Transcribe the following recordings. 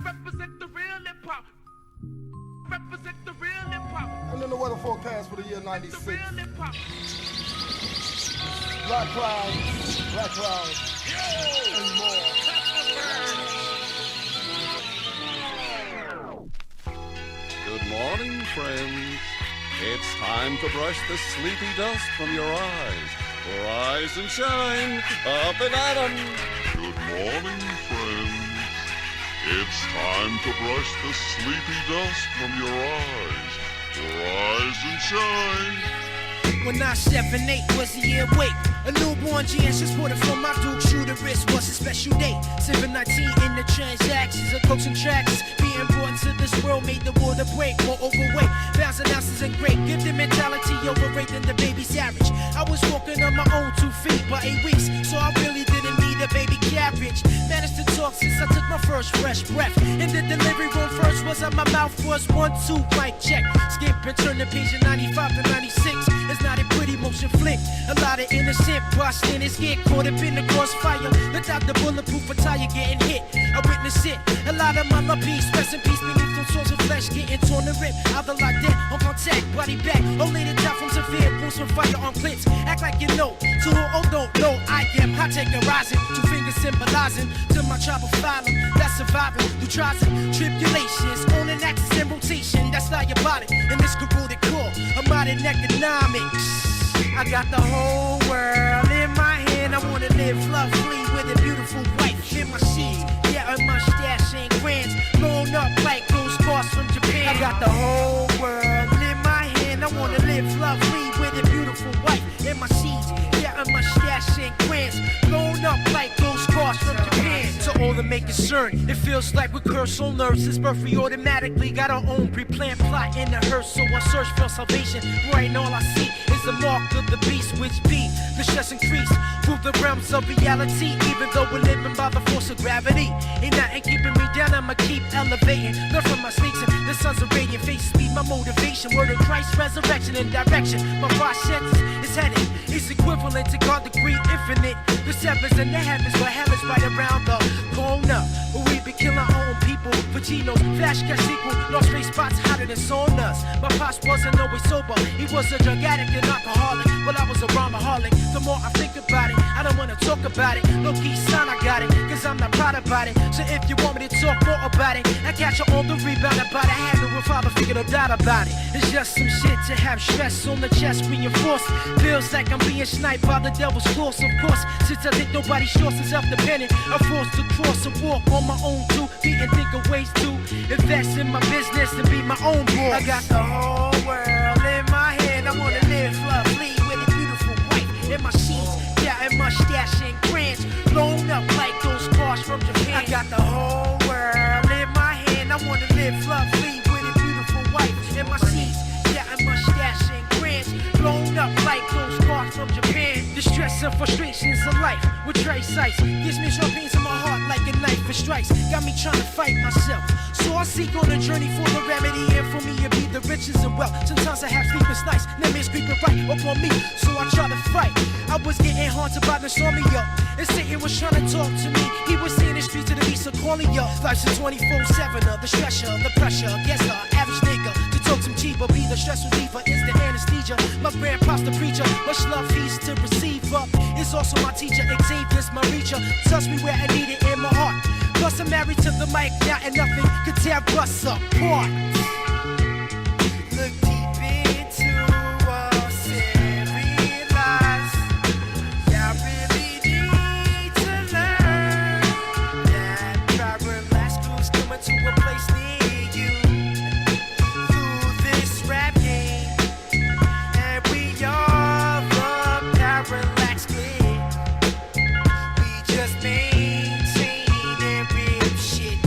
Represent the real hip hop. Represent the real hip hop. And then the weather forecast for the year 96. The real hip hop. Black clouds, and more. Good morning, friends. It's time to brush the sleepy dust from your eyes. Rise and shine, up and at 'em. Good morning, friends. It's time to brush the sleepy dust from your eyes. Rise and shine. When I 7'8" was a year awake, a newborn GS transported from my Duke shooter wrist was a special day. 719 in the transactions of coaching tracks. Being brought to this world made the water break. More overweight, 1,000 ounces and great. Gifted mentality overrated the baby's average. I was walking on my own 2 feet by 8 weeks, so I really didn't need a baby carriage. Managed to talk since I took my first fresh breath. In the delivery room first was on my mouth was 1, 2, mic check. Skip and turn the page in 95 to 96. It's not a pretty motion flick. A lot of innocent bystanders get caught up in the crossfire. Without the bulletproof attire getting hit, I witness it. A lot of my love peace, rest in peace beneath them swords of flesh getting torn and ripped. Either like that, on contact, body back, or later die from severe wounds from firearm clips. Act like you know, to who oh don't know, I am hot taking rising. 2 fingers symbolizing to my tribe of phylum that's surviving through trials and tribulations. Owning axis in rotation, that's diabolic. And this corroded core of modern economics. I got the whole world in my hand. I wanna live lovely with a beautiful wife in my seat. Yeah, a mustache and grands blown up like those cars from Japan. I got the whole world in my hand. I wanna live lovely with a beautiful wife in my seat. Yeah, a mustache and grands blown up like those cars from Japan. To all the make concern, it feels like we curse on nerves. This birth we automatically got our own pre-planned plot in the hearse. So I search for salvation. Right now all I see is the mark of the beast, which be the stress increase through the realms of reality. Even though we're living by the force of gravity, ain't nothing keeping me down. I'ma keep elevating. Learn from my mistakes and the sun's a radiant face. Speed my motivation. Word of Christ, resurrection and direction. My 5 senses is headed. It's equivalent to God degree infinite. The sevens and the heavens, but hell is right around the corner. But we be killing our own people. Vaginos, flash cash sequel. Lost race spots hotter than saunas. My pops wasn't always sober. He was a drug addict and alcoholic. Well, I was a rhymaholic. The more I think about it, I don't wanna talk about it. Low key sign I got it, cause I'm not proud about it. So if you want me to talk more about it, I catch you on the rebound about it. Have it with father figure, no doubt about it. It's just some shit to have stress on the chest reinforced. Feels like I'm being sniped by the devil's force, of course. Since I think nobody's sure since self-dependent, I'm forced to cross and walk on my own too. Be and think of ways to invest in my business and be my own boss. I got the whole world in my hand. I wanna live lovely with a beautiful wife in my sheets. Yeah, and mustache and grands blown up like those cars from Japan. I got the whole world in my hand. I wanna live lovely with a beautiful wife in my sheets. Yeah, and mustache and grands blown up like those cars from Japan. The stress and frustrations of life with trace sights gives me sharp pains in my heart like a knife and strikes. Got me trying to fight myself. So I seek on a journey for the remedy, and for me it be the riches and wealth. Sometimes I have sleepless nights, nightmares creeping right up on me, so I try to fight. I was getting haunted by the insomnia, and Satan was trying to talk to me. He was saying the streets of the beast are calling ya. Life's a 24/7, the stressor, the pressure. Guess the average nigga to talk some cheaper, be the stress reliever, is the anesthesia. My grandpa's the preacher, much love he's to receive up. It's also my teacher, Xavier's my reacher. Touch me where I need it in my heart. Plus I'm married to the mic now, and nothing could tear us apart. Look deep into us and realize y'all really need to learn that Private Last Crew's coming to a place near you through this rap game, and we are the Parallax Kid. We just maintain and rip shit.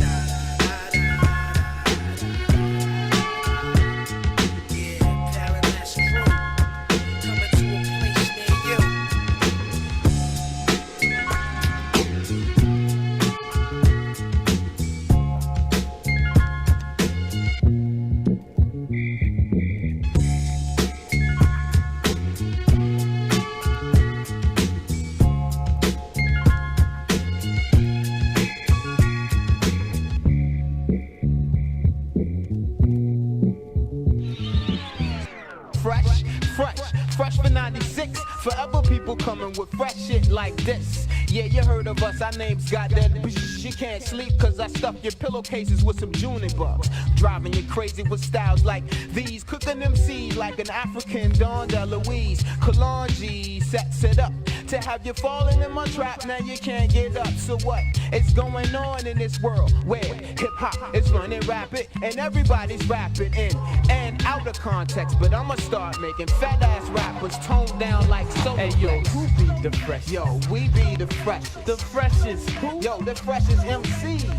fresh for 96. Forever people coming with fresh shit like this. Yeah, you heard of us, our names got that bsh. You can't sleep cause I stuff your pillowcases with some juniper. Driving you crazy with styles like these. Cooking them seeds like an African Don DeLuise. Kalonji sets it up to have you falling in my trap. Now you can't get up. So what is going on in this world where hip-hop is running rapid and everybody's rapping in and out of context? But I'ma start making fat-ass rappers toned down like soda. Hey yo, who be the freshest? Yo, we be the freshest. The freshest who? Yo, the freshest MCs.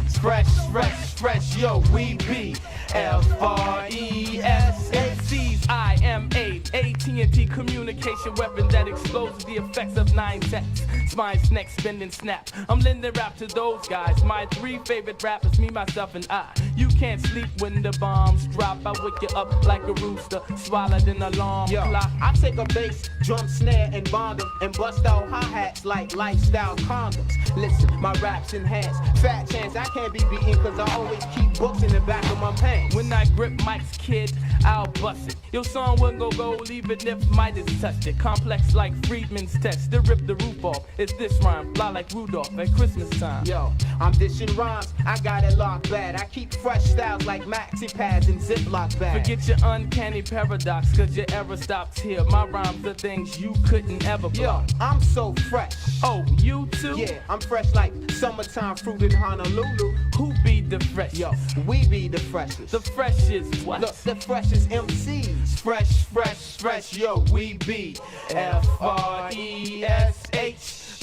Fresh, yo, we be F-R-E-S-H-C's. I am a AT&T communication weapon that explodes the effects of 9 texts. Spine's neck, spin and snap. I'm lending rap to those guys. My 3 favorite rappers, me, myself, and I. You can't sleep when the bombs drop. I wake you up like a rooster, swallowed an alarm clock. I take a bass, drum, snare, and bond them, and bust out hi-hats like lifestyle condoms. Listen, my rap's enhanced. Fat chance I can't be beaten cause I always keep books in the back of my pants. When I grip Mike's kid, I'll bust it. Your song wouldn't go gold even if Midas touched it. Complex like Friedman's test, to rip the roof off. It's this rhyme, fly like Rudolph at Christmas time. Yo, I'm dishing rhymes, I got it locked bad. I keep fresh styles like maxi pads and Ziploc bags. Forget your uncanny paradox, cause your era stops here. My rhymes are things you couldn't ever block. Yo, I'm so fresh. Oh, you too? Yeah, I'm fresh like summertime fruit in Honolulu. Who be the freshest? Yo, we be the freshest. The freshest what? Look, the freshest MCs. Fresh, yo, we be F-R-E-S-H.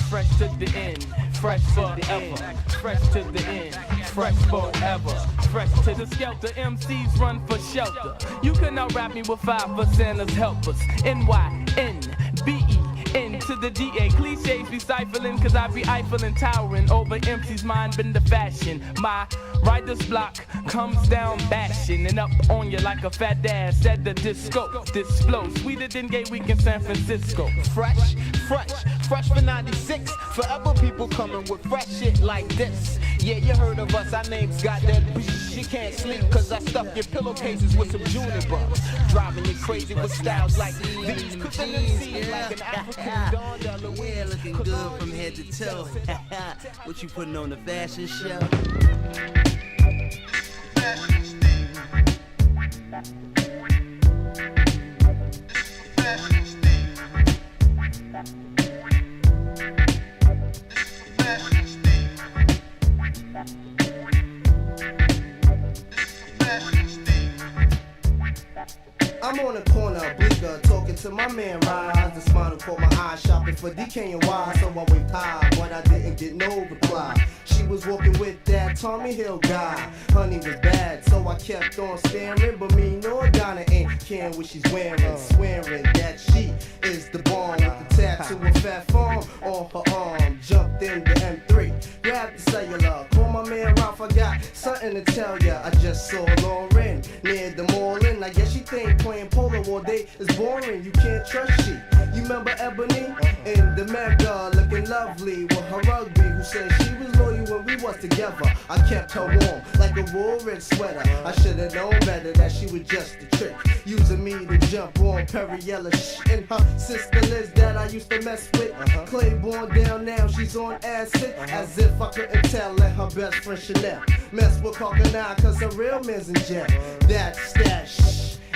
Fresh to the end, fresh forever. Fresh to the end, fresh forever. Fresh to the skelter, MCs run for shelter. You could not rap me with 5 for Santa's helpers. N-Y-N-B-E-N to the D-A. Cliches be cyphering, cause I be Eiffel and towering over MC's mind, been the fashion. My writer's block comes down bashing and up on you like a fat ass at the disco. This flow sweeter than gay week in San Francisco. Fresh for 96. Forever people coming with fresh shit like this. Yeah, you heard of us, our names got that bsh. You can't sleep cause I stuff your pillowcases with some juniper. Driving you crazy with styles like these. Cooking them seeds like an African Don DeLuise. Yeah, looking good from head to toe. What you putting on the fashion show? I'm on the corner of Bleecker, talking to my man Rise. The smile caught my eye, shopping for DK and Y. So I waved high, but I didn't get no reply. She was walking with that Tommy Hill guy. Honey was bad, so I kept on staring. But me nor Donna ain't caring what she's wearing. Swearing that she is the bomb with the tattoo of Fat Farm on her arm. Jumped in the M3, grabbed the cellular. Call my man Ralph, I got something to tell ya. I just saw Lauren near the mall, and I guess she think playing polo all day is boring. You can't trust she. You remember Ebony in the Mecca, looking lovely with her rugby, who said she was loyal when we was together. I kept her warm like a wool red sweater. I should've known better that she was just a trick, using me to jump on Periella and her sister Liz that I used to mess with. Claiborne down now, she's on acid, as if I couldn't tell. Let her best friend Chanel mess with Coconut, cause her real man's in jail. That's that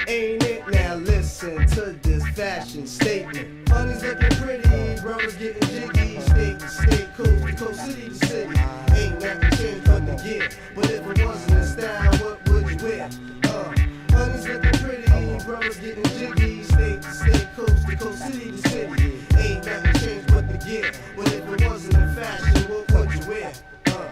ain't it? Now listen to this fashion statement. Honey's looking pretty, brothers getting jiggy. State to state, coast to coast, city to city. Ain't nothing changed but the gear. But if it wasn't in style, what would you wear? Honey's looking pretty, brothers getting jiggy. State to state, coast to coast, city to city. Ain't nothing changed but the gear. But if it wasn't in fashion, what would you wear?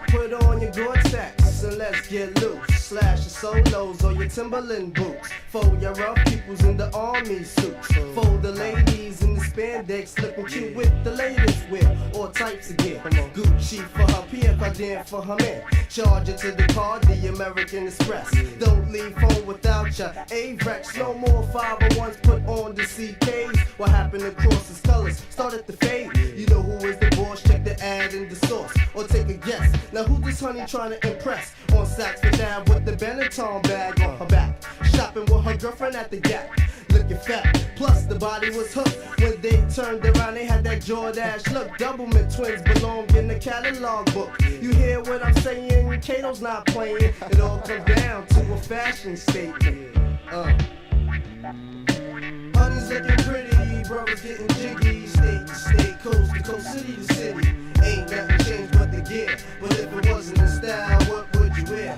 Put on your Gore-Tex and let's get loose. Slash your solos or your Timberland boots. Fold your rough peoples in the army suits. Fold the ladies in the spandex, looking cute with the latest whip. All types of gear. Gucci for her, Pierre Cardin for her man. Charge it to the car, the American Express. Don't leave home without your Avrex. No more 501s, put on the CKs. What happened across his colors started to fade. You know who is the boss, check the ad in the source. Or take a guess. Now who this honey trying to impress? On Saks for Dab with the Benetton bag on her back. Shopping with her girlfriend at the Gap. Look make it fat. Plus the body was hooked. When they turned around, they had that Jordache look. Doublemint twins belong in the catalog book. You hear what I'm saying? Kato's not playing. It all comes down to a fashion statement. Honey's looking pretty, brothers getting jiggy. State to state, coast to coast, city to city. Ain't nothing changed but the gear. But if it wasn't in style, what would you wear?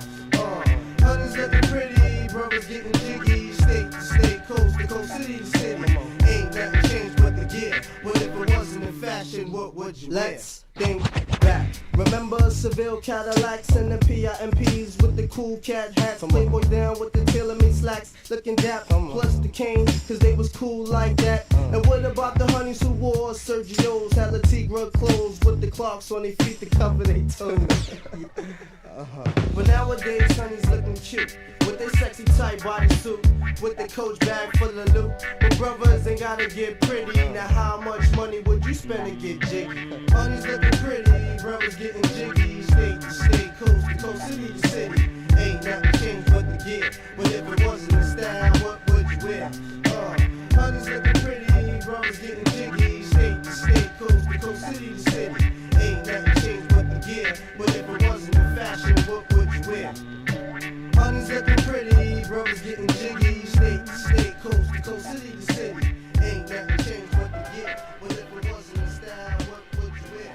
Honey's looking pretty, brothers getting jiggy. State to state, coast to coast, city to city. Ain't nothing changed but the gear. But if it wasn't in fashion, what would you wear? Let's think back. Remember Seville Cadillacs and the PIMPs with the cool cat hats. Playboy down with the tailor-made slacks, looking dap. Plus the cane, cause they was cool like that. And what about the honeys who wore Sergio's, had the Tigra clothes with the Clarks on their feet to cover their toes? But nowadays, honey's looking cute with their sexy tight bodysuit, with the Coach bag full of loot. But brothers ain't gotta get pretty. Now how much money would you spend to get jiggy? Honey's looking pretty, brothers getting jiggy. State to state, coast to coast, city to city. Ain't nothing changed but the gear. But if it wasn't in style, what would you wear? Honey's looking pretty, brothers getting jiggy. State to state, coast to coast, city to city. Ain't nothing changed but the gear. But if it wasn't in fashion, what would you wear? Honey's looking pretty, brothers getting jiggy. State to state, coast to coast, city to city. Ain't nothing changed but the gear. But if it wasn't in style, what would you wear?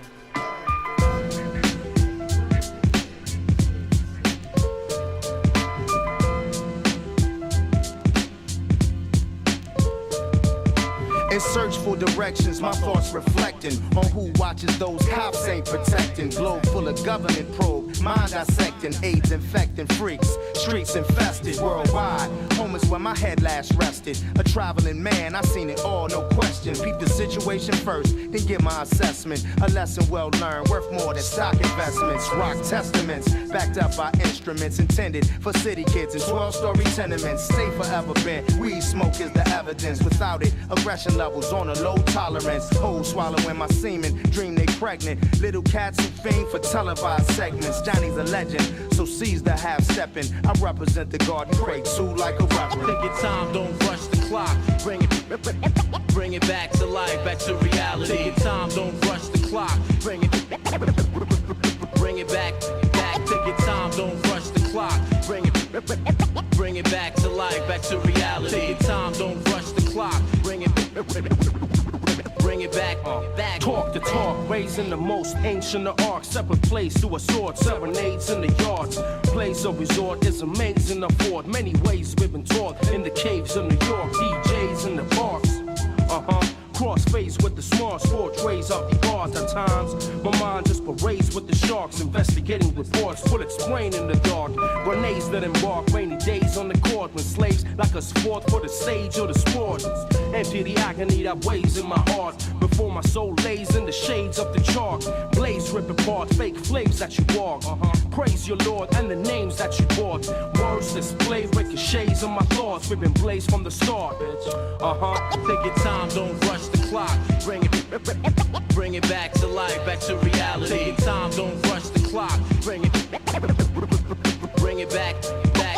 In search for directions, my thoughts reflecting on who watches those cops ain't protecting. Globe full of government probe, mind dissecting, AIDS infecting freaks, streets infested worldwide. Home is where my head last rested. A traveling man, I seen it all, no question. Peep the situation first, then get my assessment. A lesson well learned, worth more than stock investments. Rock testaments, backed up by instruments intended for city kids in 12-story tenements. Stay forever bent, weed smoke is the evidence. Without it, aggression levels on a low tolerance. Hoes swallowing my semen, dream they pregnant. Little cats who fiend for televised segments. Johnny's a legend, so seize the half-stepping. I represent the garden, pray to like a rapper. Take your time, don't rush the clock. Bring it back to life, back to reality. Take your time, don't rush the clock. Bring it back. Take your time, don't rush the clock. Bring it back to life, back to reality. Take your time, don't rush the clock. Bring it back. Talk the talk, raising the most ancient of arcs. Separate place to a sword, serenades in the yards. Place of resort is amazing, afford many ways we've been taught. In the caves of New York, DJs in the parks. Crossface with the small portrays of the art. At times, my mind just parades with the sharks. Investigating reports, bullets spraying in the dark. Grenades that embark, rainy days on the court. When slaves like us fought for the stage or the sport. Empty the agony that weighs in my heart. Before my soul lays in the shades of the chalk. Blaze rip apart, fake flames that you walk. Praise your Lord and the names that you bought. Words display ricochets on my thoughts. We've been blazed from the start, bitch. Take your time, don't rush the clock. Bring it back to life, back to reality. Take your time, don't rush the clock. Bring it back.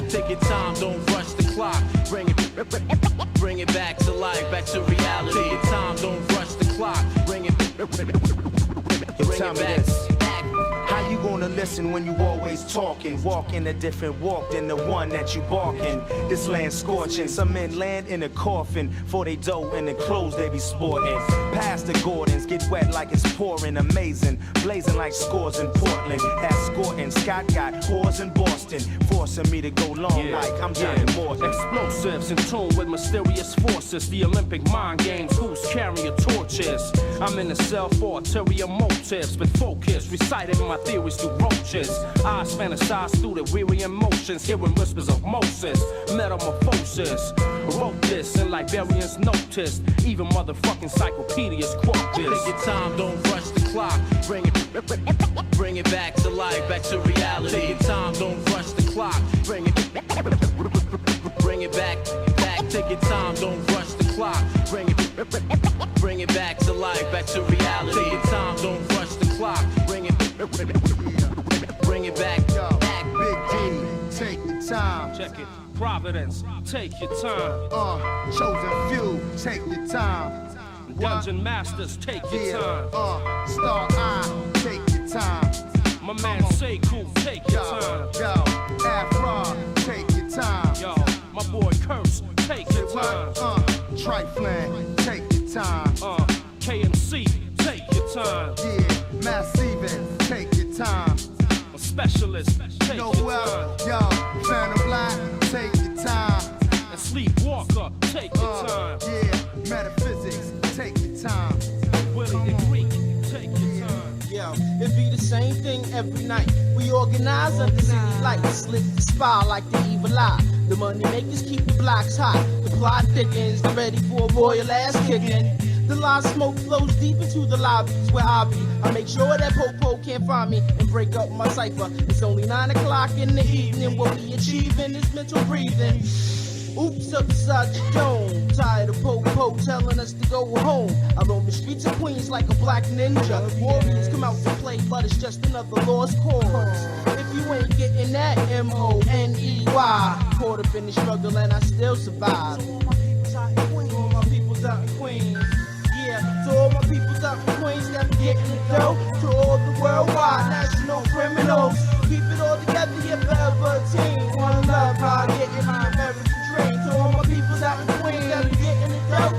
Take your time, don't rush the clock. Bring it back to life, back to reality. Take your time, don't rush the clock. Bring it back. How you gonna listen when you always talking? Walking a different walk than the one that you barking. This land scorching, some men land in a coffin for they dough and the clothes they be sporting. Past the Gordons, get wet like it's pouring. Amazing, blazing like scores in Portland. Escorting, Scott got whores in Boston, forcing me to go long like I'm Johnny Morton. Explosives in tune with mysterious forces. The Olympic mind games, who's carrying torches? I'm in a cell for ulterior motives, with focus, reciting my theories through roaches. Eyes fantasize through the weary emotions, hearing whispers of Moses, metamorphosis. Wrote this and Liberians noticed, even motherfucking encyclopedias quote this. Take your time, don't rush the clock. Bring it back to life, back to reality. Take your time, don't rush the clock. Bring it back. Take your time, don't rush the clock. Bring it back to life, back to reality. Take your time, don't rush the clock. Bring it back. Big D, take the time. Check it. Providence, take your time. Chosen few, take your time. Dungeon Masters, take your time. Star Eye, take your time. My man Sekou, take your time. Yo, Afra, take your time. Yo, my boy Curse, take your time. Trifling, take your time. KMC, take your time. Yeah, Massive, take your time. A specialist, take No your well, time. yo, Phantom Black, take your time. And Sleepwalker, take your time. Yeah, Metaphysics, take your time. Willie the Greek, take your time. Yo, it be the same thing every night. We organize under city lights, slit the spy like the evil eye. The money makers keep the blocks hot. The plot thickens, ready for a royal ass kicking. The line smoke flows deep into the lobbies where I be. I make sure that Popo can't find me and break up my cipher. It's only 9 o'clock in the evening. What we achieving is mental breathing. Oops, upside the dome. Tired of Popo telling us to go home. I roam the streets of Queens like a black ninja. Warriors come out to play, but it's just another lost cause. If you ain't getting that, M-O-N-E-Y. Caught up in the struggle and I still survive. To all my peoples out in Queens. Yeah, to all my peoples out in Queens that be getting the dough. To all the worldwide national criminals. Keep it all together, you're forever a team. One love, hard getting the American. To all my peoples out in Queens that be getting it dope.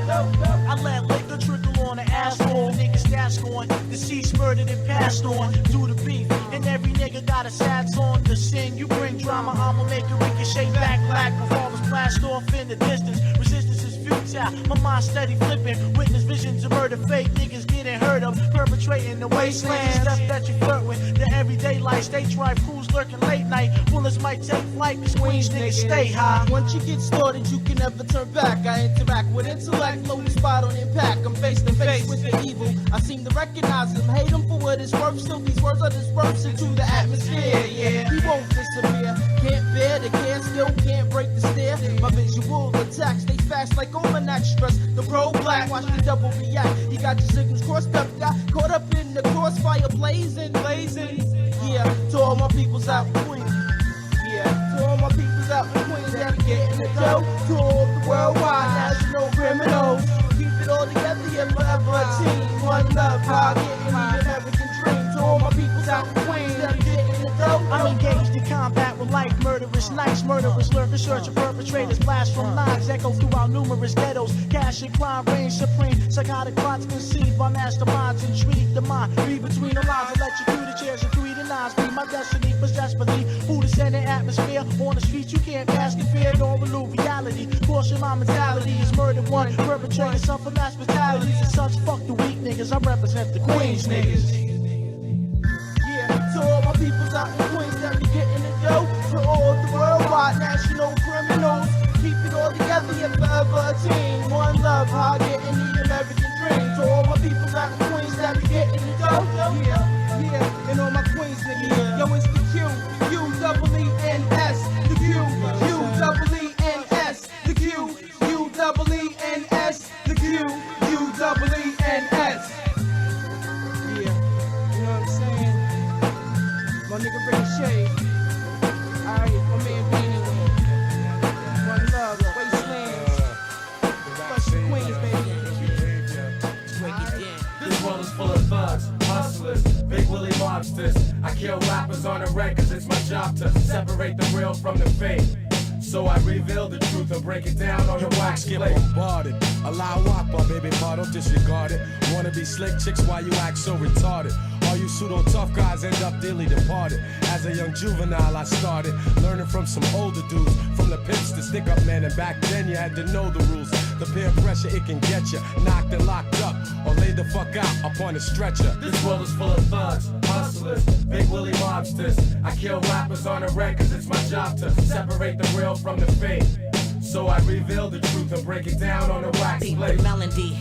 I let liquor trickle on the asphalt. Niggas that's going, deceased, murdered, and passed on. Do the beef, and every nigga got a sad song to sing. You bring drama, I'ma make it ricochet back black. Revolvers blast off in the distance. Resistance is futile. My mind steady flipping. Witness visions of murder, fake niggas getting heard of. Perpetrating the wasteland. Stuff that you flirt with. The everyday life, stay try crews lurking late night. Bullets might take flight, cause Queens niggas stay high. Once you get started, you can never turn back. I interact with intellect, load the spot on impact. I'm face to face with the evil. I seem to recognize him, hate him for what it's worth. Still, these words are dispersed into the atmosphere. Yeah, he won't disappear. Can't bear the care, still can't break the stare. My visual attacks, they fast like almanac stress. The pro black, watch the double react. He got your signals crossed up, got caught up in the crossfire, blazing. Yeah, to all my peoples out in Queens. Yeah, to all my peoples out in Queens that be getting the dough. To all the worldwide national criminals. Keep it all together, yeah, forever a team. One love, hard getting the American dream. To all my peoples out in Queens that be getting the dough. I'm engaged in combat with life, murderous nights. Murderers lurk in search of perpetrators. Blast from lines echo throughout numerous ghettos. Cash and crime reign supreme. Psychotic plots conceived by masterminds. Intrigue the mind. Read between the lines. Electrocute the chairs and 3 to 9s. Be my destiny, possess belief. Buddha sending atmosphere. On the streets you can't pass compare. Nor elude reality. Caution my mentality is murder one. Perpetrator suffer mass fatalities. And such fuck the weak niggas. I represent the Queens niggas. To all my peoples out in Queens that be getting the dough. To all the worldwide national criminals. Keep it all together, you're forever a team. One love, hard getting the American dream. To all my peoples out in Queens that be getting the dough. Yeah, and all my Queens niggas. Yo, it's the Q, U-double-E-N-S. The Q, U-double-E-N-S. The Q, U-double-E-N-S. The Q, U-double-E-N-S. Yeah, you know what I'm saying? My nigga Ray Shade. Alright, my man Beanie. One love, Wastelands. Flushing Queens, baby. Break it down. This world is full of thugs, hustlers, big willy mobsters. I kill rappers on the record, cause it's my job to separate the real from the fake. So I reveal the truth and break it down on the wax Get plate. bombarded. Allow whopper, baby, pa, don't disregard it. Wanna be slick chicks while you act so retarded. All you pseudo tough guys end up dearly departed. As a young juvenile, I started learning from some older dudes, from the pimps to stick up men. And back then, you had to know the rules. The peer pressure, it can get you knocked and locked up, or laid the fuck out upon a stretcher. This world is full of thugs, hustlers, big willy mobsters. I kill rappers on the record, cause it's my job to separate the real from the fake. So I reveal the truth and break it down on the wax plate. Melody.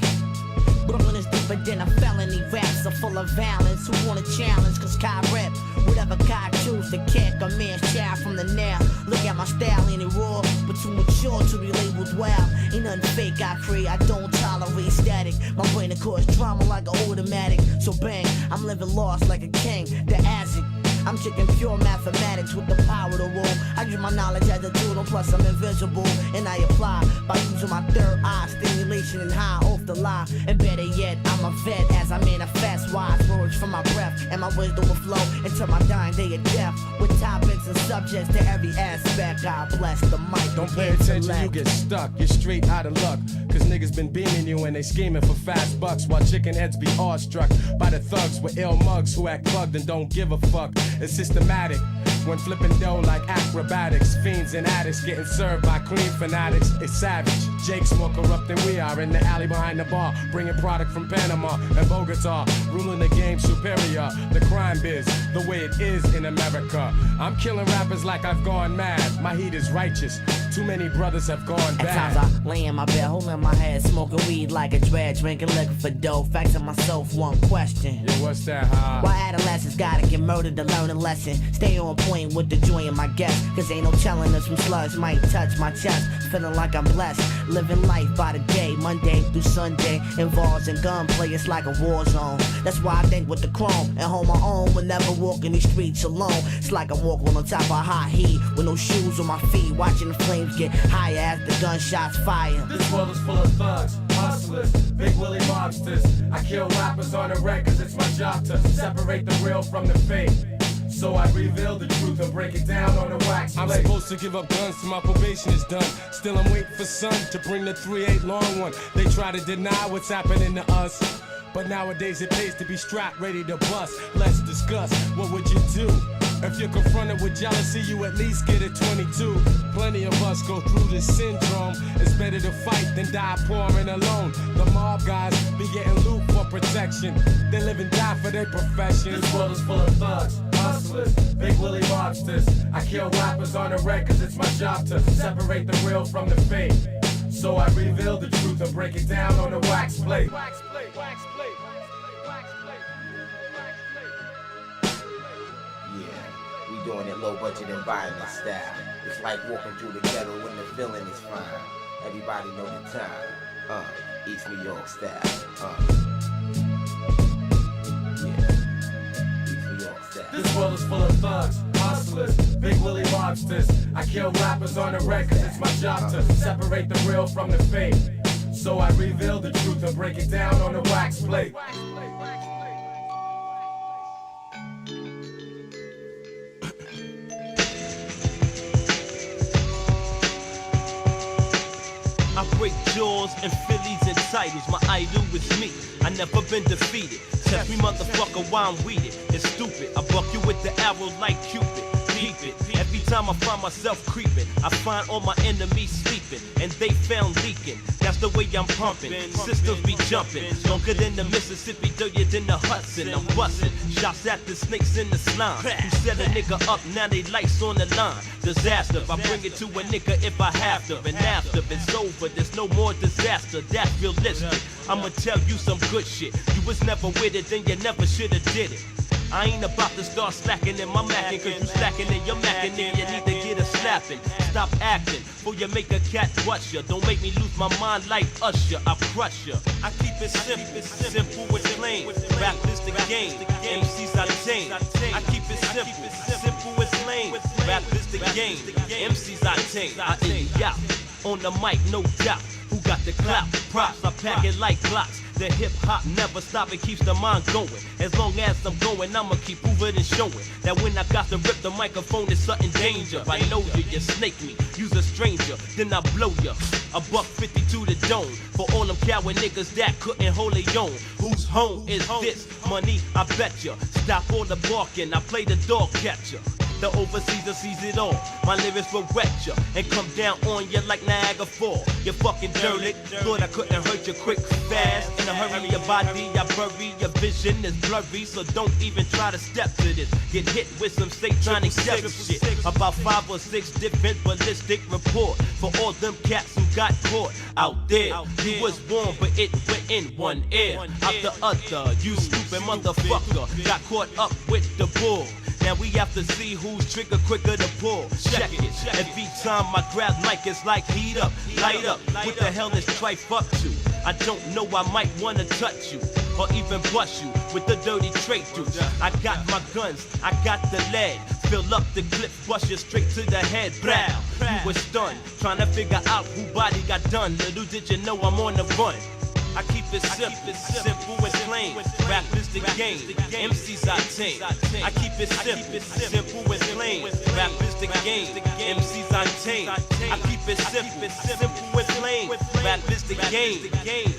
Brooklyn is deeper than a felony. Raps are full of violence. Who want a challenge? Cause Kai rep. Whatever Kai choose to kick. A man's child from the now. Look at my style, ain't it raw? But too mature to be labeled wild. Ain't nothing fake I create. I don't tolerate static. My brain will cause drama like an automatic. So bang, I'm living lost like a king. The Azig. I'm chicken pure mathematics with the power to rule. I use my knowledge as a tool, and plus I'm invisible. And I apply by using my third eye, stimulation and high off the lie. And better yet, I'm a vet as I manifest wise words from my breath. And my wisdom will flow until my dying day of death. With topics and subjects to every aspect. God bless the mic. Don't pay attention, you get stuck. You're straight out of luck. Cause niggas been beaming you and they scheming for fast bucks. While chicken heads be awestruck by the thugs with ill mugs who act bugged and don't give a fuck. It's systematic. When flipping dough like acrobatics, fiends and addicts getting served by clean fanatics. It's savage. Jake's more corrupt than we are in the alley behind the bar, bringing product from Panama and Bogota, ruling the game superior. The crime biz, the way it is in America. I'm killing rappers like I've gone mad. My heat is righteous. Too many brothers have gone bad. At times I lay in my bed, holding my head, smoking weed like a dread, drinking liquor for dough. Facts myself, one question. Yeah, what's that, huh? Why adolescents gotta get murdered to learn a lesson? Stay on point with the joy of my guests, cause ain't no telling us some slugs might touch my chest. Feeling like I'm blessed, living life by the day, Monday through Sunday. Involves in gunplay, it's like a war zone. That's why I think with the chrome and hold my own whenever walking these streets alone. It's like I'm walking on top of hot heat with no shoes on my feet, watching the flames get higher as the gunshots fire. This world is full of thugs, hustlers, big willy mobsters. I kill rappers on the reg cause it's my job to separate the real from the fake. So I reveal the truth and break it down on the wax plate. I'm supposed to give up guns till my probation is done. Still I'm waiting for sun to bring the 3-8 long one. They try to deny what's happening to us, but nowadays it pays to be strapped, ready to bust. Let's discuss, what would you do? If you're confronted with jealousy, you at least get a 22. Plenty of us go through this syndrome. It's better to fight than die pouring alone. The mob guys be getting loot for protection. They live and die for their profession. This world is full of thugs, hustlers, big willy mobsters. I kill rappers on the reg cause it's my job to separate the real from the fake. So I reveal the truth and break it down on the wax plate. Wax plate, wax plate. Doing it low budget environment style. It's like walking through the ghetto when the feeling is fine. Everybody know the time. East New York style. East New York style. This world is full of thugs, hustlers, big willy mobsters. I kill rappers on the reg cause it's my job to separate the real from the fake. So I reveal the truth and break it down on the wax plate. I break jaws and Phillies and titles. My idol is me. I never been defeated. Test me, motherfucker, why I'm weeded. It's stupid. I buck you with the arrow like Cupid. Peep it. Every time I find myself creeping, I find all my enemies sleeping, and they found leaking. That's the way I'm pumping. Systems be jumping. Longer than the Mississippi, dirtier than the Hudson. I'm busting. Shots at the snakes in the slime. Who set a nigga up, now they lights on the line. Disaster, I bring it to a nigga if I have to. And after it's over, there's no more disaster. That's realistic. I'ma tell you some good shit. You was never with it, then you never shoulda did it. I ain't about to start slacking in my mackin', cause you slacking in your mackin', and you need to get a slapping. Stop acting, before you make a cat watch ya. Don't make me lose my mind like Usher, I'll crush ya. I keep it simple, simple and plain. Rap is the game, MCs I tame. I keep it simple, simple as plain. Rap is the game, MCs I tame. I eat ya on the mic, no doubt. Who got the clout? Props, I pack it like blocks. The hip hop never stop, it keeps the mind going. As long as I'm going, I'ma keep moving and showing that when I got to rip the microphone, it's something danger. I know you snake me, you's a stranger, then I blow ya. A $150 to the dome for all them coward niggas that couldn't hold their own. Whose home is this? Money, I bet ya. Stop all the barking, I play the dog catcher. The overseas sees it all. My lyrics will wet ya and come down on ya like Niagara Falls. You fucking derelict, thought I couldn't hurt you quick, fast. In a hurry, your body, I bury, your vision is blurry. So don't even try to step to this. Get hit with some satanic devil shit. About 5 or 6 different ballistic reports for all them cats who got caught out there. You was born, but it went in one ear, out the other. You stupid motherfucker, got caught up with the bull. Now we have to see who's trigger quicker to pull. Check it. Every time I grab mic, it's like heat up, light up. What the hell is trife up to? I don't know, I might wanna touch you. or even bust you with the dirty trait juice. I got my guns, I got the lead. Fill up the clip, bust you straight to the head. Brow, you was stunned, trying to figure out who body got done. Little did you know I'm on the run. I keep it simple and plain. Rap is the game, MCs I tame. I keep it simple and plain. Rap is the game, MCs I tame. I keep it simple and plain. Rap is the game.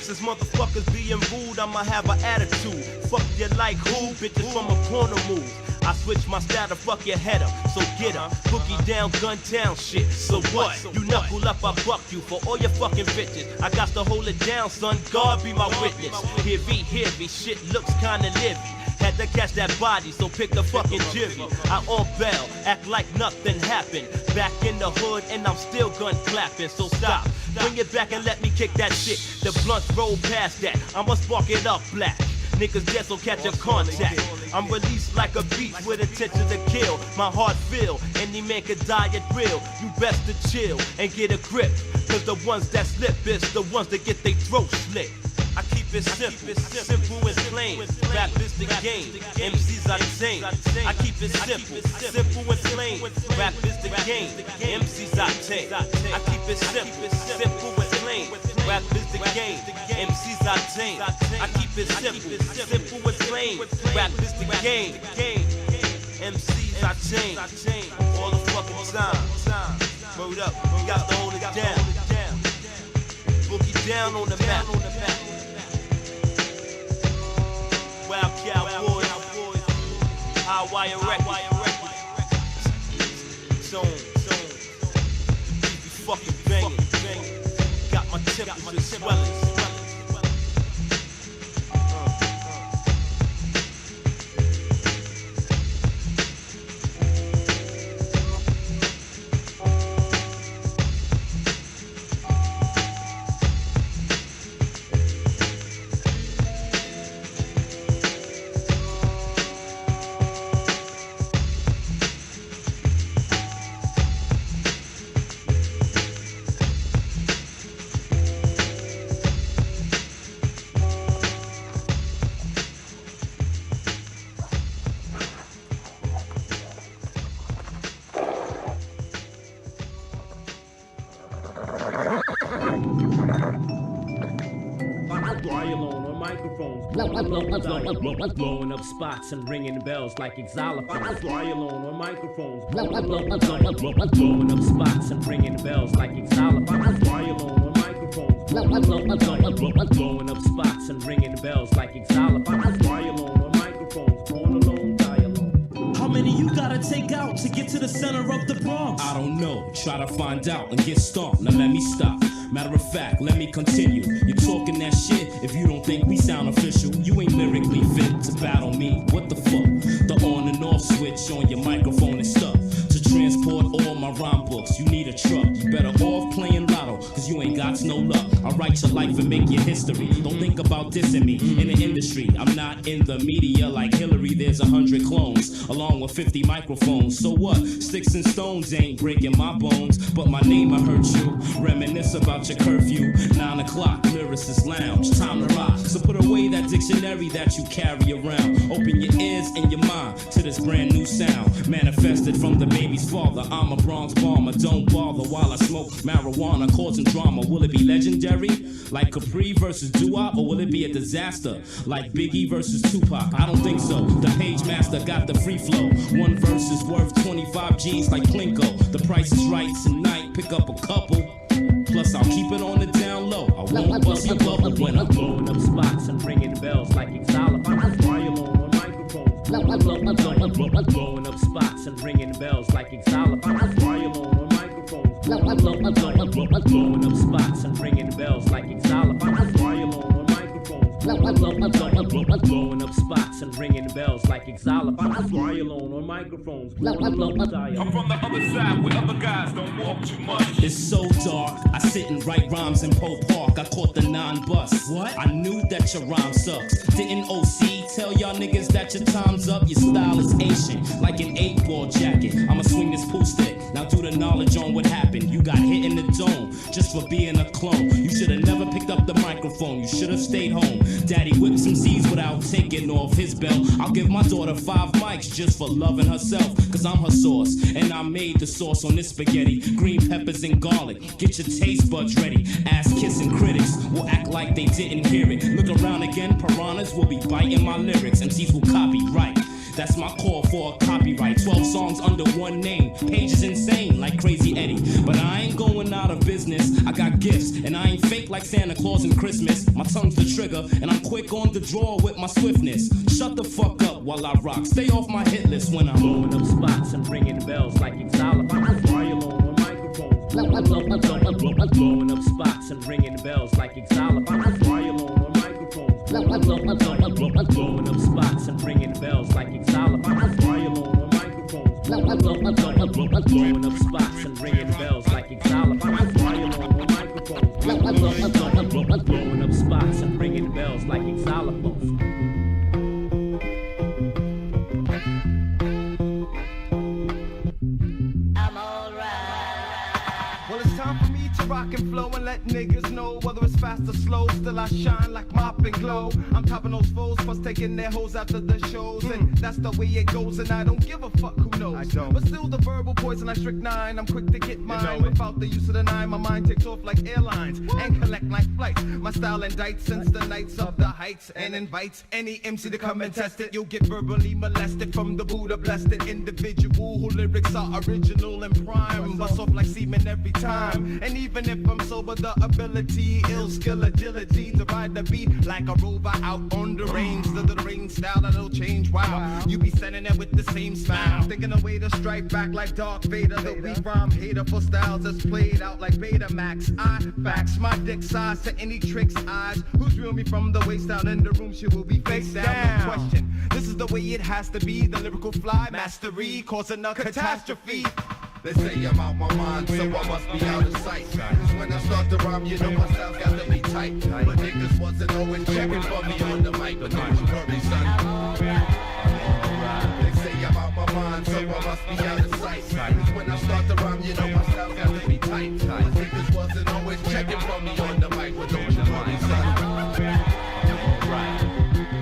Since motherfuckers being rude, I'ma have an attitude. Fuck you like who? Bitches from a corner move. I switch my style to fuck your head up, so get up. Boogie down, gun down shit. So what? You knuckle up, I buck you for all your fucking bitches. I got to hold it down, son. God be my witness. Heavy, shit looks kinda livy. Had to catch that body, so pick the fucking jivvy. I on bail, act like nothing happened. Back in the hood, and I'm still gun clapping. So stop, bring it back and let me kick that shit. The blunts roll past that, I'ma spark it up black. Niggas dead, so catch a contact. I'm released like a beast with intention to kill. My heart feel, any man could die at will. You best to chill and get a grip, cause the ones that slip is the ones that get their throat slit. I keep it simple and plain. Rap is the game, MCs are the same. I keep it simple and plain. Rap is the game, MCs are the same. I keep it simple and plain. Rap is the game, MCs are the same. I keep it simple and plain. Rap is the game, MCs are the same. All the fucking time. Word up, we got to hold it down. Boogie down on the map. Wild Cowboys, High Wire Records, Zone, keep you fucking banging. Got my temperature swelling. Blowing up spots and ringing bells like xylophones. Fly alone on microphones. Blowing up spots and ringing bells like xylophones. Fly alone on microphones. Blowing up spots and ringing bells like xylophones. Fly alone on microphones. Born alone, die alone. How many you gotta take out to get to the center of the Bronx? I don't know. Try to find out and get stomped. Now let me stop. Matter of fact, let me continue. You're talking that shit if you don't think we sound official. You ain't lyrically fit to battle me. What the fuck? The on and off switch on your microphone is stuck. To transport all my rhyme books, you need a truck. You better off playing lotto, cause you ain't got no luck. I write your life and make your history. Don't think about dissing me in the industry. I'm not in the media like Hillary. There's 100 clones, along with 50 microphones. So what? Sticks and stones ain't breaking my bones. But my name I hurt you. Reminisce about your curfew. 9 o'clock, lyricist lounge. Time to rock. So put away that dictionary that you carry around. Open your ears and your mind to this brand new sound. Manifested from the baby's father. I'm a Bronx bomber. Don't bother while I smoke marijuana, causing drama. Will it be legendary? Like Capri versus Dua, or will it be a disaster? Like Biggie versus Tupac? I don't think so. The page master got the free flow. One verse is worth 25 G's like Plinko. The price is right tonight. Pick up a couple. Plus I'll keep it on the down low. I won't bust your bubble when I'm blowing up spots and ringing bells like xylophones. Fly alone on microphones. Blowing up spots and ringing bells like xylophones. Fly alone on microphones. Blowing up spots and ringing bells like xylophones. Fly alone on microphones. Blowing up spots and ringing bells like xylophones. Fly alone on microphones. I'm from the other side where other guys don't walk too much. It's so dark. I sit and write rhymes in Poe Park. I caught the 9 bus. What? I knew that your rhyme sucks. Didn't OC tell y'all niggas that your time's up? Your style is ancient, like an 8-ball jacket. I'ma swing this pool stick. Now do the knowledge on what happened. You got hit in the dome just for being a clone. You should've never picked up the mic microphone. You should have stayed home. Daddy whipped some Z's without taking off his belt. I'll give my daughter 5 mics just for loving herself, cause I'm her sauce, and I made the sauce on this spaghetti. Green peppers and garlic, get your taste buds ready. Ass-kissing critics will act like they didn't hear it. Look around again, piranhas will be biting my lyrics. MCs will copyright. That's my call for a copyright. 12 songs under one name. Page is insane like Crazy Eddie. But I ain't going out of business. I got gifts, and I ain't fake like Santa Claus and Christmas. My tongue's the trigger, and I'm quick on the draw with my swiftness. Shut the fuck up while I rock. Stay off my hit list when I'm blowing up spots and ringing bells like xylophones. Violin on microphones. Blowing up spots and ringing bells like xylophones. Violin on microphones. Blowing up spots and ringing bells like xylophones. Violin on microphones. Blowing up spots and ringing bells like xylophones. Violin on microphones. Blowing up spots and ringing bells like xylophones. Rock and flow and let niggas know whether it's fast or slow. Still I shine like mop and glow. I'm topping those foes, plus taking their hoes after the shows. And that's the way it goes, and I don't give a fuck who knows. I don't. But still the verbal poison like strychnine. I'm quick to get mine. Without the use of the 9, my mind takes off like airlines and collect like flights. My style indicts since the nights of the heights and invites any MC to come and test it. You'll get verbally molested from the Buddha blessed individual who lyrics are original and prime. Bust off like semen every time. And even if I'm sober, the ability, ill skill, agility to ride the beat like a rover out on the range. The rain style that'll change. Wow, you be standing there with the same smile, thinking a way to strike back like Darth Vader. The weak rhyme hater for styles that's played out like Betamax. I fax my dick size to any trick's eyes. Who's real me from the waist down in the room? She will be face down. No question. This is the way it has to be. The lyrical fly mastery causing a catastrophe. They say I'm out my mind, so I must be out of sight. Cause when I start to rhyme, you know my style's got to be tight. But niggas wasn't always checking for me on the mic, but don't you worry, son. They say I'm out my mind, so I must be out of sight. Cause when I start to rhyme, you know my style's got to be tight. But niggas wasn't always checking for me on the mic, but don't you worry, son.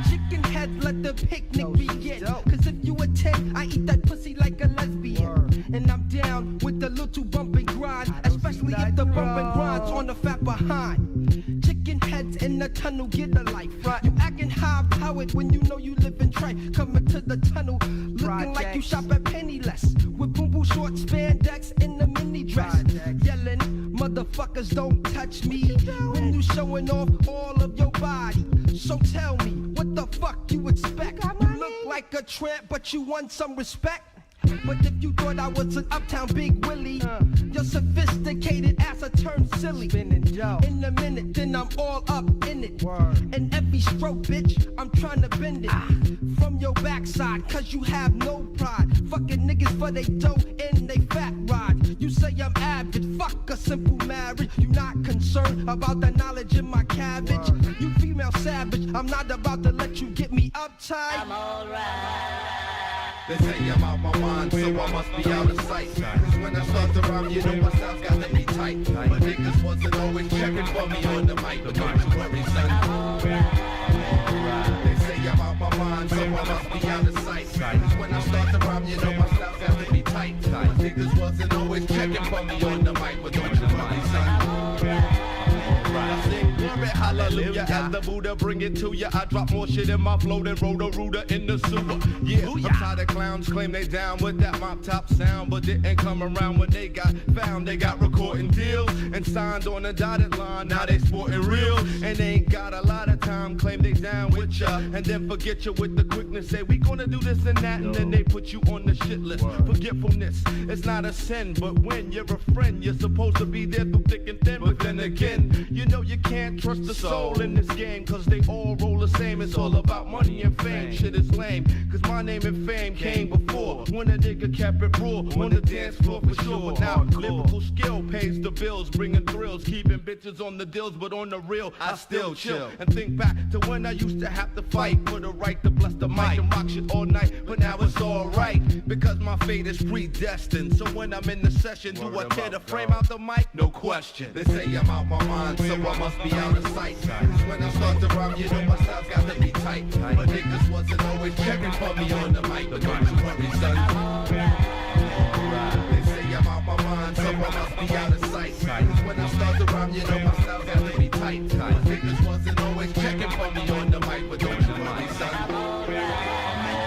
Chicken head, let the picnic begin. Cause if you attend, I eat that pussy like a lesbian. And I'm down with the little bump and grind, especially if the bump and grind's on the fat behind. Chicken heads in the tunnel, get a life, right? You acting high-powered when you know you live in Trey. Coming to the tunnel, looking like you shop at Penniless. With boom-boom short spandex in the mini dress. Yelling, motherfuckers don't touch me. When you showing off all of your body. So tell me, what the fuck you expect? You look like a tramp, but you want some respect? But if you thought I was an uptown Big Willie, your sophisticated ass will turn silly. In a minute, then I'm all up in it. And every stroke, bitch, I'm trying to bend it from your backside, cause you have no pride. Fucking niggas for they dough and they fat ride. You say I'm avid, fuck a simple marriage. You not concerned about the knowledge in my cabbage. You female savage, I'm not about to let you get me uptight. I'm alright. They say I'm out my mind, so I must be out of sight. Cause when I start to rhyme, you know my style's got to be tight. But niggas wasn't always checking for me on the mic, but don't you worry, son. They say I'm out my mind, so I must be out of sight. Cause when I start to rhyme, you know my style's got to be tight. But niggas wasn't always checking for me on the mic, but don't you worry, son. I sing glory, hallelujah, as the Buddha bring it to ya. I drop more shit in my flow than Roto-Rooter in the sewer. Yeah, I'm tired of clowns claim they down with that mop top sound, but didn't come around when they got found. They got recording deals and signed on a dotted line. Now they sporting real and they ain't got a lot of time. Claim they down with ya and then forget you with the quickness. Say we gonna do this and that, and then they put you on the shit list. Forgetfulness, it's not a sin, but when you're a friend, you're supposed to be there through thick and thin. But then again, you know you can't trust the soul in this game, cause they all roll the same. It's all about money and fame. Shit is lame, cause my name and fame came before, when a nigga kept it raw on the dance floor for sure. But now lyrical skill pays the bills, bringing thrills, keeping bitches on the deals, but on the real I still chill and think back to when I used to have to fight for the right to bless the mic and rock shit all night. But now it's alright, because my fate is predestined. So when I'm in the session, do I tear the frame out the mic? No question. They say I'm out my mind, so I must be out of sight. sight. When I start to rhyme, you know my style's got to be tight. But niggas wasn't always checking for me on the mic. But don't you worry, son. They say I'm out my mind, so I must be out of sight. When I start to rhyme, you know my style's got to be tight. But niggas wasn't always checking for me on the mic. But don't you worry, son. I'm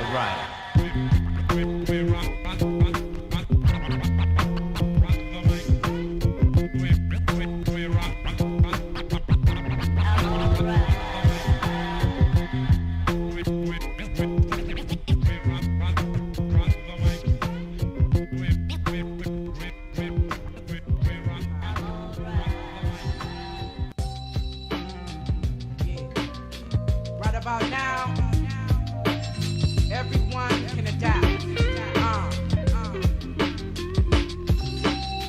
alright. About now, everyone can adapt.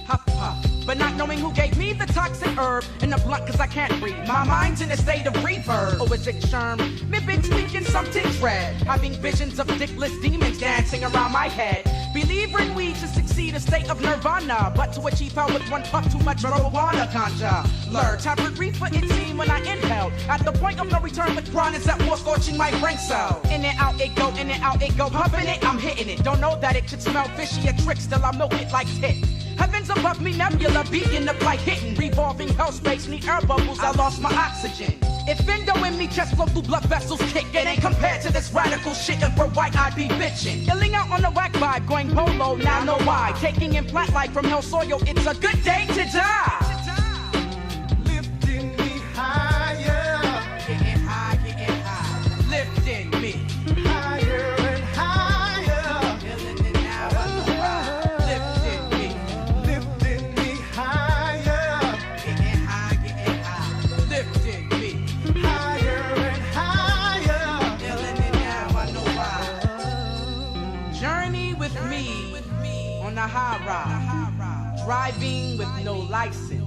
Huff puff, but not knowing who gave me the toxic herb and the blunt, cause I can't breathe. My mind's in a state of reverb. Or is it sherm? Maybe tweaking something's red. Having visions of dickless demons dancing around my head. Believer in weed to succeed, a state of nirvana, but to achieve hell with one puff, too much marijuana ganja. Lure, tablet reefer, it seemed when I inhaled. At the point of no return, with is at war, scorching my brain cell. In and out it go, in and out it go, pumping it, I'm hitting it. Don't know that it should smell fishy, a trick, still I milk it like tit. Heavens above me, nebula, beacon of light hitting. Revolving hell space, need air bubbles, I lost my oxygen. If endo in me, chest flow through blood vessels kick. It ain't compared to this radical shit, and for white I'd be bitching. Yelling out on the whack vibe, going polo, now know why. Taking implant life from hell soil, it's a good day to die. Lifting me higher. Getting high, getting high. Lifting me higher and higher. Feeling it now, I know why. Lifting me higher. Getting high, getting high. Lifting me higher and higher. Feeling it now, I know why. Journey with me on a high ride. Driving with no license.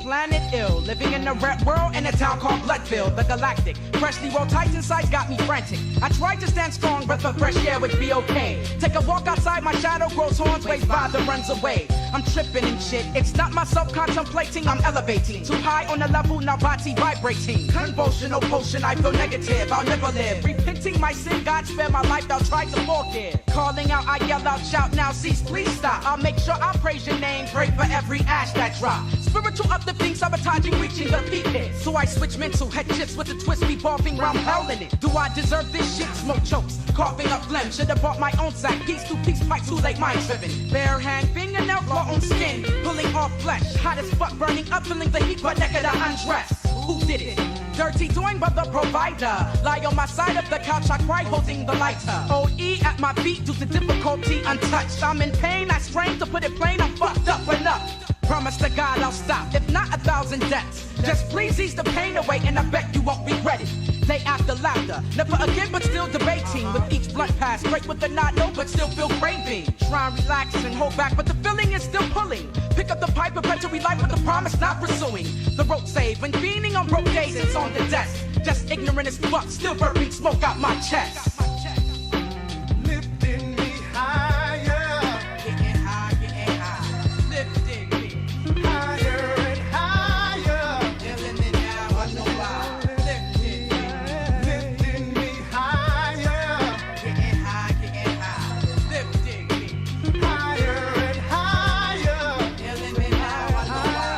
Planet ill, living in a red world in a town called Bloodville, the galactic. Freshly rolled tight inside got me frantic. I tried to stand strong, breath of fresh air would be okay. Take a walk outside, my shadow grows horns, waves by the runs away. I'm tripping and shit, it's not myself contemplating, I'm elevating. Too high on the level, now body vibrating. Convulsional potion, I feel negative, I'll never live. Repenting my sin, God spare my life, I'll try to forgive. Calling out, I yell out, shout now, cease, please stop. I'll make sure I praise your name, pray for every ash that drop. Spiritual uplifting, sabotaging, reaching the peak hit. So I switch mental head shifts with the twist revolving round hell in it. Do I deserve this shit? Smoke chokes, coughing up phlegm. Should've bought my own sack, piece to piece, pipe too late, mind driven. Bare hand, fingernail, claw on skin, pulling off flesh. Hot as fuck, burning up, feeling the heat, but naked I undress. Who did it? Dirty doing but the provider. Lie on my side of the couch, I cry holding the lighter. OE at my feet due to difficulty untouched. I'm in pain, I strain to put it plain, I'm fucked up enough. Promise to God I'll stop, if not 1,000 deaths. Just please ease the pain away and I bet you won't regret it. Day after laughter, never again but still debating. With each blunt pass, break with the knot, no but still feel craving. Try and relax and hold back, but the feeling is still pulling. Pick up the pipe, perpetually life with the promise not pursuing. The road save, when fiending on broke days, it's on the desk. Just ignorant as fuck, still burping smoke out my chest. Lifting me higher. Getting high, getting high. Lifting me higher and higher. Feeling it now, I know why. Lifting me higher. Getting high, getting high. Lifting me higher and higher. Feeling it now, I know why.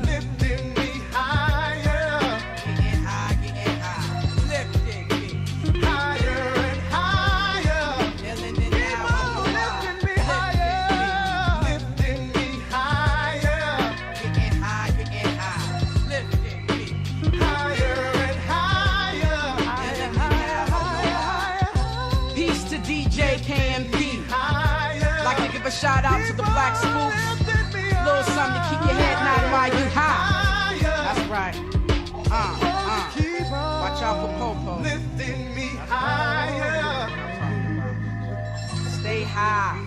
Lifting me higher. Getting high, getting high. Lifting me higher and higher. Feeling it now, I know why. Lifting me higher. Lifting me higher. Getting high, getting high. Lifting me higher and higher. Feeling it now, I know why. Peace to DJ KMP. Like to give a shout out to the Black Spooks. Little something to keep your head nodding while you high. That's right. Watch out for Popo. Lifting me higher. Stay high.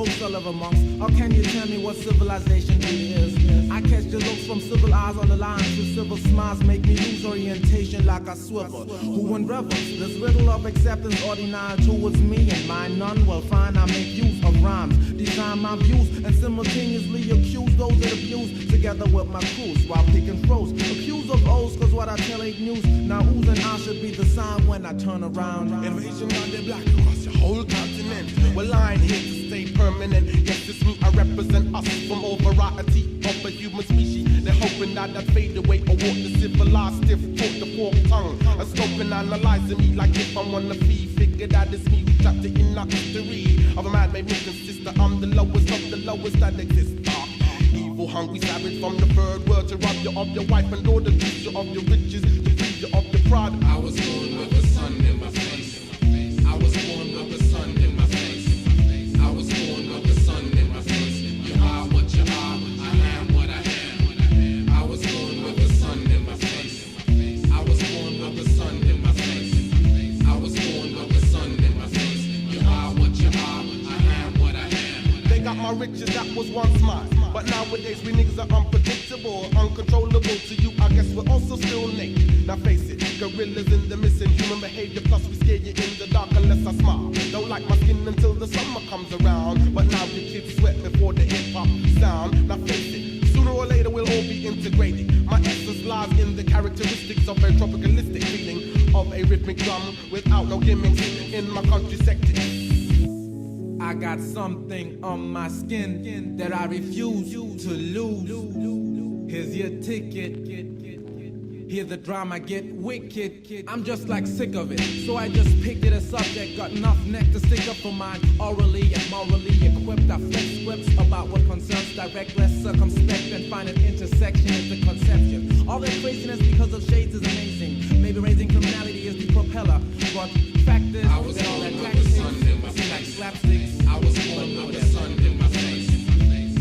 folks are live amongst? Or can you tell me what civilization really is? I catch the looks from civil eyes on the lines. The civil smiles make me lose orientation like a swivel. Who unravels this riddle of acceptance or denial towards me and mine? None will find I make use of rhymes, design my views, and simultaneously accuse those that abuse together with my crews while picking froze. Accuse of O's, cause what I tell ain't news. Now oohs and I should be the sign when I turn around. Invasion on the black across the whole continent. Well, I ain't here to stay permanent. Yes, it's me, I represent us from all variety of a human species. They're hoping that I'd fade away or walk the civilized stiff, talk the forked tongue. A scoping, analyzing me like if I'm on the fee. Figure that it's me who trapped it in the history of a man made me sister. I'm the lowest of the lowest that exists. Evil, hungry, savage from the third world to rob you of your wife and daughter, teach you of your riches, to free you of your pride. I was born with the sun in my face. I was born with the sun in my face. I was born with the sun in my face. You are what you are, I am what I am. I was born with the sun in my face. I was born with the sun in my face. I was born with the sun in my face. You are what you are, I am what I am. They got my riches that was once mine, but nowadays we niggas are unpredictable, uncontrollable. To you, I guess we're also still naked. Now face it, gorillas in the missing human behavior. Plus we scare you in the dark unless I smile. Don't like my skin until the summer comes around, but now the kids sweat before the hip hop sound. Now face it, sooner or later we'll all be integrated. My essence lies in the characteristics of a tropicalistic feeling of a rhythmic drum without no gimmicks in my country sector. I got something on my skin that I refuse to lose. Here's your ticket. Hear the drama get wicked. I'm just like sick of it, so I just picked it a subject. Got enough neck to stick up for mine. Orally and morally equipped, I flex scripts about what concerns direct, less circumspect, and find an intersection is the conception. All that craziness because of shades is amazing. Maybe raising criminality is the propeller, but fact is that all that tactics seem like slapsticks. I was born with the sun in my face.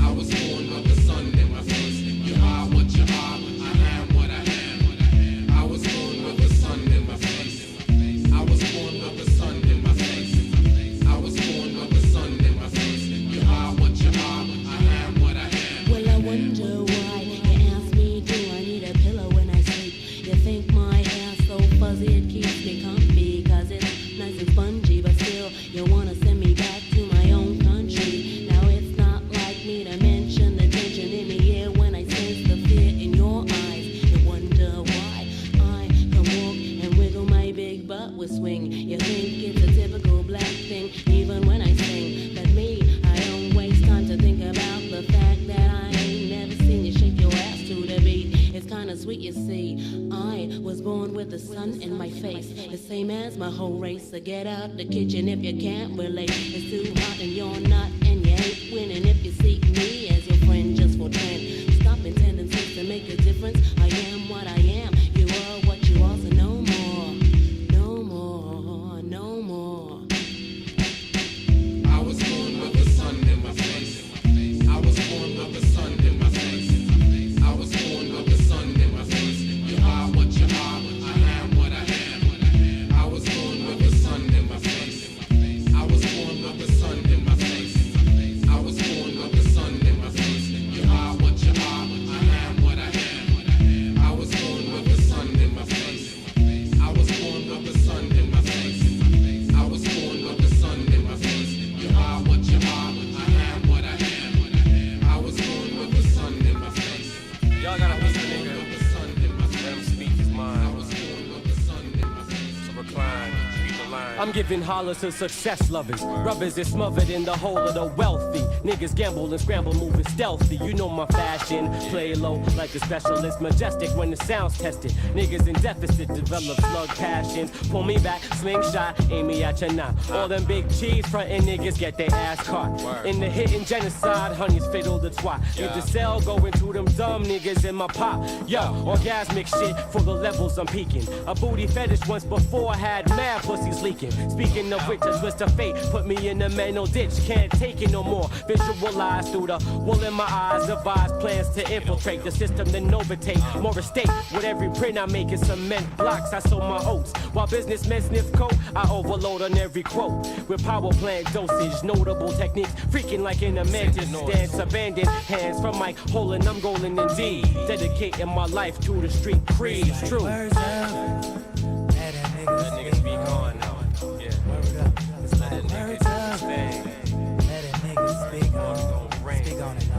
I was born with the sun in my face. You are what you are, I am what I am. I was born with the sun in my face. I was born with the sun in my face. I was born with the sun in my face. You are what you are, I am what I am. Well, I wonder why you ask me, do I need a pillow when I sleep? You think my hair's so fuzzy it keeps me comfy, cause it's nice and spongy, but still you wanna send me back to my own country. Now it's not like me to mention the tension in the air when I sense the fear in your eyes. You wonder why I can walk and wiggle my big butt with swing. You think it's a typical black thing, even when I sing. But me, I don't waste time to think about the fact that I ain't never seen you shake your ass to the beat. It's kinda sweet, you see. I was born with the sun in my face, the same as my whole race. So get out the kitchen if you can't relate. It's too hot and you're not, and you ain't winning if you seek me as your friend just for trend. Stop intending to make a difference. I am what I am. You are what you are, so no more, no more, no more. I was born with the sun in my face. I was born with the sun in my face. I was born with the sun in my face. You are what you are, I am what I am. I was born with the sun in my face. I was born with the sun in my face. I was born with the sun in my face. You are what you are, I am what I am. I was born with the sun in my face. I was born with the sun in my face. I was born with the sun in my face. You are what you are, I am what I am. I was born with the sun in my face. Y'all gotta listen, nigga. Let him speak his mind. So recline, speak the line. I'm giving hollers to success lovers. Rubbers is smothered in the hole of the wealthy. Niggas gamble and scramble, moving stealthy. You know my fashion. Play low like a specialist. Majestic when the sound's tested. Niggas in deficit develop slug passions. Pull me back, slingshot, aim me at your knot. All them big cheese frontin' niggas get their ass caught. In the hitting genocide, honey's fiddle the twat. If the cell going to them dumb niggas in my pop. Yo, orgasmic shit for the levels I'm peaking. A booty fetish once before had mad pussies leaking. faking. Speaking of which, a twist of fate put me in a mental ditch. Can't take it no more. Visualize through the wool in my eyes. Devise plans to infiltrate the system, then overtake more estate. With every print I make is cement blocks. I sow my oats. While businessmen sniff coke, I overload on every quote. With power plant dosage, notable techniques. Freaking like in a mantis dance. Abandoned hands from Mike Holland. I'm golden indeed. Dedicating my life to the street creed. It's true. Let that nigga speak on now. Yeah. Word up. Let that nigga speak on it.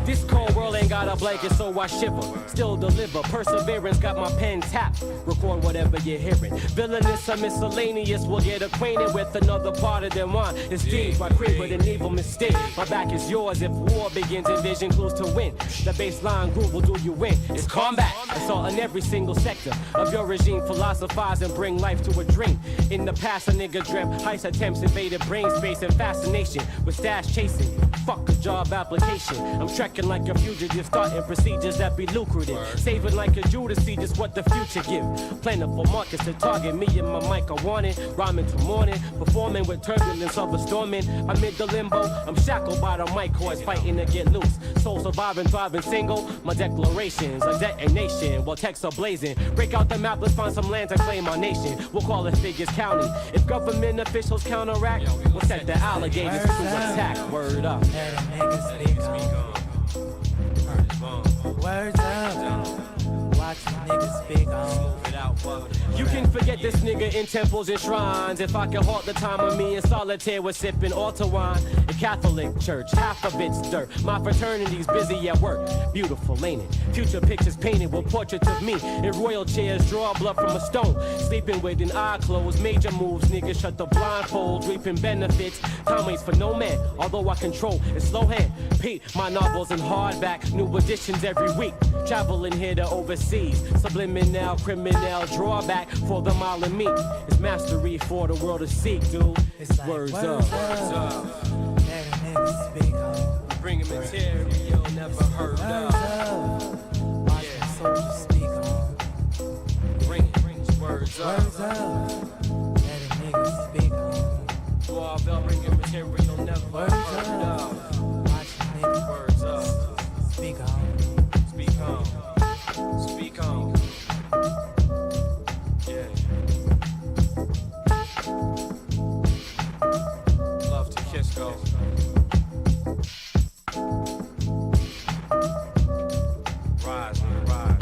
This cold world ain't got a blanket, so I shiver. Still deliver. Perseverance got my pen tapped. Record whatever you're hearing. Villainous or miscellaneous will get acquainted with another part of their mind. It's deep. My crib with an evil mistake. My back is yours if war begins. Envision clues to win. The baseline groove will do you in. It's combat. Assault in every single sector of your regime. Philosophize and bring life to a dream. In the past, a nigga dreamt heist attempts invaded brain space and fascination with stash chasing. Fuck a job application. I'm trekking like a fugitive, starting procedures that be lucrative. Saving like a Judas, see just what the future give. Plentiful markets to target. Me and my mic are wanted. Rhyming till morning. Performing with turbulence of a storming. Amid the limbo, I'm shackled by the mic cords, fighting to get loose. Soul surviving, thriving single. My declarations, a detonation. While texts are blazing. Break out the map, let's find some land to claim our nation. We'll call it Figures County. If government officials counteract, we'll set the alligators to attack. Word up. Let a nigga speak on. Words up. Watch the nigga speak on. You can forget this nigga in temples and shrines. If I can halt the time of me in solitaire with sipping altar wine. A Catholic church, half of it's dirt. My fraternity's busy at work. Beautiful, ain't it? Future pictures painted with portraits of me in royal chairs, draw blood from a stone. Sleeping with an eye closed, major moves. Niggas shut the blindfold, reaping benefits. Time waits for no man, although I control a slow hand. Pete, my novels in hardback, new editions every week. Traveling here to overseas, subliminal, criminal, drawback for the mile and me. It's mastery for the world to seek, dude. It's like words up. Words up. Let a nigga speak on. Bringing material never heard of. Watch the soldiers speak on. Bring it, words up. Words up. Let a nigga speak on. Bois bringing material never heard of. Watch the nigga words up. Speak on. Speak on. Speak on. Yeah. Love to kiss go. Rise, man, rise.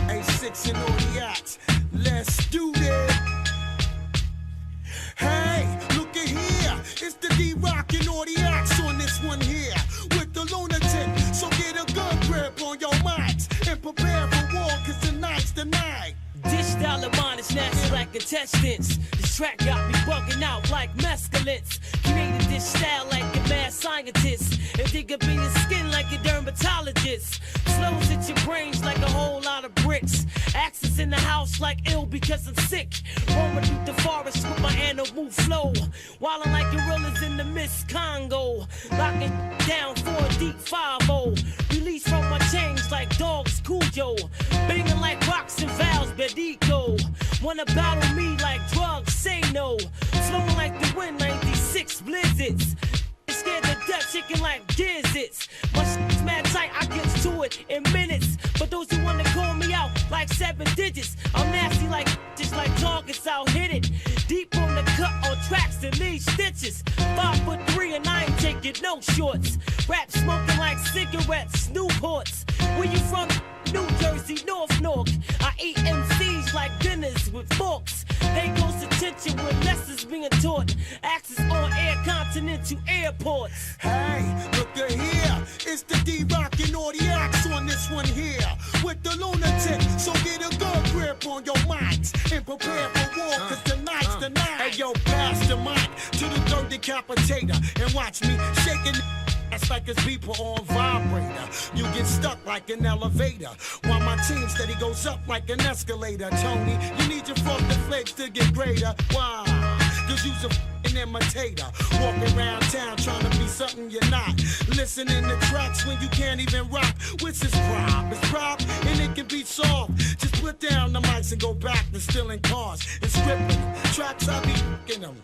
A6 and all the yachts. Let's do this. Hey, look at here. It's the D-Rock and all the acts on this one here. With the lunatic. So get a good grip on your mics. And prepare for war, cause tonight's the night. This style of mine is nasty like contestants. This track got me bugging out like mescalines. Created this style like a mad scientist. And dig up in your skin like a dermatologist. Slows at your brains like a whole lot of bricks. Axes in the house like ill because I'm sick. Roaming through the forest with my animal flow. Wildin' like gorillas in the Miss Congo. Locking down for a deep 5-0. Release from my chains like dogs Cujo. Banging like rocks and valves, Bedico. Wanna battle me like drugs, say no. Flowing like the wind, 96 blizzards. Scared to death, chicken like gizzards. My shit's mad tight, I get to it in minutes. But those who wanna call me out like 7 digits, I'm nasty like just like targets, I'll hit it. Deep on the cut on tracks that leave stitches. 5'3" and I ain't taking no shorts. Rap smoking like cigarettes, Newports. Where you from? New Jersey, North Newark. I eat MCs like dinners with forks. They goes attention when lessons being taught. Access on air continental airports. Hey, look at here. It's the D-Rock and all the acts on this one here. With the lunatic, so get a good grip on your mics. And prepare for war, cause tonight's the night. Hey yo, pass the mic to the third decapitator. And watch me shaking it's like it's people on vibrator. You get stuck like an elevator, while my team steady goes up like an escalator. Tony, you need your frosted flakes to get greater. Why? Cause you's a f***ing imitator. Walking around town trying to be something you're not. listening to tracks when you can't even rock. What's this prop? It's prop and it can be solved. Just put down the mics and go back to stealing cars and stripping tracks. I be f***ing them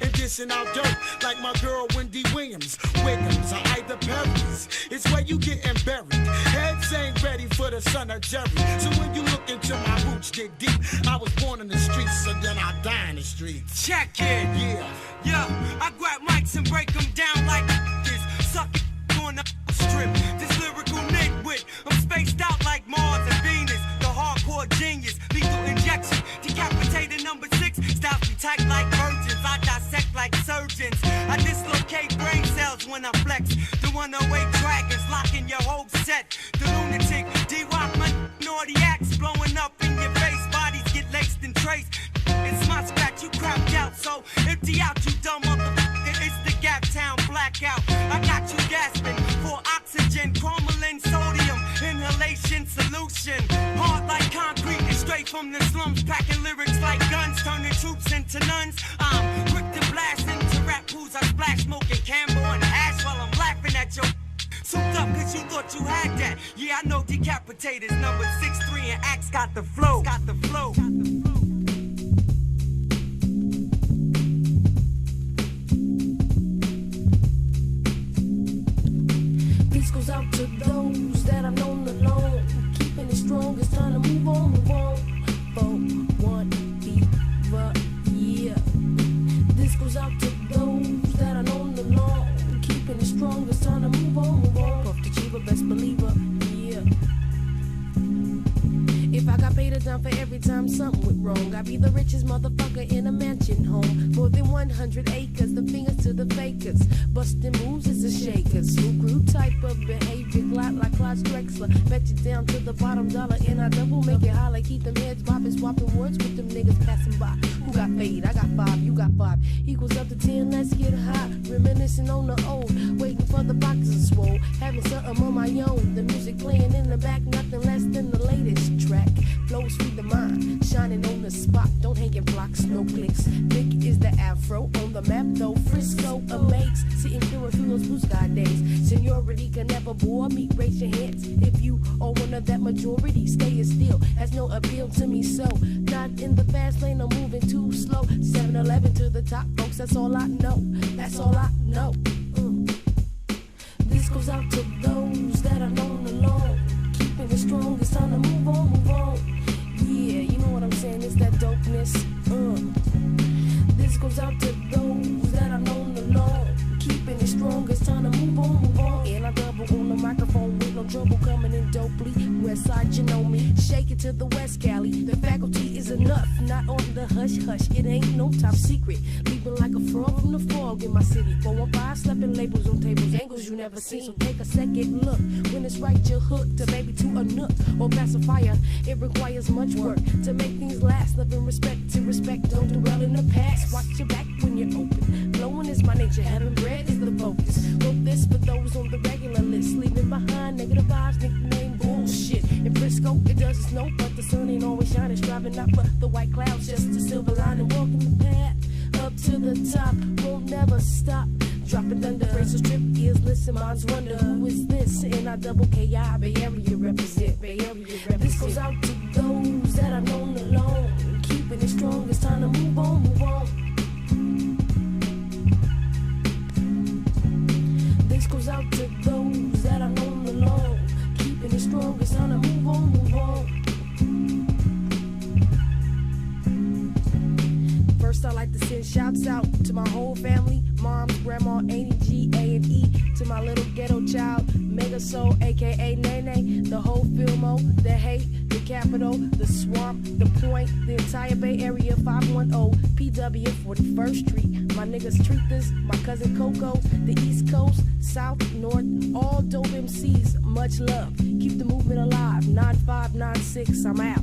and dishing out dirt like my girl Wendy Williams. Wiggums or either Perry's. It's where you getting buried. Heads ain't ready for the son of Jerry. So when you look into my roots, dig deep. I was born in the streets, so then I die in the streets. Check it. Yeah. Yo, I grab mics and break them down like this. Suck it on the strip. This lyrical nitwit. I'm spaced out like Mars and Venus. The hardcore genius. Lethal injection. Decapitated number 6. Styles be tight like virgins. I dissect like surgeons. I dislocate brain cells when I flex. The one-away dragons locking your whole set. The lunatic D-Rock, my naughty acts blowing up in your face. Bodies get laced and traced. It's my scratch, you crapped out. So empty out, you dumb motherfucker. It's the Gap Town blackout. I got you gasping for oxygen, cromolyn, sodium, inhalation solution. Hard like concrete and straight from the slums. Packing lyrics like guns, turning troops into nuns. I'm quick to blast into rap pools. I splash smoking Campbell and hash while I'm laughing at your souped up cause you thought you had that. Yeah, I know decapitators number 6'3" and Axe got the flow. Got the flow. This goes out to those that I've known alone. Keeping it strong, it's time to move on, move on. 4-1 fever, yeah. This goes out to those that I've known alone. Keeping it strong, it's time to move on, move on. Puff the Chiva, best believer, yeah. If I got paid a dime for every time something went wrong, I'd be the richest motherfucker in a mansion home. More than 100 acres, the fingers to the fakers. Busting moves is a shakers. Who grew type of behavior, glide like Clyde Drexler. Bet you down to the bottom dollar and I double make it holler. Keep them heads bopping, swapping words with them niggas passing by. Who got paid? I got 5, you got 5. Equals up to 10, let's get high. Reminiscing on the old, waiting for the boxes to swole. Having something on my own. The music playing in the back, nothing less than the latest track. Flows through the mind, shining on the spot. Don't hang in blocks, no clicks. Thick is the afro on the map, though. Frisco amaze, sitting clear through those blue sky days. Seniority can never bore me. Raise your hands if you are one of that majority. Staying still has no appeal to me, so not in the fast lane. I'm moving too slow. 7-Eleven to the top, folks. That's all I know. That's all I know. This goes out to those that are known alone. Keeping it strong, it's time to move on, move on. Yeah, you know what I'm saying, it's that dopeness. This goes out to those that are known alone. Keeping it strong, it's time to move on, move on. And I double on the microphone with no trouble coming in dopely. West side, you know me, shake it to the West Cali. The faculty is enough, not on the hush hush. It ain't no top secret. Leaping like a frog from the fog in my city. 415, slapping labels on tables, angles you never seen. So take a second look. When it's right, you're hooked to maybe to a nook or pacifier. It requires much work to make things last. Love and respect to respect, don't dwell in the past. Watch your back when you're open. Flowing is my nature, having bread is the focus. Wrote this for those on the regular list. Leaving behind negative vibes, nickname bullshit. In Frisco, it does snow, but the sun ain't always shining. Striving not for the white clouds, just a silver line. Walking the path up to the top, won't never stop. Dropping thunder, braces, trip ears, listen, minds wonder who is this? And I double KI, Bay Area represent, Bay Area represent. This goes out to those that are known alone. Keeping it strong, it's time to move on, move on. This goes out to those that are known alone. Keeping it strong, it's time to move on, move on. First, I like to send shouts out to my whole family. Moms, grandma, Annie G, A and E. To my little ghetto child, Mega Soul, aka Nene. The whole Filmo, the hate, the capital, the swamp, the point, the entire Bay Area 510, PW 41st Street. My niggas treat this, my cousin Coco, the East Coast, South, North, all dope MCs, much love. Keep the movement alive, 9596, I'm out.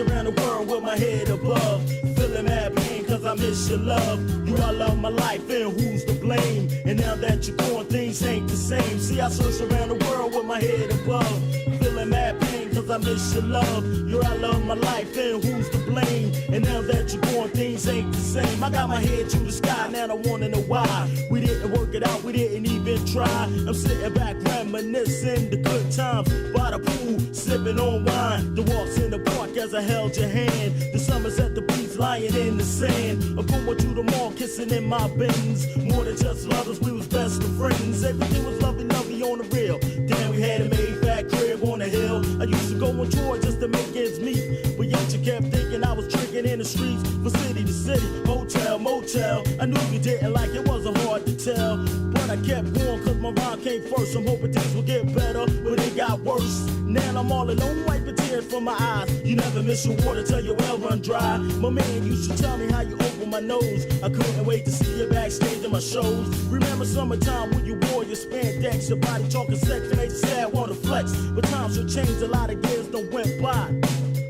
around the world with my head above. Feeling mad pain cause I miss your love. You I love my life and who's to blame? And now that you're gone things ain't the same. See I search around the world with my head above. Feeling mad pain cause I miss your love. You I love my life and who's to blame? And now that you're gone things ain't the same. I got my head to the sky now I wanna know why. We didn't work it out, we didn't even try. I'm sitting back reminiscing the good times by the pool, sipping on wine. The walks in the park as I held your hand. The summers at the beach lying in the sand. I'm going to the mall kissing in my Benz. More than just lovers, we was best of friends. Everything was lovey on the real. Damn, we had a made fat crib on the hill. I used to go on tour just to make ends meet. But yet you kept thinking I was tricking in the streets. From city to city, hotel, motel. I knew you didn't like it, wasn't hard to tell. But I kept going cause my rhyme came first. I'm hoping things will get better, but it got worse. Now I'm all alone, wiping tears from my eyes. You never miss your water till your well run dry. My man used to tell me how you open my nose. I couldn't wait to see you backstage in my shows. Remember summertime when you wore your spandex, your body talking sex and made you sad, wanna flex. But times have changed, a lot of years done went by.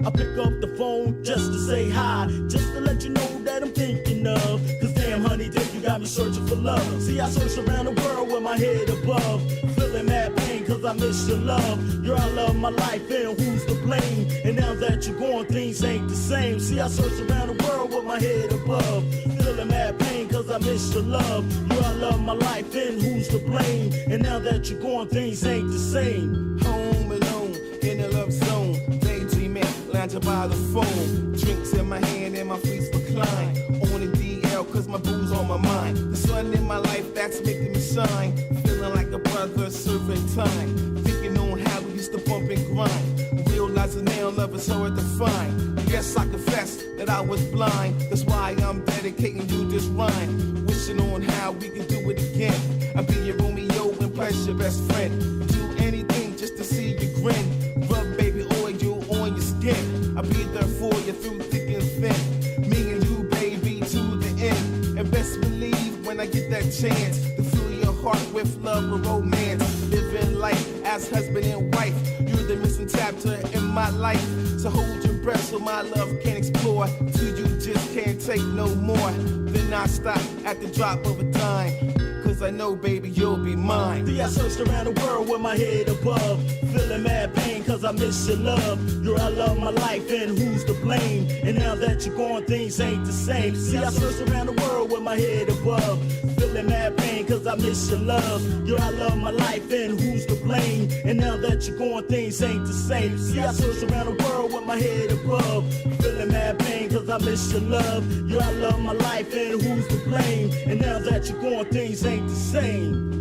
I pick up the phone just to say hi, just to let you know that I'm thinking of. Cause damn honey dip, you got me searching for love. See I search around the world with my head above. Feeling mad pain cause I miss your love. You're I love my life and who's to blame? And now that you're gone things ain't the same. See I search around the world with my head above. Feeling mad pain cause I miss your love. You're I love my life and who's to blame? And now that you're gone things ain't the same. Home alone in a love zone, daydreaming, lounging by the phone. Drinks in my hand and my feet recline. On the DL cause my booze on my mind. The sun in my life that's making me shine. Feeling like a brother serving time. Thinking on how we used to bump and grind. Realizing now love is hard to find. Yes, I confess that I was blind. That's why I'm dedicating you this rhyme. Wishing on how we could do it again. I'll be your Romeo and plus your best friend. Do anything just to see you grin. Rub baby oil on your skin. I'll be there for you through thick and thin. Me and you, baby, to the end. And best believe when I get that chance to fill your heart with love and romance. Living life as husband and wife. You're the missing chapter in my life. So hold your breath so my love can explore. Till you just can't take no more. Then I stop at the drop of a dime. Cause I know, baby, you'll be mine. See, I searched around the world with my head above. Feeling mad pain cause I miss your love. You're I love my life and who's to blame? And now that you're gone things ain't the same. See, I searched around the world with my head above. Feeling mad pain cause I miss your love. You're I love my life and who's to blame? And now that you're gone things ain't the same. See, I searched around the world with my head above. Feeling mad pain cause I miss your love. You're I love my life and who's to blame? And now that you're gone things ain't the same.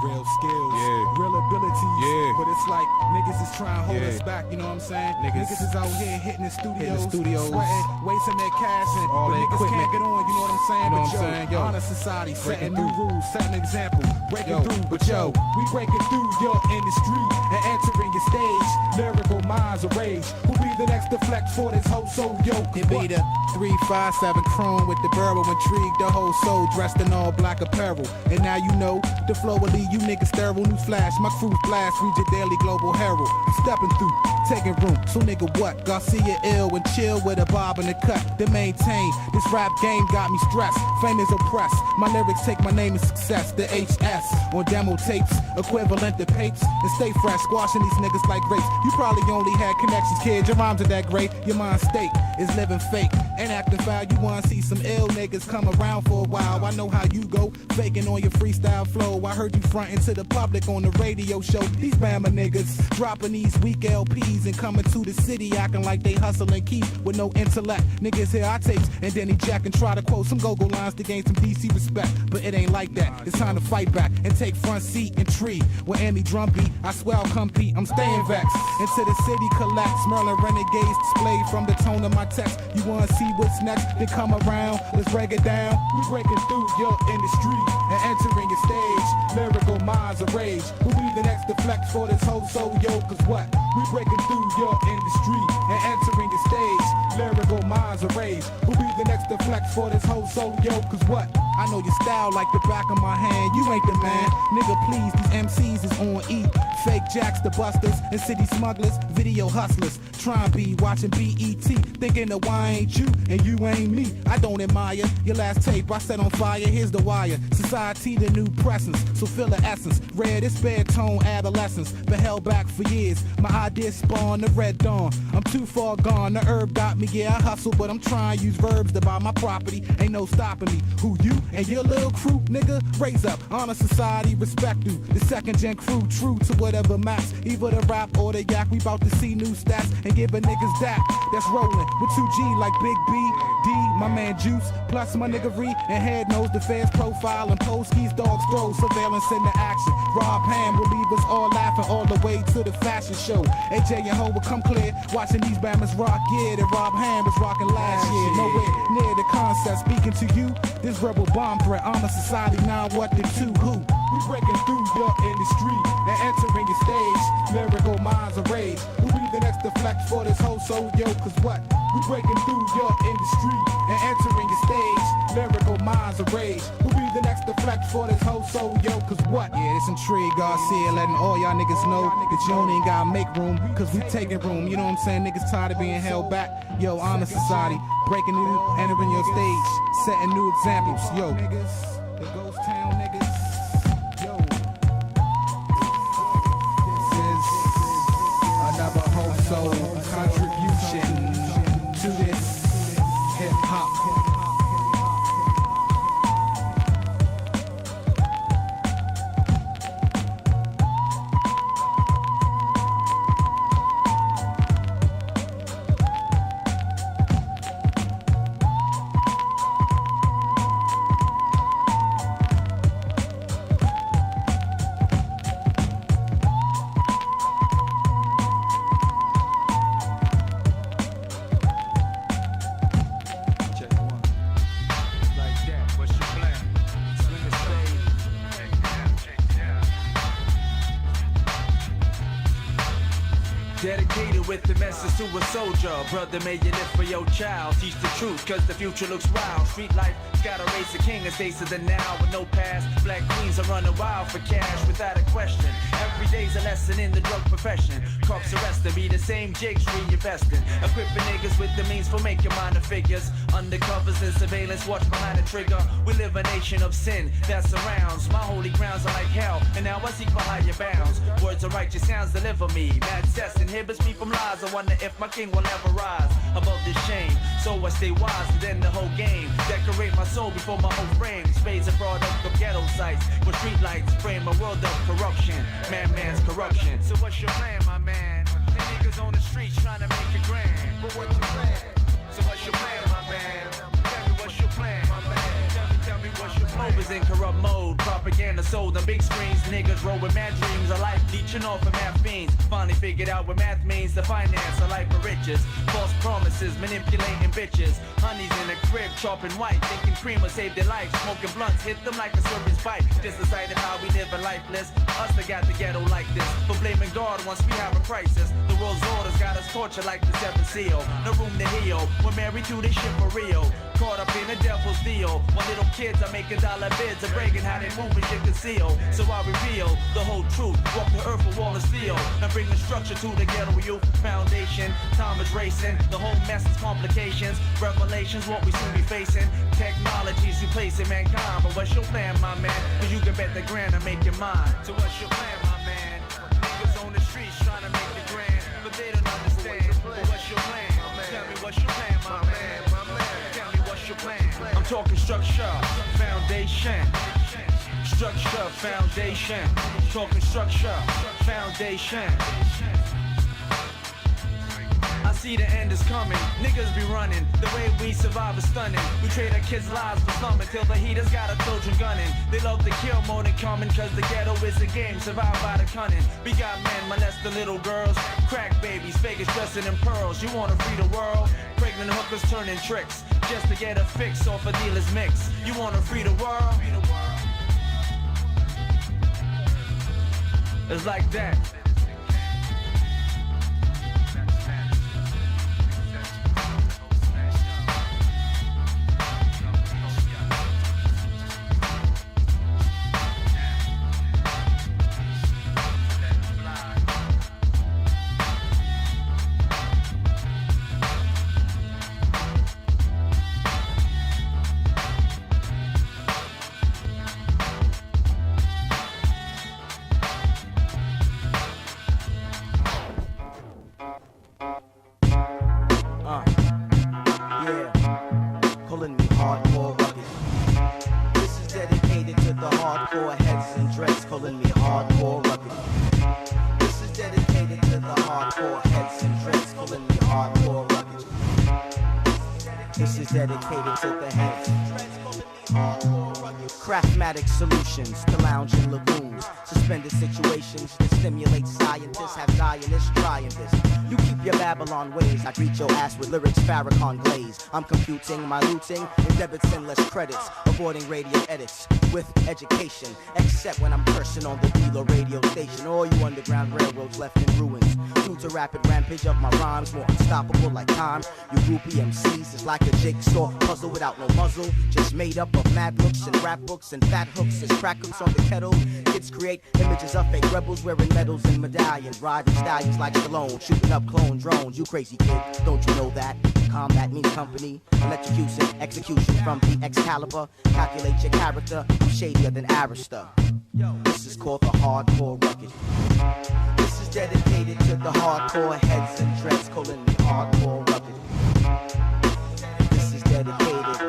Real skills, real abilities, but it's like niggas is trying to hold us back, you know what I'm saying? Niggas is out here hitting the studios, sweating, wasting their cash, and all the niggas can't get on, you know what I'm saying? You know what I'm saying? Honor society, setting new rules, setting example, breaking through, but yo, we breaking through your industry and entering your stage. Lyrical minds of rage, who be the next to flex for this whole soul, yo? It be the 357 chrome with the barrel intrigue, the whole soul dressed in all black apparel. And now you know the flow will leave you niggas sterile. News flash, my crew blast, read your daily global herald. Stepping through, taking room. So nigga what? Garcia ill and chill with a bob in the cut to maintain. This rap game got me stressed. Fame is oppressed. My lyrics take my name and success. The HS on demo tapes, equivalent to papes. And stay fresh, squashing these niggas like grapes. You probably only had connections, kid. Your rhymes are that great. Your mind state is living fake and acting foul. You wanna see some ill niggas come around for a while. I know how you go, faking on your freestyle flow. I heard you frontin' to the public on the radio show. These Bama niggas dropping these weak LPs and coming to the city acting like they hustle and keep with no intellect. Niggas hear our tapes and then they jack and try to quote some go-go lines to gain some DC respect. But it ain't like that. It's time to fight back and take front seat and tree. With any drum beat, I swear I'll compete. I'm staying vexed. Into the city collects Merlin renegades displayed from the tone of my text. You wanna see what's next, then come around. Let's break it down. We breaking through your industry and entering your stage. Lyrical minds of rage. We'll be the next to flex for this whole soul, yo, cause what? We breaking through your industry and entering your stage. Lyrical minds of rage. We'll be the next to flex for this whole soul, yo, cause what? I know your style like the back of my hand. You ain't the man. Nigga, please, these MCs is on E. Fake jacks, the busters, and city smugglers, video hustlers. Tryin' be watching BET, thinking that why ain't you and you ain't me. I don't admire your last tape I set on fire. Here's the wire. Society, the new presence, so feel the essence. Red is bad tone adolescence, been held back for years. My ideas spawn the red dawn. I'm too far gone, the herb got me. Yeah, I hustle, but I'm trying to use verbs to buy my property. Ain't no stopping me. Who you and your little crew, nigga? Raise up, honor society, respect you. The second gen crew, true to whatever maps. Either the rap or the yak. We bout to see new stats and give a niggas that. That's rolling with 2G like Big B, D, my man Juice, plus my nigga Ree, and head knows the feds profile and Polski's dogs throw surveillance into action. Rob Ham will leave us all laughing all the way to the fashion show. AJ and Ho will come clear, watching these bammers rock. Yeah, that Rob Ham was rocking last year. Nowhere near the concept. Speaking to you, this rebel bomb threat on the society. Now what the two who? We breaking through your industry and entering your stage. Lyrical minds of rage. We'll be the next to flex for this whole soul, yo, cause what? We breaking through your industry and entering your stage. Lyrical minds of rage. We'll be the next to flex for this whole soul, yo, cause what? Yeah, this Intrigue Garcia letting all y'all niggas know that you only ain't gotta make room, cause we taking room. You know what I'm saying? Niggas tired of being held back. Yo, honor society. Breaking new, entering your stage. Setting new examples, yo. Niggas, the ghost town niggas. Another whole soul contribution to this hip hop. Dedicated with the message to a soldier. Brother, may you live for your child. Teach the truth, cause the future looks wild. Street life gotta raise the king and stays to the now with no past. Black queens are running wild for cash without a question. Every day's a lesson in the drug profession. Cops arrested be the same jigs reinvesting. Equipping niggas with the means for making minor figures. Undercovers and surveillance, watch behind the trigger. We live a nation of sin that surrounds. My holy grounds are like hell, and now I seek for higher bounds. Words of righteous sounds deliver me. Mad cess inhibits me from lies. I wonder if my king will ever rise above this shame. So I stay wise within the whole game. Decorate my soul before my whole frame. Spades a product of ghetto sites, where street lights frame a world of corruption. Man's corruption. So what's your plan, my man? The niggas on the streets trying to make it grand. But what's your plan? So what's your plan, my man? Tell me what's your plan, my man? Tell me what's your plan? Movers in corrupt mode, propaganda sold on big screens. Niggas roll with mad dreams, a life leeching off of math fiends. Finally figured out what math means to finance a life of riches. False promises, manipulating bitches. Honeys in the crib, chopping white, thinking cream will save their life. Smoking blunts, hit them like a serpent's bite. Just decided how we live a lifeless. Us that got the ghetto like this. For blaming God once we have a crisis. The world's orders got us tortured like the seventh seal. No room to heal. We're married to this shit for real. Caught up in the devil's deal. While little kids are making dollar bids and bragging how they move and shit conceal. So I reveal the whole truth. Walk the earth with wall of steel. And bring the structure to the ghetto youth foundation. Time is racing. The whole mess is complications. Revelations, what we soon be facing. Technology's replacing mankind. But what's your plan, my man? Cause you can bet the grand and make your mind. So what's your plan, my man? Niggas on the streets trying to make the grand, but they don't understand. But what's your plan? Tell me what's your plan, my man? Tell me what's your plan? I'm talking structure, foundation. Structure, foundation. Talking structure, foundation. I see see the end is coming. Niggas be running, the way we survive is stunning. We trade our kids' lives for slumming till the heaters got a children gunning. They love to kill more than coming, cause the ghetto is a game, survived by the cunning. We got men molest the little girls, crack babies, Vegas dressing in pearls. You wanna free the world? Pregnant hookers turning tricks, just to get a fix off a dealer's mix. You wanna free the world? It's like that. Dedicated to the heads. Craftmatic solutions to lounge in lagoons. Suspended situations that stimulate scientists. Have Zionists trying this. You keep your Babylon ways. I greet your ass with lyrics Farrakhan glaze. I'm computing my looting in debits and less credits. Avoiding radio edits with education. Except when I'm cursing on the dealer radio station. All you underground railroads left in ruins. Due to rapid rampage of my rhymes. More unstoppable like time. You groupie MCs is like a jigsaw puzzle without no muzzle. Just made up of mad looks and rap books and fat hooks as crack hooks on the kettle. Kids create images of fake rebels wearing medals and medallions. Riding stallions like Stallone. Shooting up clone drones. You crazy kid, don't you know that? Combat means company. Electrocution, execution from the Excalibur. Calculate your character. I'm shadier than Arista. This is called the hardcore rugged. This is dedicated to the hardcore heads and dreads calling me hardcore rugged. This is dedicated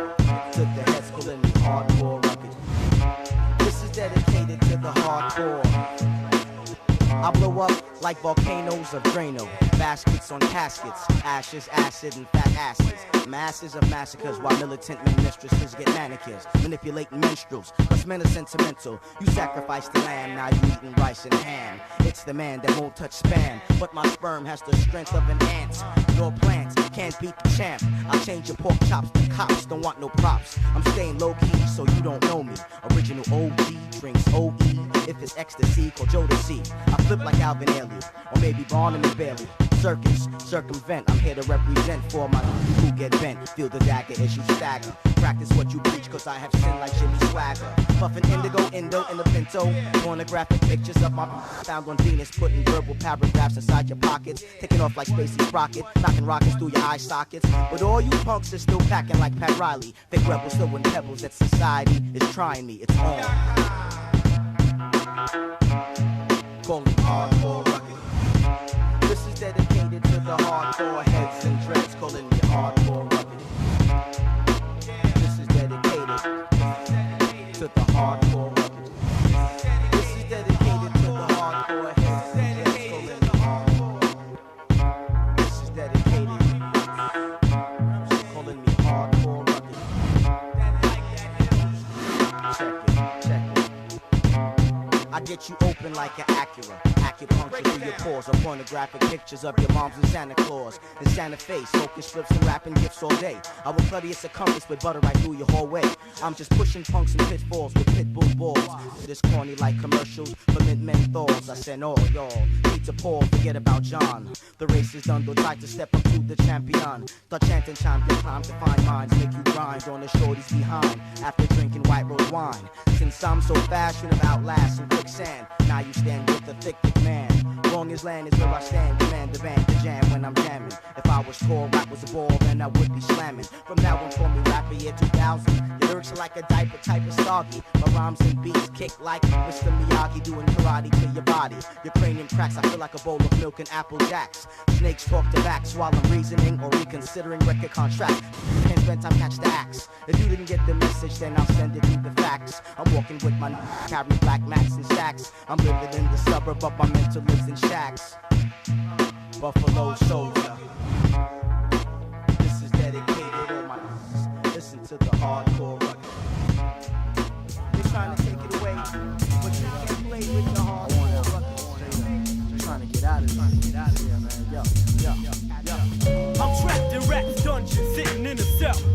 to the heads calling me hardcore rugged. This is dedicated to the hardcore. I blow up like volcanoes of Drano. Baskets on caskets, ashes, acid, and fat asses. Masses of massacres while militant men mistresses get manicures. Manipulating minstrels, cause men are sentimental. You sacrifice the lamb, now you eating rice and ham. It's the man that won't touch spam, but my sperm has the strength of an ant. Your plants can't beat the champ. I'll change your pork chops to cops, don't want no props. I'm staying low key so you don't know me. Original OG drinks OE. If it's ecstasy, call Joe to see. I flip like Alvin Ailey, or maybe Barnum and Bailey. Circus, circumvent, I'm here to represent for my who get bent. Feel the dagger as you stagger. Practice what you preach, cause I have sin like Jimmy Swagger. Puffin' indigo, indo in the pinto. Pornographic pictures of my found on Venus. Putting verbal paragraphs inside your pockets. Taking off like Spacey Sprocket. Knocking rockets through your eye sockets. But all you punks are still packing like Pat Riley. Fake rebels throwing pebbles that society is trying me. It's on. Call me hardcore rugged. This is dedicated to the hardcore heads and dreads, calling me hardcore rugged. This is dedicated to the hardcore rugged. This is dedicated to the hardcore heads and dreads, calling me hardcore. This is dedicated, calling me hardcore rugged. Check it. I get you open like an Acura. Acupuncture through your pores, or pornographic pictures of your moms and Santa Claus. In Santa Fe, smoking strips and wrapping gifts all day. I will clutter your circumference with butter right through your hallway. I'm just pushing punks and pitfalls with pit bull balls. This corny like commercials for mint menthols. I said, oh, y'all need to pause, forget about John. The race is done, though try to step up to the champion. Start chanting, chime, your time to find minds. Make you grind on the shorties behind. After drinking white rose wine. Since I'm so fast, you never outlast some quicksand. Now you stand with the thick man. Long as land is where I stand, demand the band to jam when I'm jamming. If I was tall, rap was a ball, then I would be slamming. From now on, call me rapper year 2000. Your lyrics are like a diaper type of soggy. My rhymes and beats kick like Mr. Miyagi doing karate to your body. Your cranium cracks, I feel like a bowl of milk and Apple Jacks. Snakes talk to backs while I'm reasoning or reconsidering record contract. Can't spend time catch the axe. If you didn't get the message, then I'll send it through the fax. I'm walking with my carry black max and stacks. I'm living in the suburb, but my mental lives in shacks. Buffalo Soldier.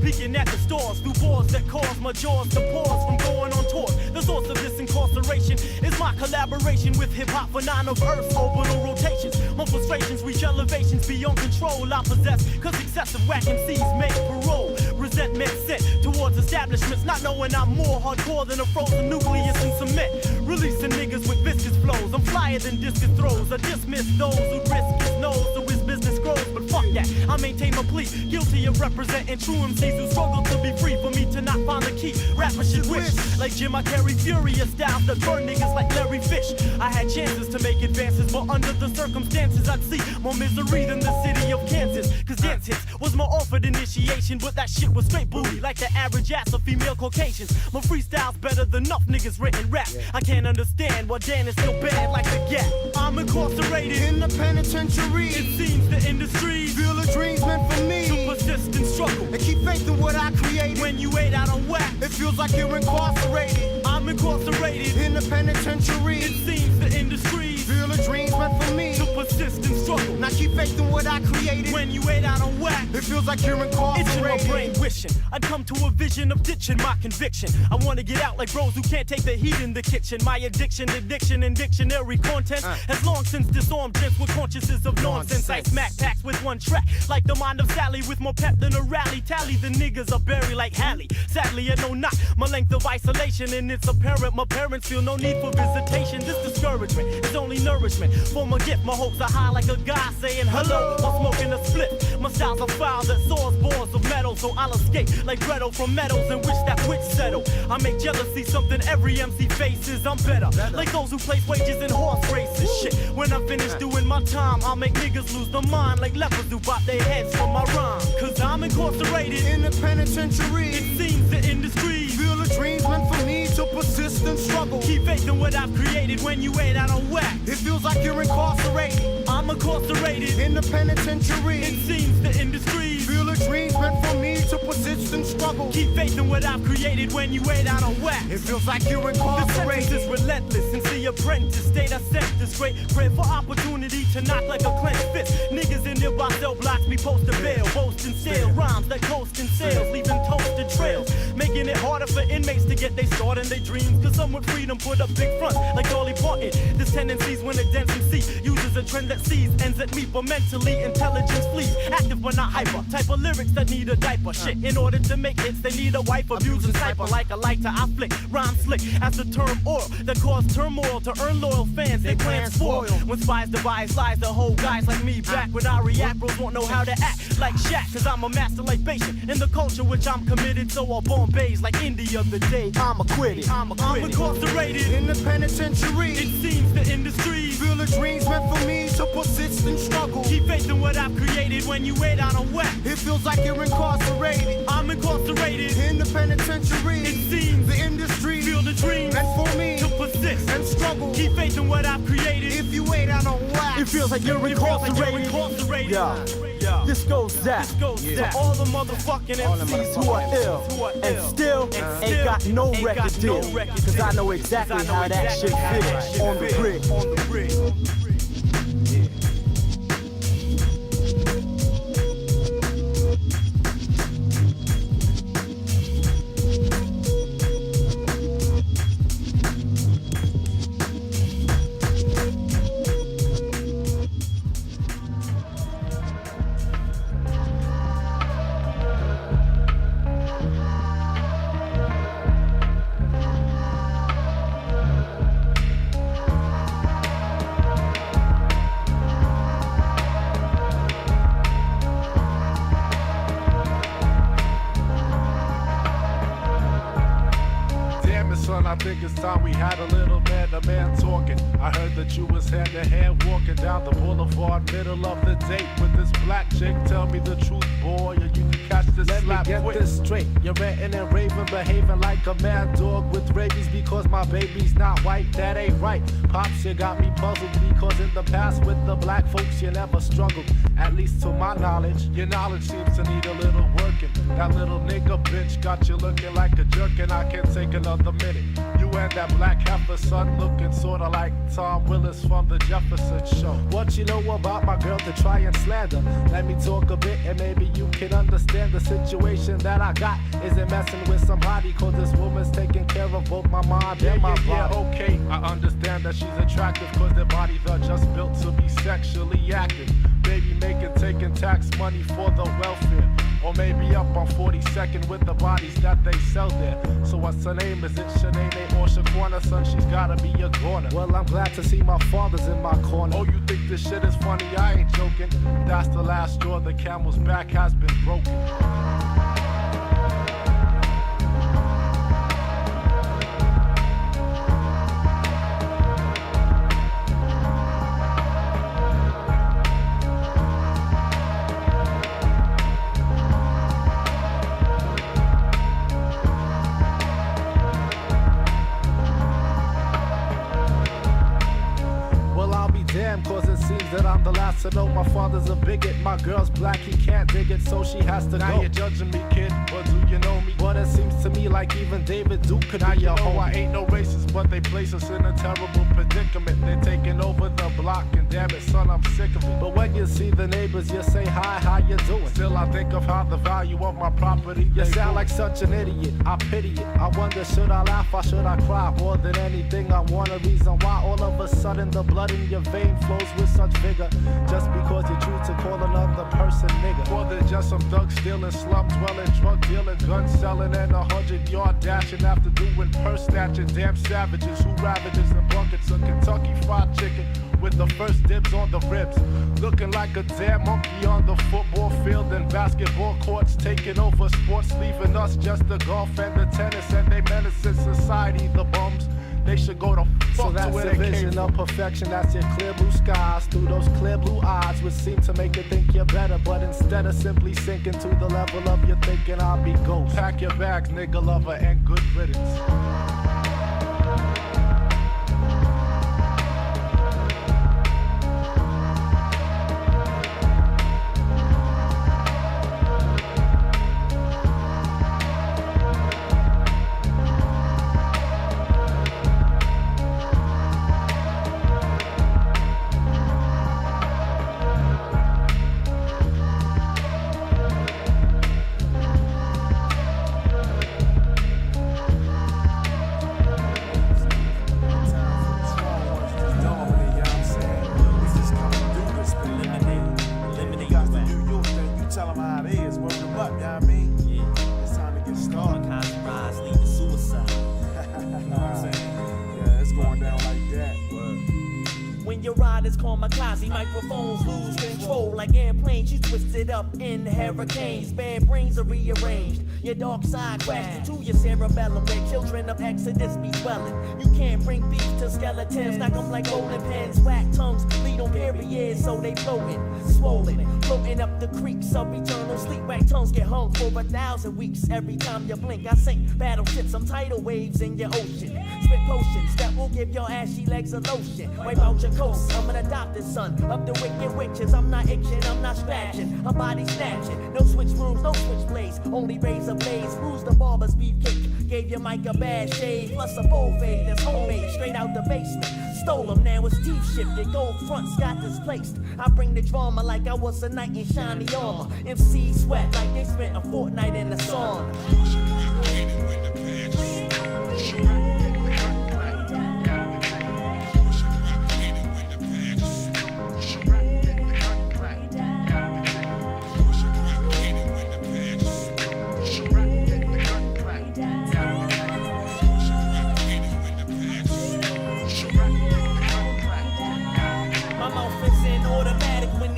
peeking at the stores through boards that cause my jaws to pause from going on tour. The source of this incarceration is my collaboration with hip-hop for 9 of Earth's orbital rotations. My frustrations reach elevations beyond control I possess, cause excessive whack MCs make parole. Resentment sent towards establishments, not knowing I'm more hardcore than a frozen nucleus in cement. Releasing niggas with viscous flows, I'm flyer than discus throws. I dismiss those who risk his nose so his business grows, but fuck that, I maintain my plea. Guilty of representing true MCs who struggle to be free. For me to not find the key, rappers should wish. Like Jim, I carry furious styles that burn niggas like Larry Fish. I had chances to make advances, but under the circumstances I'd see more misery than the city of Kansas. Cause dance hits was my offered initiation, but that shit was straight booty like the average ass of female Caucasians. My freestyle's better than enough niggas written rap. I can't understand why Dan is still bad like the Gap. I'm incarcerated in the penitentiary. It seems the industry feel a dream's meant for me to persist and struggle and keep faith in what I created. When you ain't out on whack, it feels like you're incarcerated. I'm incarcerated in the penitentiary. It seems the industry feel a dream's meant for me to persist and struggle. Now keep faith in what I created. When you ain't out on whack, it feels like you're incarcerated. It's in my brain wishing I'd come to a vision of ditching my conviction. I wanna get out like bros who can't take the heat in the kitchen. My addiction and dictionary content has long since disarmed gents with consciences of nonsense. I smack packs with one track, like the mind of Sally, with more pep than a rally. Tally the niggas are buried like Hallie. Sadly, I know not my length of isolation, and it's apparent my parents feel no need for visitation. This discouragement is only nourishment for my gift. My hopes are high like a guy saying hello while smoking a split. My style's a file that saws balls of metal, so I'll escape like Gretel from meadows and wish that witch settle. I make jealousy something every MC faces. I'm better, like those who place wages in horse races. Shit, when I'm finished doing my time, I'll make niggas lose their mind like lepers who bop their heads for my rhyme. Cause I'm incarcerated in the penitentiary. It seems the industry feel a dream's meant for me to persist and struggle. Keep faith in what I've created. When you ain't out on whack, it feels like you're incarcerated. I'm incarcerated in the penitentiary. It seems the industry feel a dream's meant for me to persist and struggle. Keep faith in what I've created. When you ain't out on whack, it feels like you're incarcerated. The sentence is relentless and the apprentice state I sent this great prayer for opportunity to knock like a clenched fist. Niggas in nearby cell blocks be posted bail, boast and steal rhymes that coast in sales, leaving toasted trails, making it harder for inmates to get they start in their dreams. Cause some with freedom put up big front like Dolly Parton. This tendency's when a dense MC uses a trend that sees ends at me, but mentally intelligence flees. Active but not hyper, type of lyrics that need a diaper. Shit, in order to make hits they need a wife, abuse and cipher like a lighter. I flick rhyme slick as the term oil that cause turmoil to earn loyal fans. They plan spoil when spies devise lies to hold guys like me back. When I react, bros won't know how to act like Shaq. Cause I'm a master libation in the culture which I'm committed. So I'll Bombay's like India the day I'm acquitted. I'm incarcerated in the penitentiary. It seems the industry feel a dream's meant for me to persist and struggle. Keep faith in what I've created. When you ain't out on whack, it feels like you're incarcerated. I'm incarcerated in the penitentiary. It seems the industry feel the dream meant for me to persist and struggle. Keep faith in what I've created. If you ain't out on whack, it feels like you're incarcerated. Yeah. This goes out to all the motherfucking MCs who are ill and still ain't got no record deal. Cause I know exactly how that shit feels on the grid. I think it's time we had a little man-to-man talking. I heard that you was hand-to-hand walking down the boulevard, middle of the date with this black chick. Tell me the truth, boy, or you can catch this slap. Let me get quick. this straight. You're ranting and raving, behaving like a mad dog with rabies because my baby's not white. That ain't right. Pops, you got me puzzled because in the past with the black folks you never struggled. At least to my knowledge. Your knowledge seems to need a little working. That little nigga bitch got you looking like a jerk, and I can't take another minute. You and that black heifer, son, looking sorta like Tom Willis from the Jefferson Show. What you know about my girl to try and slander? Let me talk a bit and maybe you can understand the situation that I got. Isn't messing with somebody, cause this woman's taking care of both my mind and my body. Yeah, okay, I understand that she's attractive, cause their bodies are just built to be sexually active. Baby making, taking tax money for the welfare. Or maybe up on 42nd with the bodies that they sell there. So what's her name? Is it Shanae or Shaquana? Son, she's gotta be a goner. Well, I'm glad to see my father's in my corner. Oh, you think this shit is funny? I ain't joking. That's the last straw, the camel's back has been broken. Cause it seems that I'm the last to know my father's a bigot. My girl's black, he can't dig it, so she has to now go. You're judging me, kid, but do you know me? But it seems to me like even David Duke could now be you your know homie. I ain't no racist, but they place us in a terrible predicament. They're taking over the block, and damn it, son, I'm sick of it. But when you see the neighbors, you say hi, how you doing? Still, I think of how the value of my property. You sound like such an idiot, I pity it. I wonder, should I laugh or should I cry? More than anything, I want a reason why all of a sudden the blood in your vein flows with such vigor. Just because you choose to call another person nigga. More than just some thugs stealing, slum dwelling, drug dealing, gun selling, and 100-yard dashing after doing purse snatching. Damn savages who ravages in buckets of Kentucky Fried Chicken with the first dibs on the ribs. Looking like a damn monkey on the football field and basketball courts, taking over sports, leaving us just the golf and the tennis. And they menace in society, the bums. They should go to fuck. So that's to where the they vision came of perfection. That's your clear blue skies through those clear blue eyes, which seem to make you think you're better. But instead of simply sinking to the level of your thinking, I'll be ghost. Pack your bags, nigga lover, and good riddance. Microphones lose control like airplanes. You twisted up in hurricanes. Bad brains are rearranged. Your dark side crashed into your cerebellum where children of Exodus be dwelling. You can't bring beef to skeletons. Knock them like bowling pins. Whack tongues bleed on periods, so they floating, swollen, floating up the creeks of eternal sleep. Whack tongues get hung for 1,000 weeks. Every time you blink, I sink battleships. I'm tidal waves in your ocean. Spit potions that will give your ashy legs a lotion. Wipe out your coast. I'm an adopted son of the wicked witches. I'm not itching, I'm not scratching, I'm body snatching. No switch rooms, no switch blades, only razor blades. Bruise the barber's beefcake, gave your mic a bad shave. Plus a bowl fade that's homemade, straight out the basement. Stole them, now it's teeth shifted. Gold fronts got displaced. I bring the drama like I was a knight in shiny armor. MC sweat like they spent a fortnight in the sauna.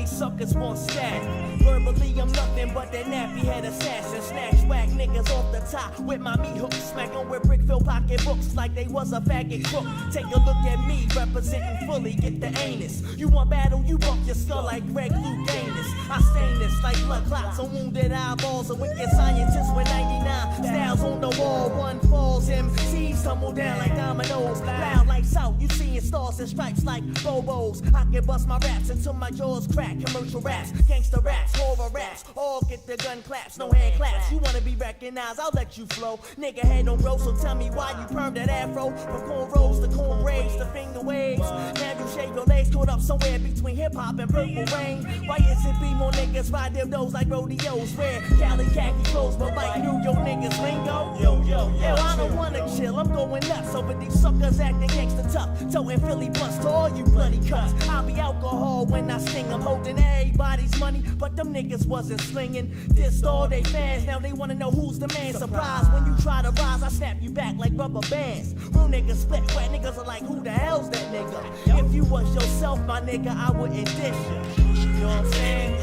Suckers want stat. Verbally, I'm nothing but that nappy head assassin. Snatch whack niggas off the top with my meat hook. Smack them with brick filled pocket books like they was a faggot crook. Take a look at me, representing fully, get the anus. You want battle, you bump your skull like Greg Louganis. I stain this like blood clots on wounded eyeballs. A wicked scientist with 99 styles on the wall. One falls, MCs tumble down like dominoes. Loud like south, you seeing stars and stripes like Bobos. I can bust my raps until my jaws crack. Commercial raps, gangster raps, horror raps. All get the gun claps, no hand claps. You wanna be recognized, I'll let you flow. Nigga head don't grow, so tell me why you perm that afro. From cornrows to corn braids to finger waves. Now you shave your legs, caught up somewhere between hip hop and purple rain. Why is it be more niggas ride their nose like rodeos? Wear Cali khaki clothes, but like New York niggas lingo. Yo, I don't wanna chill, I'm going nuts over these suckers acting gangsta tough. Toting Philly blunts to all you bloody cuts. I'll be alcohol when I sting, I'm holding everybody's money, but them niggas wasn't slinging. Dissed all they fans, now they wanna know who's the man. Surprise, when you try to rise, I snap you back like rubber bands. Real niggas split, wet niggas are like, who the hell's that nigga? If you was yourself, my nigga, I wouldn't dish you. You know what I'm saying?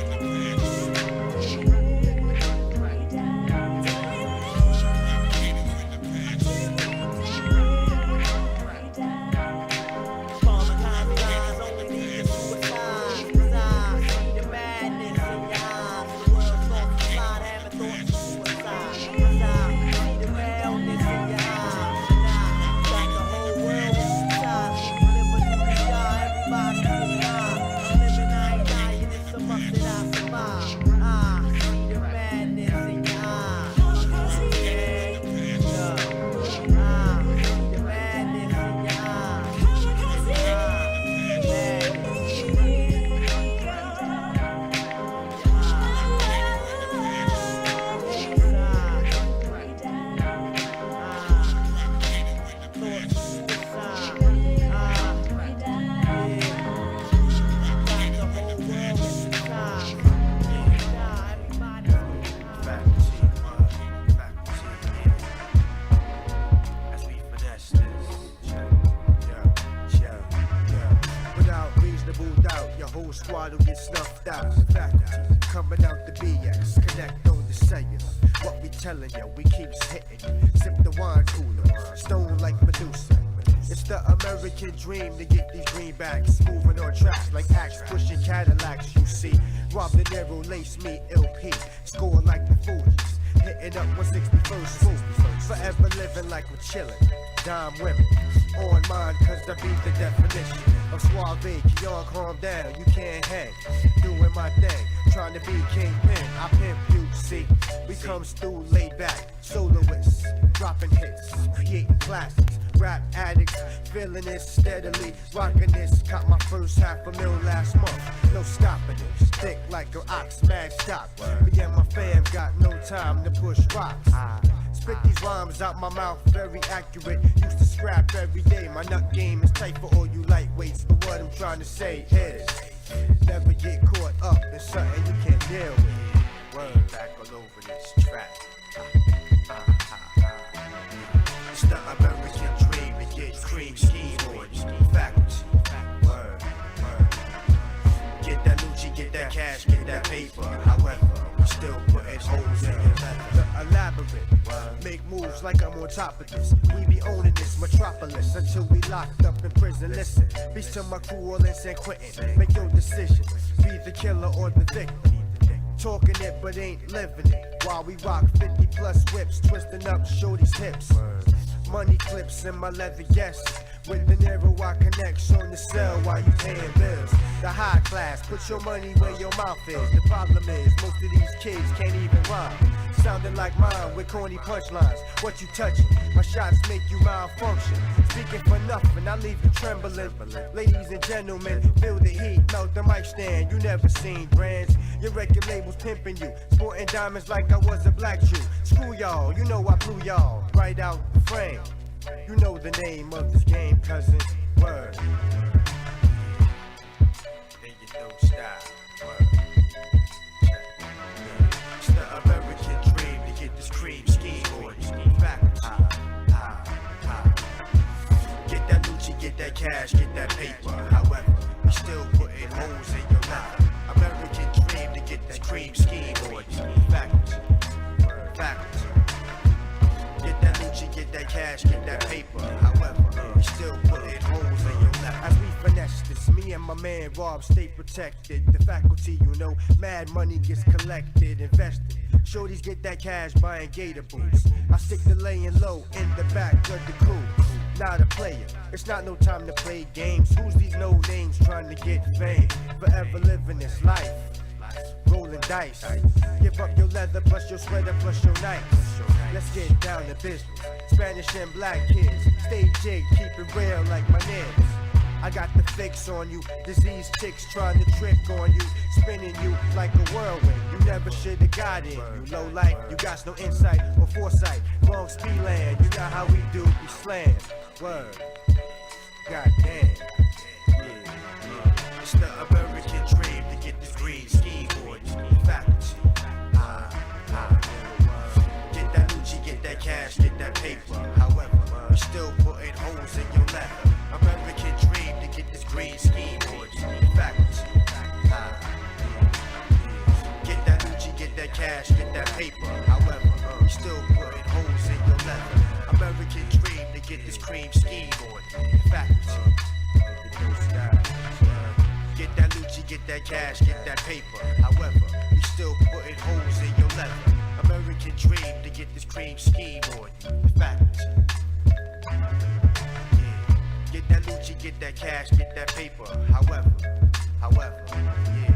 Squad will get snuffed out. Faculty coming out the BX, connect on the saying. What we telling ya, we keeps hitting you. Sip the wine cooler, stone like Medusa. It's the American dream to get these greenbacks moving on tracks like Axe pushing Cadillacs. You see, Rob De Niro, lace me, LP, score like the 40s. Hitting up 161st movies, forever living like we're chillin'. Dime women, on mine cause that be the definition of suave. Y'all calm down, you can't hang. Doing my thing, trying to be kingpin. I pimp you, see. We come through laid back, soloists, dropping hits, creating classics. Rap addicts, feeling it steadily, rocking this. Got my first $500,000 last month, no stopping it. Thick like an ox, mad stock. Me and my fam got no time to push rocks. Spit these rhymes out my mouth, very accurate. Used to scrap every day. My nut game is tight for all you lightweights. But what I'm trying to say is, never get caught up in something you can't deal with. Word back all over this track. It's the American dream to get cream scheme on faculty. Word. Get that Lucci, get that cash, get that paper. However, we still putting holes in your leather. Elaborate, make moves like I'm on top of this. We be owning this metropolis until we locked up in prison. Listen, peace to my crew all in San Quentin. Make your decision, be the killer or the victim. Talking it but ain't living it. While we rock 50 plus whips, twisting up shorty's hips. Money clips in my leather, yes. With the narrow I connect on the cell while you paying bills. The high class, put your money where your mouth is. The problem is, most of these kids can't even rhyme. Sounding like mine with corny punchlines. What you touching? My shots make you malfunction. Speaking for nothing, I leave you trembling. Ladies and gentlemen, feel the heat, melt the mic stand. You never seen brands. Your record label's pimping you. Sporting diamonds like I was a black Jew. Screw y'all, you know I blew y'all right out the frame. You know the name of this game, cousin. Word. Then you don't stop. Word. It's the American dream to get this cream scheme on faculty. Get that Lucci, get that cash, get that paper. However, we still putting holes in your life. American dream to get this cream scheme on faculty. Get that Lucci, get that cash, get that paper. However, we still putting holes in your lap. As we finesse this, me and my man Rob stay protected. The faculty, you know, mad money gets collected, invested. Shorties get that cash buying gator boots. I stick to laying low in the back of the crew. Not a player, it's not no time to play games. Who's these no names trying to get fame? Forever living this life. rolling dice. Give up your leather plus your sweater plus your nights. Let's get down to business. Spanish and black kids, stay jig, keep it real like my niggas. I got the fix on you, disease chicks trying to trick on you, spinning you like a whirlwind. You never should've got in. You low life, you got no insight or foresight. Wrong speed land, you know how we do, we slam. Word. Goddamn. It's the American dream to get this green scheme on you. Faculty. Get that Gucci, get that cash, get that paper. However, we still putting holes in your leather. American dream to get this green scheme on you. Faculty. Get that Gucci, get that cash, get that paper. However, we still putting holes in your leather. American dream to get this cream scheme on you. Faculty. Get that Gucci, get that cash, get that paper. However, we still putting holes in your leather. American dream to get this cream scheme on you. Faculty. Get that Gucci, get that cash, get that paper. However, yeah.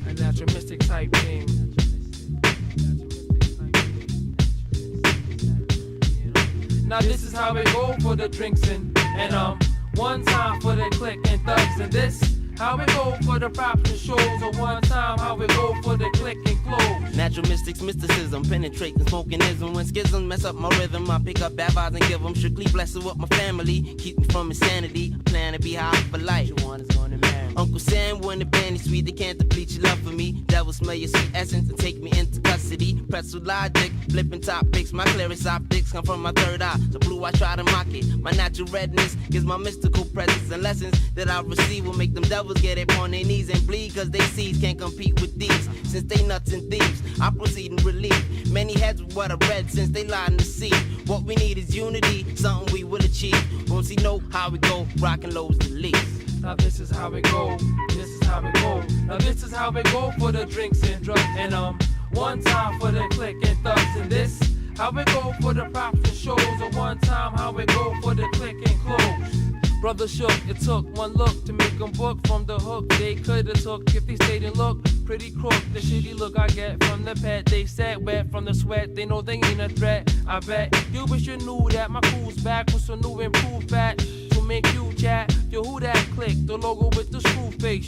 A naturalistic type thing. Now this is how it go for the drinks and one time for the click and thugs, and this how it go for the props and shows, or one time how it go for the click and close. Natural mystics, mysticism, penetrating smokingism. When schisms mess up my rhythm, I pick up bad vibes and give them. Strictly blessed with my family, keep me from insanity. Plan to be high for life. One is going to marry. Uncle Sam, when the band is sweet, they can't deplete your love for me. That will smell your sweet essence and take me into custody. Pretzel logic, flipping topics. My clearest optics come from my third eye. So blue, I try to mock it. My natural redness gives my mystical presence, and lessons that I receive will make them devils get up on their knees and bleed, cause they seeds can't compete with these. Since they nuts and thieves, I proceed in relief. Many heads with what I read since they lie in the sea. What we need is unity, something we will achieve. Once we know how we go, rockin' lows the least. Now this is how it go, this is how it go. Now this is how it go for the drinks and drugs, and one time for the click and thugs, and this how it go for the props and shows, or one time how it go for the click and close. Brother shook, it took one look to make them book from the hook. They could've took if they stayed and look pretty crook. The shitty look I get from the pet, they sat wet from the sweat. They know they ain't a threat. I bet you wish you knew that my crew's back with some new improved fat to make you chat. Yo, who that click? The logo with the screw face,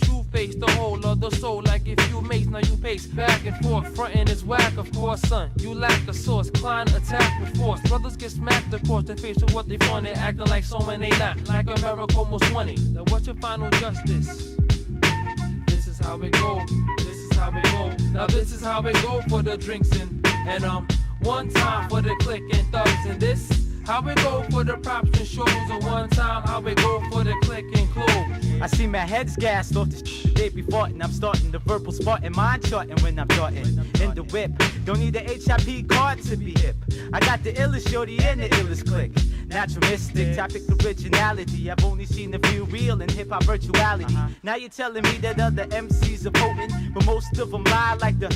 the whole of the soul. Like if you mace, now you pace back and forth. Frontin' is whack, of course, son. You lack the source, climb, attack with force. Brothers get smacked across the face with what they want. They acting like so many not. Like America almost 20. Now what's your final justice? This is how it go. This is how it go. Now this is how it go for the drinks and one time for the click and thugs, and this how it go for the props and shows, and one time how it go for the click and close. I see my head's gassed off this day before, and I'm starting the verbal spot in mind charting when I'm darting in the whip. Don't need the HIP card to be hip. I got the illest shorty and the illest click. Naturalistic, topic originality. I've only seen a few real in hip hop virtuality. Now you're telling me that other MCs are potent, but most of them lie like the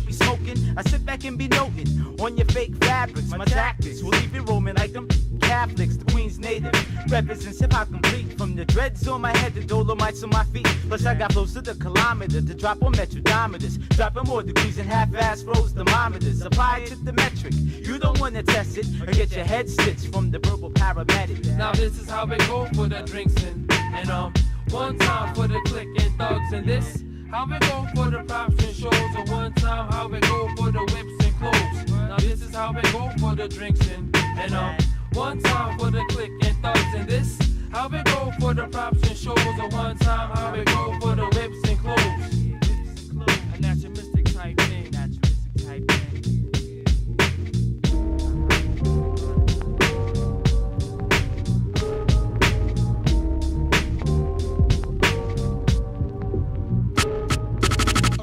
be smoking. I sit back and be noting on your fake fabrics. My tactics will leave you roaming like them Catholics, the Queen's native. Represents hip hop complete, from the dreads on my head to Dolomites on my feet. Plus I got close to the kilometer to drop on metrodometers, dropping more degrees than half-ass froze thermometers. Apply it to the metric. You don't wanna test it or get your head stitched from the verbal paramedic. Now this is how it go for the drinks and one time for the click and thugs, and this how it go for the props and shows, and one time how it go for the whips and clothes. Now this is how it go for the drinks and one time for the click and thugs, and this how it go for the props and shows, and one time how it go for the whips and clothes. A naturalistic type thing. Naturalistic type thing.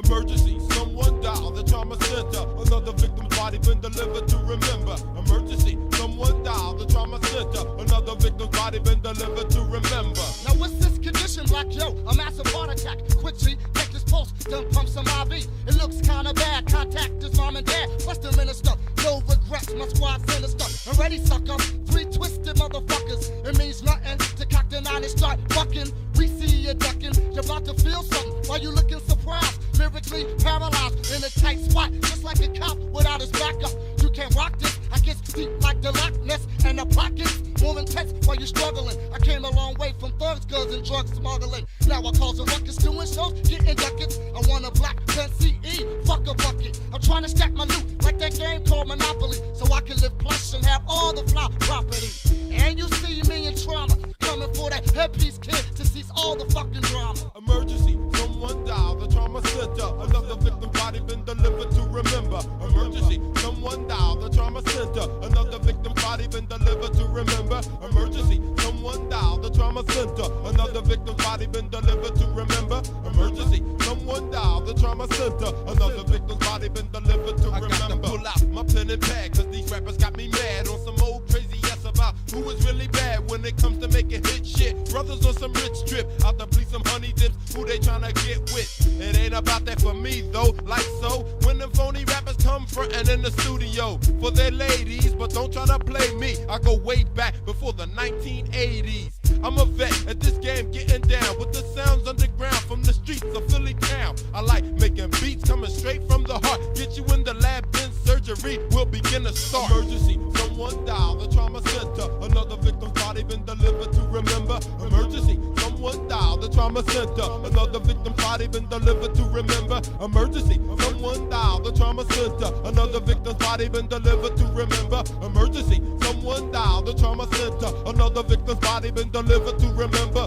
Emergency, someone dial the trauma center. Another victim's body been delivered to remember. Emergency, someone dial the trauma center. Another victim's body been delivered to remember. Now what's this condition like, yo? A massive heart attack. Quick G, take this pulse, done pumped some IV. It looks kinda bad. Contact his mom and dad. Plus the minister. No regrets, my squad sinister. And ready, sucker. 3 twisted motherfuckers. It means nothing to cock the 9 and start bucking. We see you ducking. You're about to feel something while you looking surprised. Lyrically paralyzed in a tight spot. Just like a cop without his backup. You can't rock this. I get deep like the Loch Ness. And the pockets more intense while you're struggling. I came a long way from thugs, guns, and drug smuggling. Now I cause a ruckus doing shows, getting duckets. I want a black pen CE, fuck a bucket. I'm trying to stack my loot like that game called Monopoly. So I can live plush and have all the fly property. And you see me in trauma. Coming for that headpiece kid to cease all the fucking drama. Emergency, someone died, the trauma center. Another victim body been delivered to remember. Emergency, someone died, the trauma center. Another victim body been delivered to remember. Emergency, someone died, the trauma center. Another victim body been delivered to remember. Emergency, someone died, the trauma center. Another victim's body been delivered to remember. I got to pull out my pen and pad, cause these rappers got me mad on some old crazy ass about who is really bad when it comes to making hit shit. Brothers on some rich trip, out to bleed some honey dips, who they tryna get with. It ain't about that for me though, like so. When them phony rappers come frontin' in the studio for their ladies, but don't try to play me. I go way back before the 1980s. I'm a vet at this game, getting down with the sounds underground from the streets of Philly town. I like making beats coming straight from the heart. Get you in the lab, then surgery will begin to start. Emergency, someone died, the trauma center. Another victim's body been delivered to remember. Emergency, someone died, the trauma center. Another victim's body been delivered to remember. Emergency, someone died, the trauma center. Another victim's body been delivered to remember. Emergency, someone died, the trauma center. Another victim's body been delivered to remember.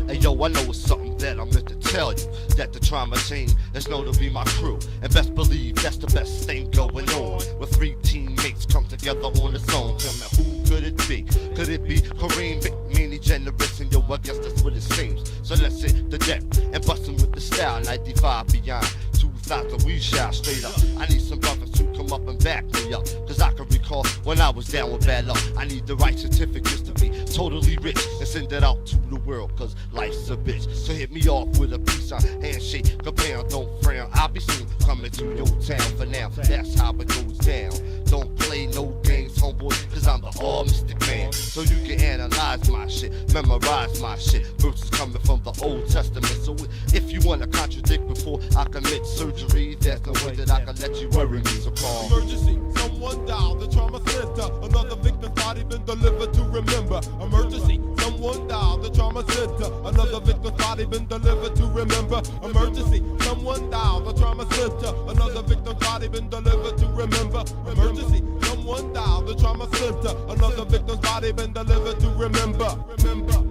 Hey yo, I know it's something that I meant to tell you. That the trauma team is known to be my crew. And best believe that's the best thing going on. When 3 teammates come together on the zone. Tell me who could it be? Could it be Kareem, Big Meanie, Generous? And yo, I guess that's what it seems. So let's hit the deck and bust 'em with the style. 95 beyond 2000, we shot straight up. I need some brothers to come up and back me up. Cause I can recall when I was down with bad luck. I need the right certificates to be totally rich and send it out to the world. Cause life's a bitch. So hit me off with a peace sign, handshake, a pound, don't frown. I'll be soon coming to your town. For now, that's how it goes down. Don't play no games, homeboy, cause I'm the all mystic man. So you can analyze my shit, memorize my shit. Verses coming from the Old Testament. So if you wanna contradict before I commit surgery, there's no way that I can let you worry me. So call emergency, someone died, the trauma center. Another victim's body been delivered to remember. Emergency, someone died, the trauma center. Another victim's body been delivered to remember. Emergency, someone died, the trauma center. Another victim's body been delivered to remember. Emergency, someone died, the trauma center. Another victim's body been delivered to remember. Remember.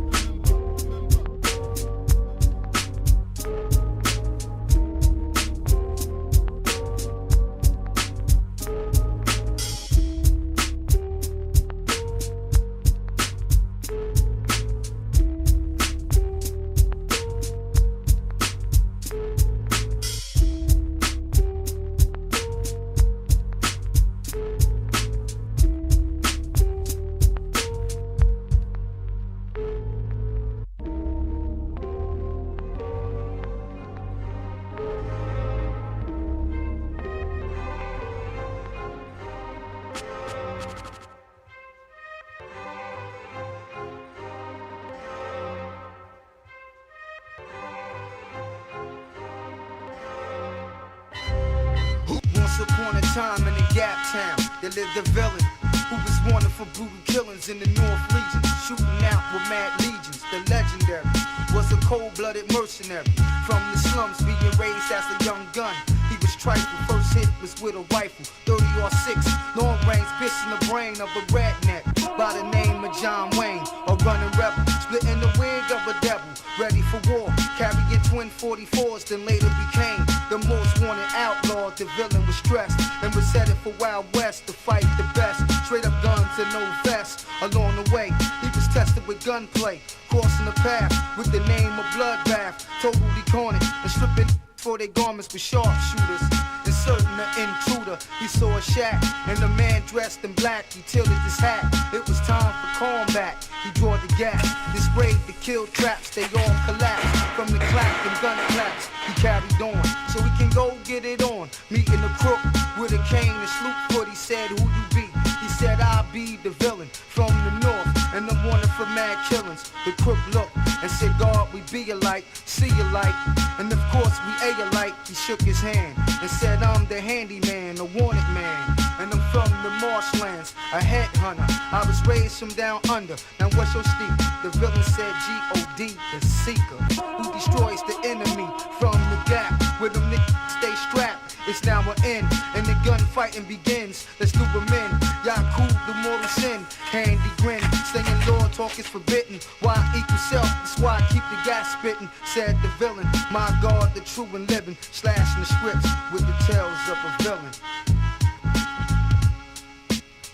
Upon a time in the Gap Town, there lived a villain who was wanted for brutal killings in the North Legion, shooting out with mad legions. The legendary was a cold-blooded mercenary from the slums, being raised as a young gun. He was trifle, first hit was with a rifle, 30-06, long range, piercing the brain of a redneck by the name of John Wayne, a running rebel, splitting the wig of a devil, ready for war, carrying twin 44s, then later became the most wanted outlaw. The villain was stressed and was headed for Wild West to fight the best. Straight up guns and no vest. Along the way, he was tested with gunplay, crossing the path with the name of Bloodbath. Totally cornered and stripping for their garments with sharpshooters. And certain an intruder. He saw a shack and a man dressed in black. He tilted his hat. It was time for combat. He drew the gas. This sprayed the kill traps. They all collapsed from the clap and gun claps. He carried on so he can go get it on. Meeting the crook with a cane and sloop foot. He said, "Who you be?" He said, "I be the villain from the north, and I'm wanted for mad killings." The crook looked and said, "God, we be alike, see alike, and of course we A alike." He shook his hand and said, "I'm the handyman, a wanted man, and I'm from the marshlands, a headhunter. I was raised from down under. Now what's your steep?" The villain said, "G.O.D., the seeker, who destroys the enemy from the gap where them niggas stay strapped. It's now an end, and the gunfighting begins. Let's do them in. Yakub, the mortal sin." Handy grin, saying, "Lord, talk is forbidden. Why equal self? That's why I keep the gas spitting." Said the villain, "My God, the true and living." Slashing the scripts with the tales of a villain.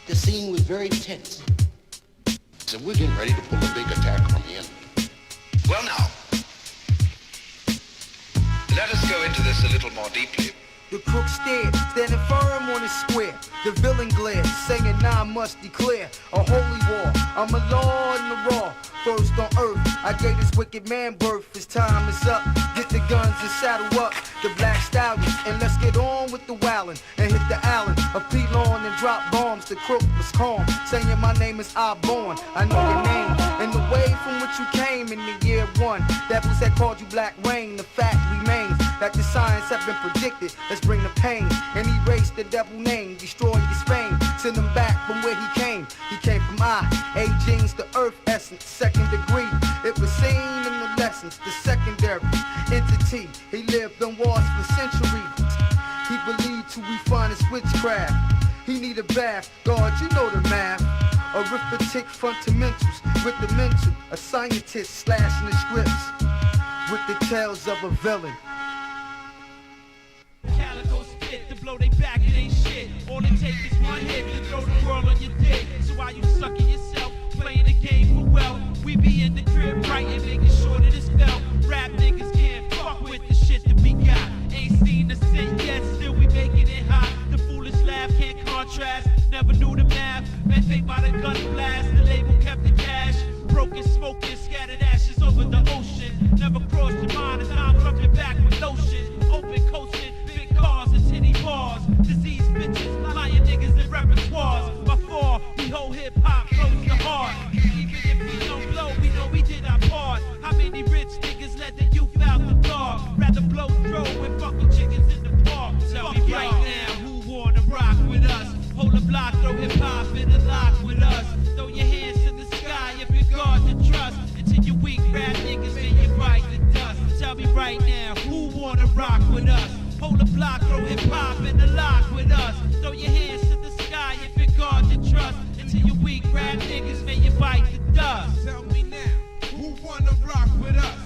The scene was very tense. So we're getting ready to pull a big attack from the enemy. Well now, let us go into this a little more deeply. The crook stared, standing firm on his square. The villain glared, saying, "Now I must declare a holy war. I'm a law in the raw. First on earth, I gave this wicked man birth. His time is up. Get the guns and saddle up the black stallion, and let's get on with the wildin' and hit the Allen. A P-lawn and drop bombs." The crook was calm, saying, "My name is I-Born. I know your name and the way from which you came in the year one. Devils had called you Black Rain. The fact remains that the signs have been predicted. Let's bring the pain and erase the devil name. Destroy his fame. Send him back from where he came. He came from A-Genes, the earth essence, second degree. It was seen in the lessons, the secondary entity. He lived on wars for centuries. He believed to refine his witchcraft. He need a bath. God, you know the math. Arithmetic fundamentals with the mental. A scientist slashing the scripts with the tales of a villain. Calico spit to blow they back, it ain't shit. All it takes is one hit to throw the world on your dick. So while you sucking yourself, playing the game for wealth, we be in the crib writing, making sure that it's felt. Rap niggas can't fuck with the shit that we got. Ain't seen the cent yet, still we making it hot. The foolish laugh can't contrast, never knew the math. Man, think by the gun blast, the label kept the cash. Broken, smoking, scattered ashes over the ocean. Never crossed your mind as I'm coming back with lotion. Open coasting, big cars and titty bars. Disease bitches, lying niggas in repertoires. By far, we hold hip-hop close to heart. Even if we don't blow, we know we did our part. How many rich niggas let the youth out the dark? Rather blow throw and fuck with chickens in the park. Tell me right now, who wanna rock with us? Hold the block, throw hip-hop in the lock with us. Throw your hands to the sky if you guard the trust. Until you weak rap niggas, then you bite the dust. Tell me right now, who wanna rock with us? Hold the block, throw hip-hop in the lock with us. Throw your hands to the sky if you guard the trust. Until you weak rap niggas, then you bite the dust. Tell me now, who wanna rock with us?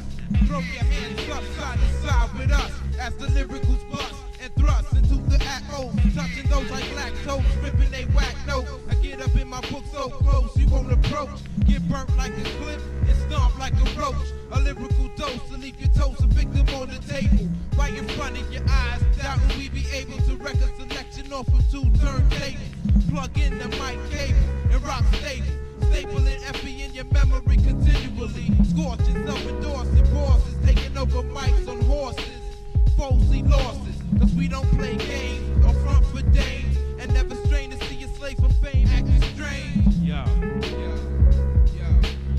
Throw your hands up side to side with us as the lyricals bust and thrust into the at-oh, touching those like lactose, ripping they whack notes. I get up in my book so close you won't approach. Get burnt like a clip and stomp like a roach. A lyrical dose to leave your toast a victim on the table, right in front of your eyes. Doubting we be able to wreck a selection off of 2 turntables. Plug in the mic cable and rock stable. Stapling FE in your memory continually. Scorching, self-endorsing bosses, taking over mics on horses. Falsely losses, cause we don't play games or front for dames. And never strain to see a slave for fame acting strange. Yo.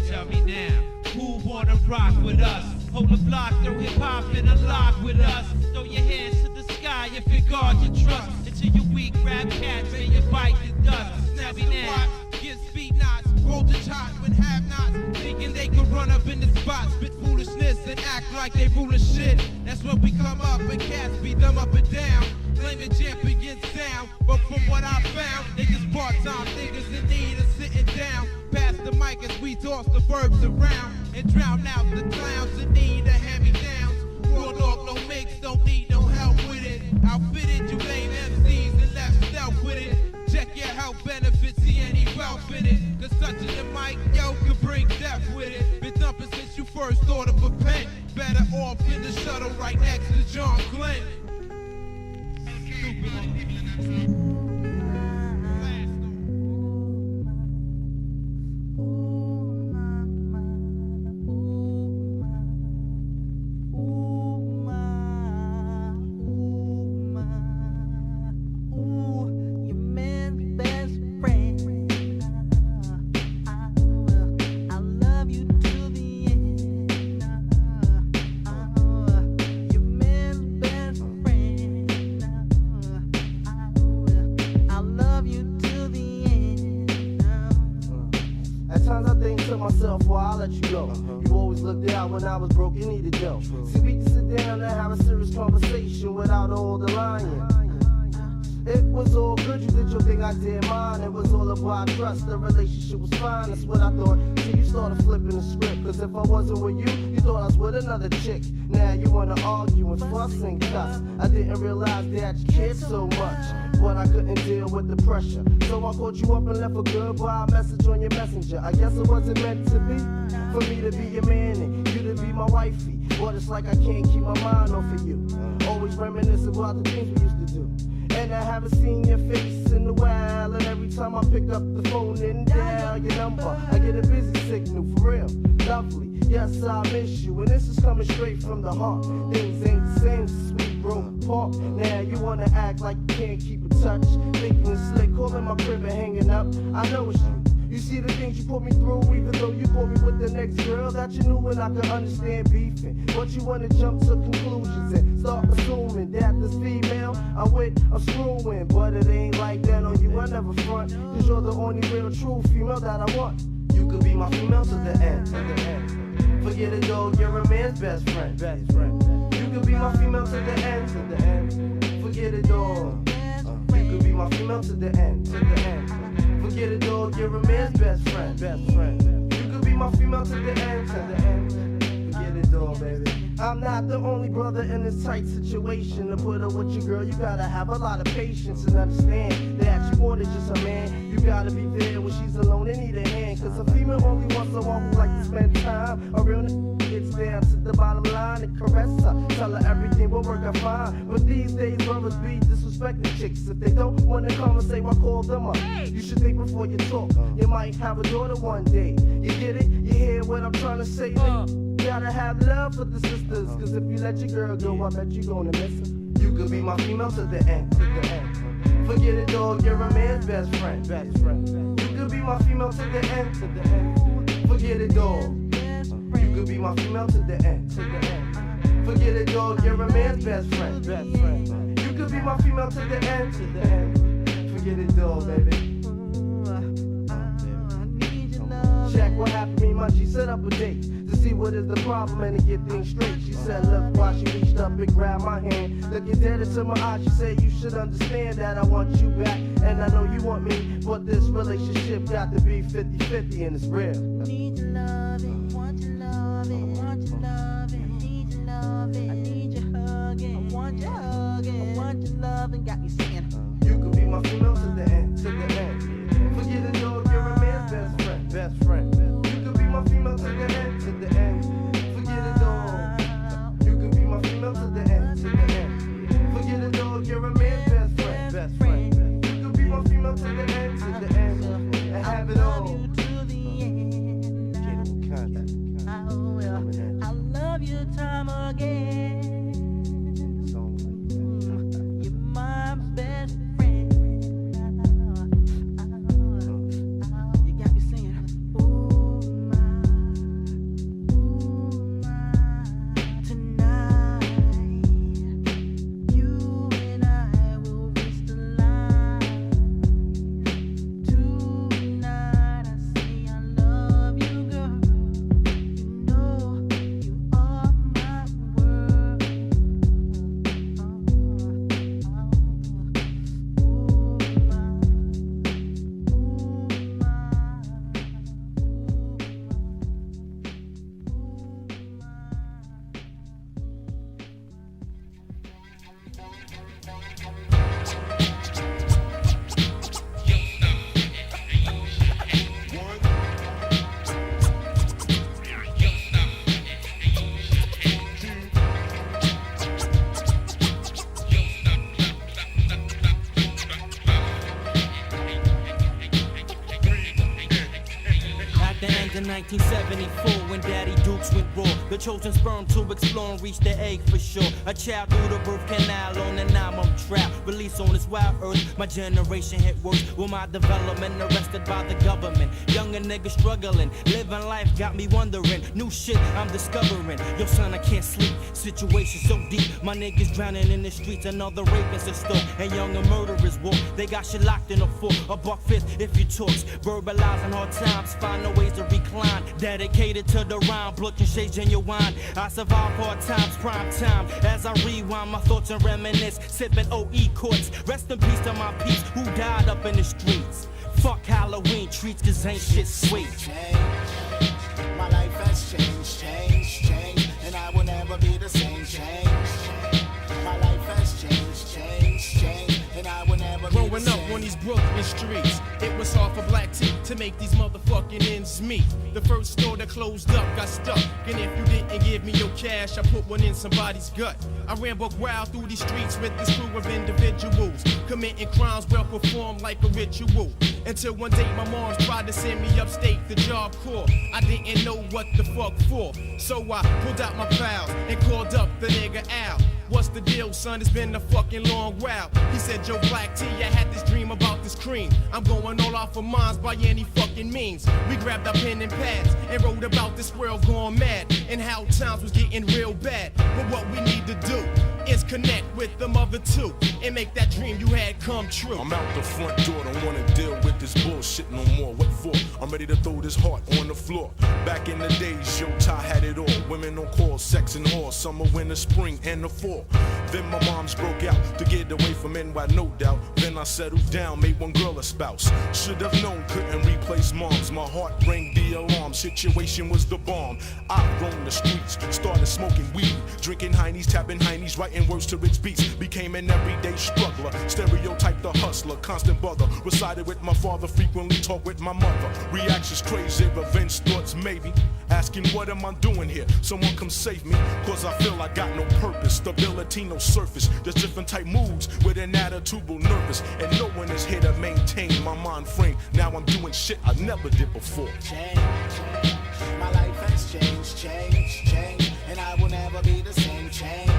Tell me now, who wanna rock with us? Hold the block, throw hip-hop in a lock with us. Throw your hands to the sky if you guard your trust. Until you weak rap cats and you bite the dust. Tell me now. Get speed knots, voltage hot when have-nots thinking they could run up in the spot, spit foolishness and act like they rule shit. That's when we come up and cats beat them up and down, claiming champion sound. But from what I found, they just part-time niggas in need of sitting down. Pass the mic as we toss the verbs around and drown out the clowns in need of hand-me-downs. Raw dog, no mix, don't need no help with it. Outfitted, you lame MCs and left stealth with it. Check your health benefits, see any wealth in it. Cause touching the mic, yo, could bring death with it. Been thumping since you first thought of a pen. Better off in the shuttle right next to John Glenn. myself, well, I'll let you go. You always looked out when I was broke, you needed dough. See, we can sit down and have a serious conversation without all the lying. It was all good, you did your thing, I did mine. It was all about trust, the relationship was fine, that's what I thought. See, you started flipping the script, cause if I wasn't with you, you thought I was with another chick. Now you wanna argue and fuss and cuss. I didn't realize that you cared so much, but I couldn't deal with the pressure. So I called you up and left a goodbye message on your messenger. I guess it wasn't meant to be, for me to be your man and you to be my wifey. But it's like I can't keep my mind off of you. Always reminisce about the things we used to do. And I haven't seen your face in a while. And every time I pick up the phone and dial your number, I get a busy signal, for real, lovely. Yes, I miss you, and this is coming straight from the heart. Things ain't the same since we broke apart. Now you wanna act like you can't keep in touch, thinking it's slick, calling my crib and hanging up. I know it's you. You see the things you put me through, even though you caught me with the next girl that you knew, and I could understand beefing. But you wanna jump to conclusions and start assuming that this female I'm with, I'm screwing. But it ain't like that on you, I never front, cause you're the only real true female that I want. You could be my female to the end, to the end. Forget it though, you're a man's best friend, best friend. You could be my female to the end, to the end. Forget it though, you could be my female to the end, to the end. Forget it though, you're a man's best friend, best friend. You could be my female to the end, to the end. Forget it though, baby. I'm not the only brother in this tight situation. To put up with your girl, you gotta have a lot of patience and understand that you more than just a man. You gotta be there when she's alone and need a hand. Cause a female only wants someone who like to spend time. A real gets down to the bottom line and caress her. Tell her everything will work out fine. But these days, brothers be disrespecting chicks. If they don't wanna conversate, why call them up? You should think before you talk. You might have a daughter one day. You get it? You hear what I'm trying to say? You gotta have love for the sisters. Cause if you let your girl go, I bet you gonna miss her. You could be my female to the end, to the end. Forget it, dog, you're a man's best friend, best friend. You could be my female to the end, to the end. Forget it, dog. You could be my female to the end, to the end. Forget it, dog, you're a man's best friend, best friend. You could be my female to the end, to the end. Forget it, dog, baby. Check what happened to me, man. She set up a date to see what is the problem and to get things straight. She said, look, why she reached up and grabbed my hand. Looking dead into my eyes, she said, you should understand that I want you back. And I know you want me, but this relationship got to be 50-50 and it's real. Need your loving, want your loving, want your loving, need your loving, I need your hugging, I want your hugging, I want your loving, got me singing. You could be my female to the end, to the end. Forget it, dog, you're a man's best friend, best friend. You could be my female to the end, to the end. Forget it, dog. You could be my female to the end, to the end. Forget it, dog, you're a man's best friend, best friend. You could be my female to the end, to the end. And have it all. I love you time again. You're my best friend. You got me singing. Ooh, my, tonight. You and I will reach the line. Tonight I say I love you, girl. You know you are my to 1974 when Daddy Dukes went raw. The chosen sperm to explore and reach the egg for sure. A child through the birth canal on a 9-month trap. Release on this wild earth, my generation hit worse. With my development arrested by the government. Younger niggas struggling, living life got me wondering. New shit I'm discovering. Yo son, I can't sleep, situation so deep. My niggas drowning in the streets, another rapist in store. And younger murderers walk, they got shit locked in a fort. $1.50 if you talks, verbalizing hard times, find no ways to recline. Dedicated to the rhyme, looking shades in your wine. I survive hard times, prime time. As I rewind my thoughts and reminisce, sipping OE courts. Rest in peace to my peeps who died up in the streets. Fuck Halloween treats, cause ain't shit sweet. My life has changed, and I will never be the same. Change. My life has changed, and I will never be the same. Growing up on these Brooklyn streets, it was hard for black teeth to make these motherfucking ends meet. The first store that closed up got stuck, and if you didn't give me your cash, I put one in somebody's gut. I ran buck wild through these streets with this crew of individuals, committing crimes well performed like a ritual. Until one day my mom tried to send me upstate the Job Corps. I didn't know what the fuck for, so I pulled out my files and called up the nigga Al. What's the deal, son? It's been a fucking long while. He said, Joe Black T, I had this dream about this cream. I'm going all out for mines by any fucking means. We grabbed our pen and pads and wrote about this world going mad and how times was getting real bad. But what we need to do is connect with the mother two and make that dream you had come true. I'm out the front door, don't wanna deal with this bullshit no more. What for? I'm ready to throw this heart on the floor. Back in the days, yo, Ty had it all. Women on call, sex and whore, summer, winter, spring, and the fall. Then my moms broke out to get away from NY, no doubt. Then I settled down, made one girl a spouse. Should have known, couldn't replace moms. My heart rang the alarm, situation was the bomb. I roamed the streets, started smoking weed, drinking heinies, tapping heinies, writing words to rich beats. Became an everyday struggler, stereotyped the hustler, constant bother. Resided with my father, frequently talked with my mother. Reactions crazy, revenge thoughts maybe. Asking what am I doing here? Someone come save me, cause I feel I got no purpose. Stability, no surface, just different type moods with an attitudinal nervous. And no one is here to maintain my mind frame. Now I'm doing shit I never did before. Change. My life has changed, and I will never be the same. Change.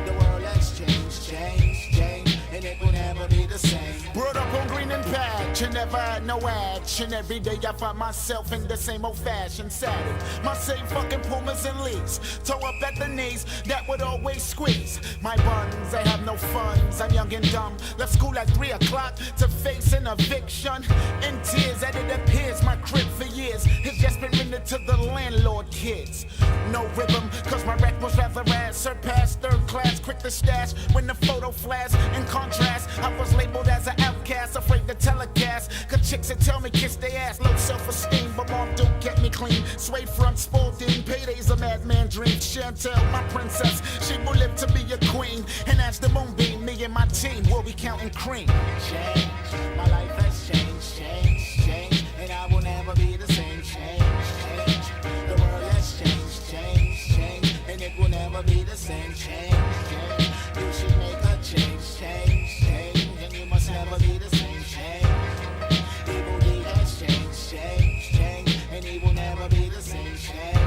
The world has changed, and it will never be the same. Brought up on green and patch, and never had no action. Every day I find myself in the same old-fashioned saddle. My same fucking Pumas and Lees, toe up at the knees, that would always squeeze. My buns, they have no funds, I'm young and dumb. Left school at 3 o'clock to face an eviction. In tears, as it appears, my crib for years has just been rented to the landlord kids. No rhythm, cause my rec was rather ass. Surpassed third class, quick to stash when the photo flash. In contrast, I was labeled as an outcast, afraid to telecast. Cause chicks that tell me kiss their ass, low self-esteem. But mom Duke kept me clean, suede front, sporting. Payday's a madman dream. Chantel, my princess, she will live to be a queen. And as the moonbeam, me and my team will be counting cream. Change, my life has changed, and I will never be the same. Change, the world has changed, and it will never be the same. Change, you should make a change, and you must never be the same. Change, evil deed has changed, and it will never be the same. Change,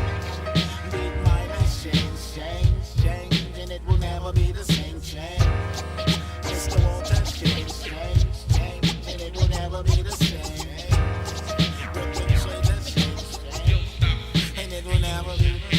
big mind has changed, and it will never be the same. Change, Mr. World has changed, and it will never be the same. Brooklyn Shade has changed, and it will never be the same.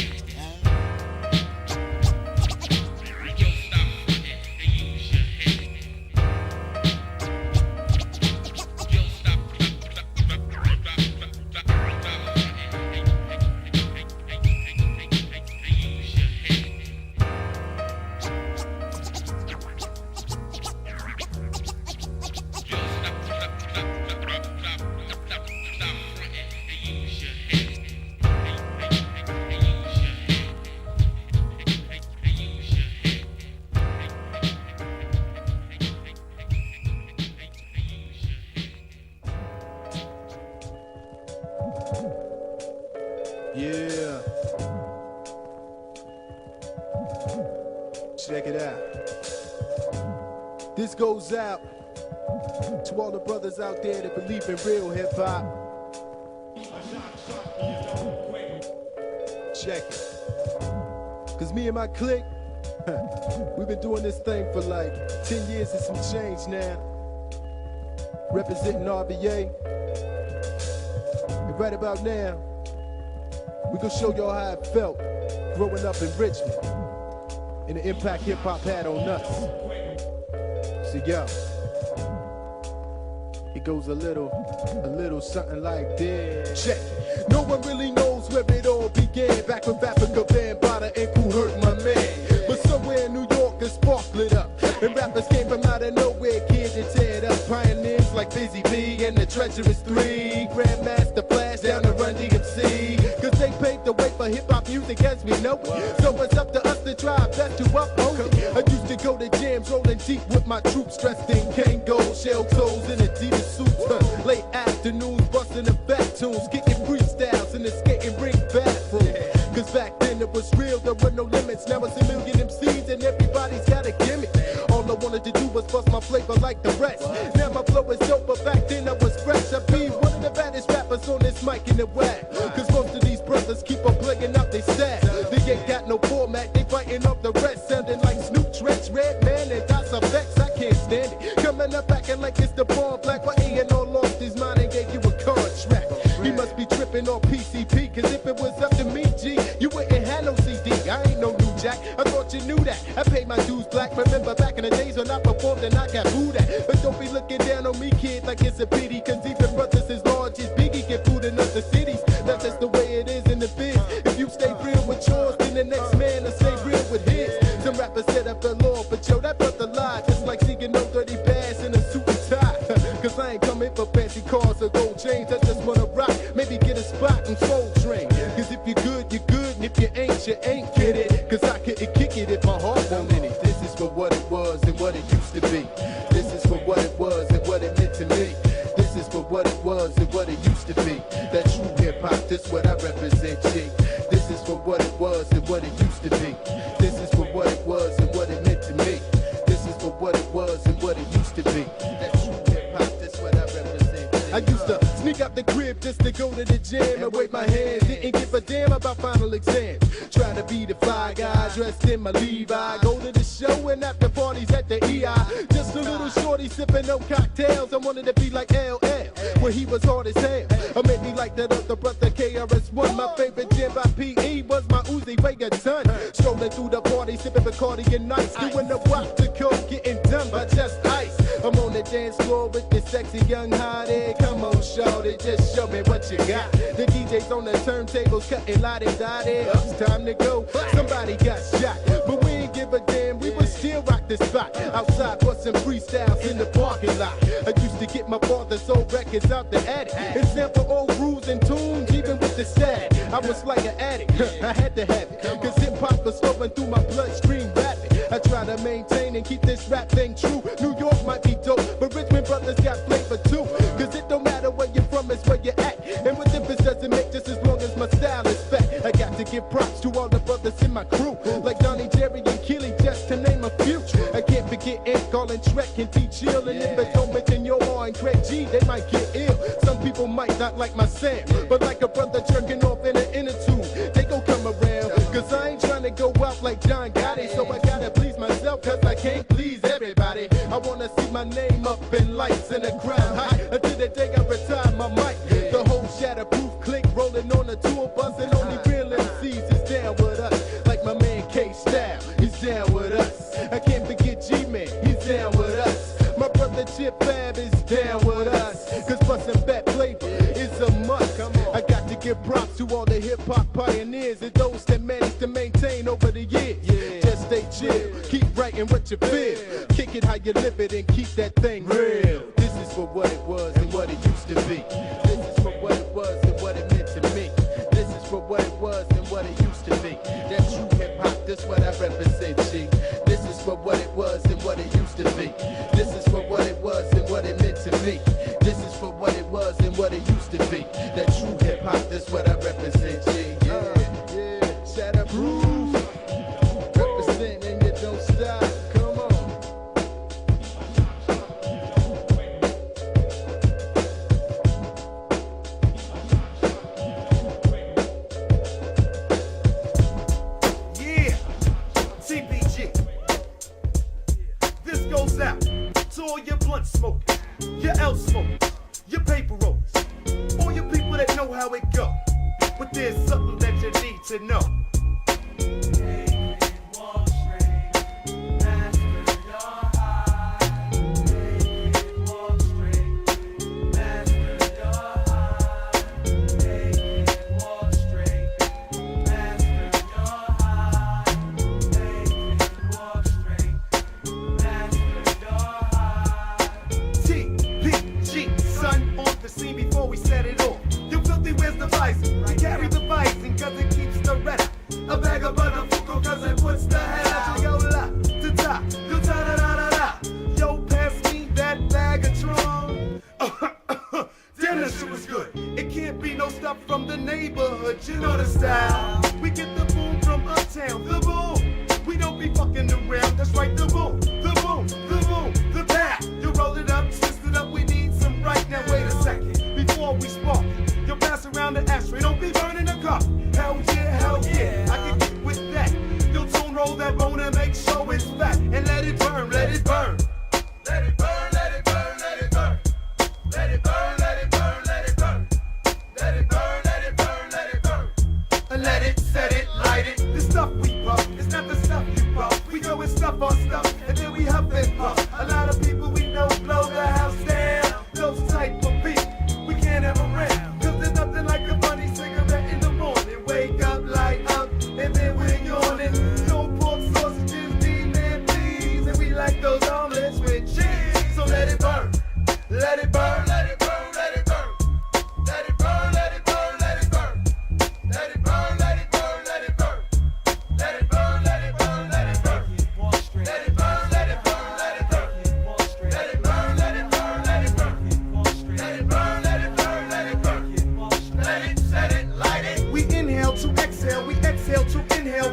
Yeah. Check it out. This goes out to all the brothers out there that believe in real hip hop. check it. Cause me and my clique, we've been doing this thing for like 10 years and some change now. Representing RBA. And right about now, we gonna show y'all how it felt growing up in Richmond and the impact hip hop had on us. So yo, it goes a little something like this. Check. No one really knows where it all began. Back when Africa Bambaataa and Kool hurt my man. But somewhere in New York a spark lit up, and rappers came from out of nowhere, kids to tear it up. Pioneers like Busy B and the Treacherous Three, Grandmaster Flash down to Run DMC. Cause they paved the way for hip hop music as we know it. So it's up to us to try our best to uphold it. I used to go to jams rolling deep with my troops dressed in Kango, shell toes, and Adidas suits. Late afternoons busting the back tunes, kicking freestyles in the skating rink bathroom. Cause back then it was real, there were no limits. Now it's a million MCs and everybody's got a gimmick. All I wanted to do was bust my flavor like the rest. Now my flow is dope, but back then I was fresh. I be one of the baddest rappers on this mic in the web. Cause most of these brothers keep on playing out they sad. They ain't got no format, they fighting off the rest. Sounding like Snoop, Trench, Redman, and Dots of Vex. I can't stand it. Coming up acting like it's the bomb black. Why A&R lost his mind and gave you a contract? He must be tripping on PCP, cause if it was up to me, G, you wouldn't have no CD. I ain't no new jack, I thought you knew that. I paid my dues black, remember back in the days when I performed and I got booed at. But don't be looking down on me, kid, like it's a pity, cause even brothers as large as Biggie get food in other cities. That's just the way it is in the biz. If you stay real with yours, then the next man will stay real with his. Some rappers said I fell off, but yo, that brother lied, just like seeing no dirty bass in a suit and tie. Cause I ain't coming for fancy cars or gold chains, I just wanna rock, maybe get a spot and Soul Train. Cause if you're good, you're good, and if you ain't, get it. Cause I couldn't kick it if my heart wanted it. This is for what it was and what it used to be. This is for what it was and what it meant to me. This is for what it was and what it used to be. That true hip hop, this what I represent, G. This is for what it was and what it used to be. This is for what it was and what it meant to me. This is for what it was and what it used to be. That true hip hop, this what I represent, G. I used to sneak out the crib just to go to the gym and wave my hands. Didn't give a damn about final exams. Try to be the fly guy dressed in my Levi. Go to the show and after parties at the EI. Just a little shorty sipping no cocktails. I wanted to be like LL when he was hard as hell. Or maybe like that other brother KRS-One. My favorite jam by PE was my Uzi, weigh a ton. Strolling through the party, sipping Bacardi and nice. Doing the walk to coke, getting done by just ice. I'm on the dance floor with this sexy young hottie. Come on, shorty, just show me what you got. The DJ's on the turntables, cutting lottie-dottie. It's time to go, somebody got shot. But we ain't give a damn, we would still rock the spot. Outside, bustin' freestyles in the parking lot. I used to get my father's old records out the attic and sample old grooves and tunes, even with the sad. I was like an addict, I had to have it. Cause hip-hop was flowing through my bloodstream rapid. I try to maintain and keep this rap thing true. New York might be dope, but Richmond brothers got flavor too. Cause it don't matter where you're from, it's where you're at. And what difference does it make just as long as my style is fat? I got to give props to all the brothers in my crew, like Donnie, Jerry, and Keely, just to name a few. I can't forget Ink, Colin, Trek, and T-Chill. And if I don't mention Yo R and Craig G, they might get ill. Some people might not like my sound, but like a brother jerking off in an inner tube, they gon' come around. Cause I ain't trying to go out like John Gotti, so I gotta please myself, cause I can't please everybody. I wanna see my name up in lights and a crowd high until the day I retire my mic. The whole shatterproof clique rolling on a tour bus, and only real MCs is down with us. Like my man K-Style, he's down with us. I can't forget G-Man, he's down with us. My brother Chip Fab is down with us. Cause bustin' fat flavor is a must. I got to give props to all the hip-hop pioneers and those that managed to maintain over the years. Just stay chill, keep writing what you feel. Kick it how you live it and keep that thing real. This is for what it was and what it used to be. This is for what it was and what it meant to me. This is for what it was and what it used to be. That true hip-hop, that's what I represent, G. This is for what it was and what it used to be. This is for what it was and what it meant to me. This is for what it was and what it used to be. That true hip-hop, that's what I represent, G. Yeah, shatterproof. Represent and you don't stop. Come on. blunt smokers, your L smokers, your paper rollers, all your people that know how it go. But there's something that you need to know. You know the style. We get the boom from uptown. The boom. We don't be fucking around. That's right, the boom. The boom. The boom. The pow. You roll it up, twist it up. We need some right now. Wait a second. Before we spark, you'll pass around the ashtray. Don't be burning the cup. Hell yeah, hell yeah. I can get with that. You'll tone roll that bone and make sure it's fat. And let it burn, let it burn. Let it burn, let it burn, let it burn. Let it burn, let it burn, let it burn. Let it burn. Let it, set it, light it. The stuff we puff, it's not the stuff you puff. We go and stuff our stuff, and then we huff and puff. A lot of people we know blow the house down. Those type of people we can't have around. Cause there's nothing like a funny cigarette in the morning. Wake up, light up, and then we're yawning. No pork sausages, D-man, please. And we like those omelets with cheese. So let it burn, let it burn, let it burn, let it burn. Let it burn, let it burn, let it burn. Let it burn.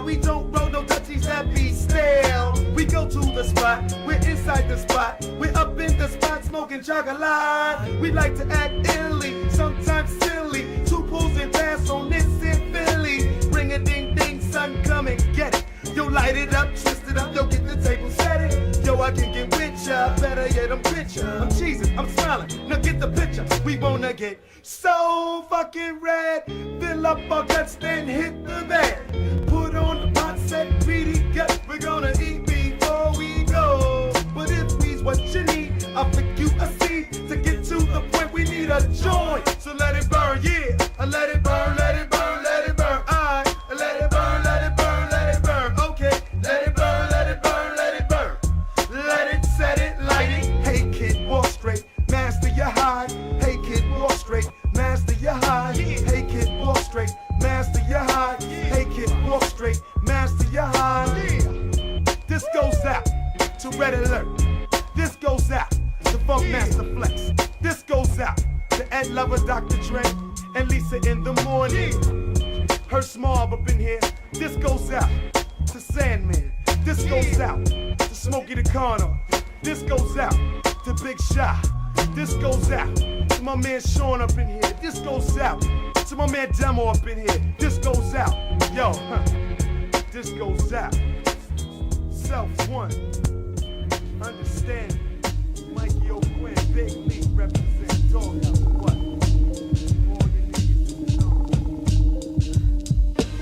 We don't roll no Dutchies that be stale. We go to the spot, we're inside the spot. We're up in the spot smoking chocolate. We like to act illy, sometimes silly. 2 pulls and pass on this in Philly. Ring a ding ding, son, come and get it. Yo, light it up, twist it up, yo, get the table set it. Yo, I can get with ya, better yet, I'm with ya. I'm cheesing, I'm smiling, now get the picture. We wanna get so fucking red. Fill up our guts, then hit the bed. Put on the pot, set greedy gut. We're gonna eat before we go. But if we's what you need, I'll pick you a seed. To get to the point, we need a joint. So let it burn, yeah. Let it burn, let it burn, let it burn. Alright, let it burn, let it burn, let it burn. Okay, let it burn, let it burn, let it burn. Let it, set it, light it. Hey kid, walk straight, master your high. Hey kid, walk straight, master your high. Hey kid, walk straight, master your high. Hey kid, walk straight, master your high. This goes out to Red Alert. This goes out to Funk Master Flex. This goes out to Ed Lover, Dr. Dre, and Lisa in the morning. Her Smarb up in here. This goes out to Sandman. This goes out to Smokey the Carno. This goes out to Big Shot. This goes out to my man Sean up in here. This goes out to my man Demo up in here. This goes out, yo, this goes out. Self one, understand. Mikey O'Quinn, Big Lee, represent Doghouse. What?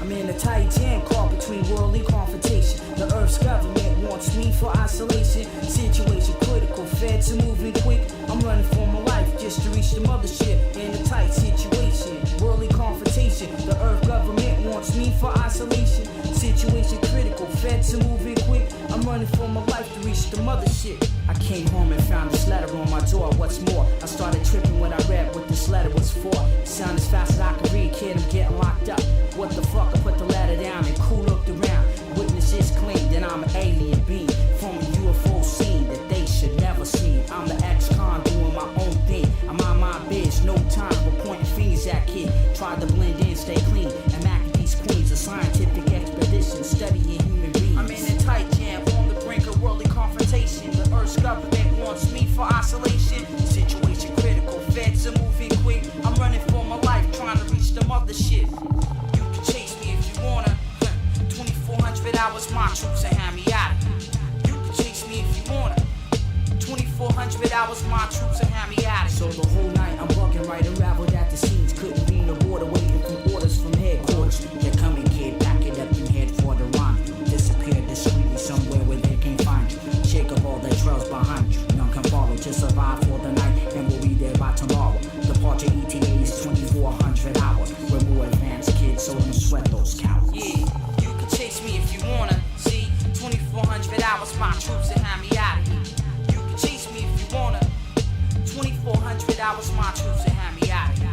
I'm in a tight jam caught between worldly confrontation. The Earth's government wants me for isolation. Situation critical, feds are moving quick. I'm running for my life just to reach the mothership. In a tight situation, worldly confrontation. The Earth government wants me for isolation. Situation critical, feds are moving quick. I'm running for my life to reach the mothership. I came home and found this letter on my door. What's more, I started tripping when I read what this letter was for. Sound as fast as I could read, kid, I'm getting locked up. What the fuck, I put the letter down and cool looked around. Witnesses claim that I'm an alien being from a UFO scene that they should never see. I'm the ex-con doing my own thing. I'm on my biz, no time for pointing fingers at kid. Try to blend in, stay clean, and Macabee's queens. A scientific expedition studying human beings. I'm in a tight jam on the brink of worldly confrontation. The Earth's government wants me for isolation. Situation critical, feds are moving quick. I'm running for my life, trying to reach the mothership. You can chase me if you wanna. 2400 hours, my troops and hand me out. You can chase me if you wanna. 2400 hours, my troops will have me out of here. So the whole night I'm bugging, right, unraveled at the seams. Couldn't be in the border, waiting for orders from headquarters. They're coming, kid, back it up and head for the rendezvous. Disappear discreetly somewhere where they can't find you. Shake up all the trails behind you. None can follow to survive for the night, and we'll be there by tomorrow. Departure ETA is 2400 hours. We're more advanced kids, so don't sweat those cowards. Yeah, you can chase me if you wanna. See, 2400 hours, my troops will have me out of here. You can chase me if you wanna. 2400 hours, my troops will have me out of here.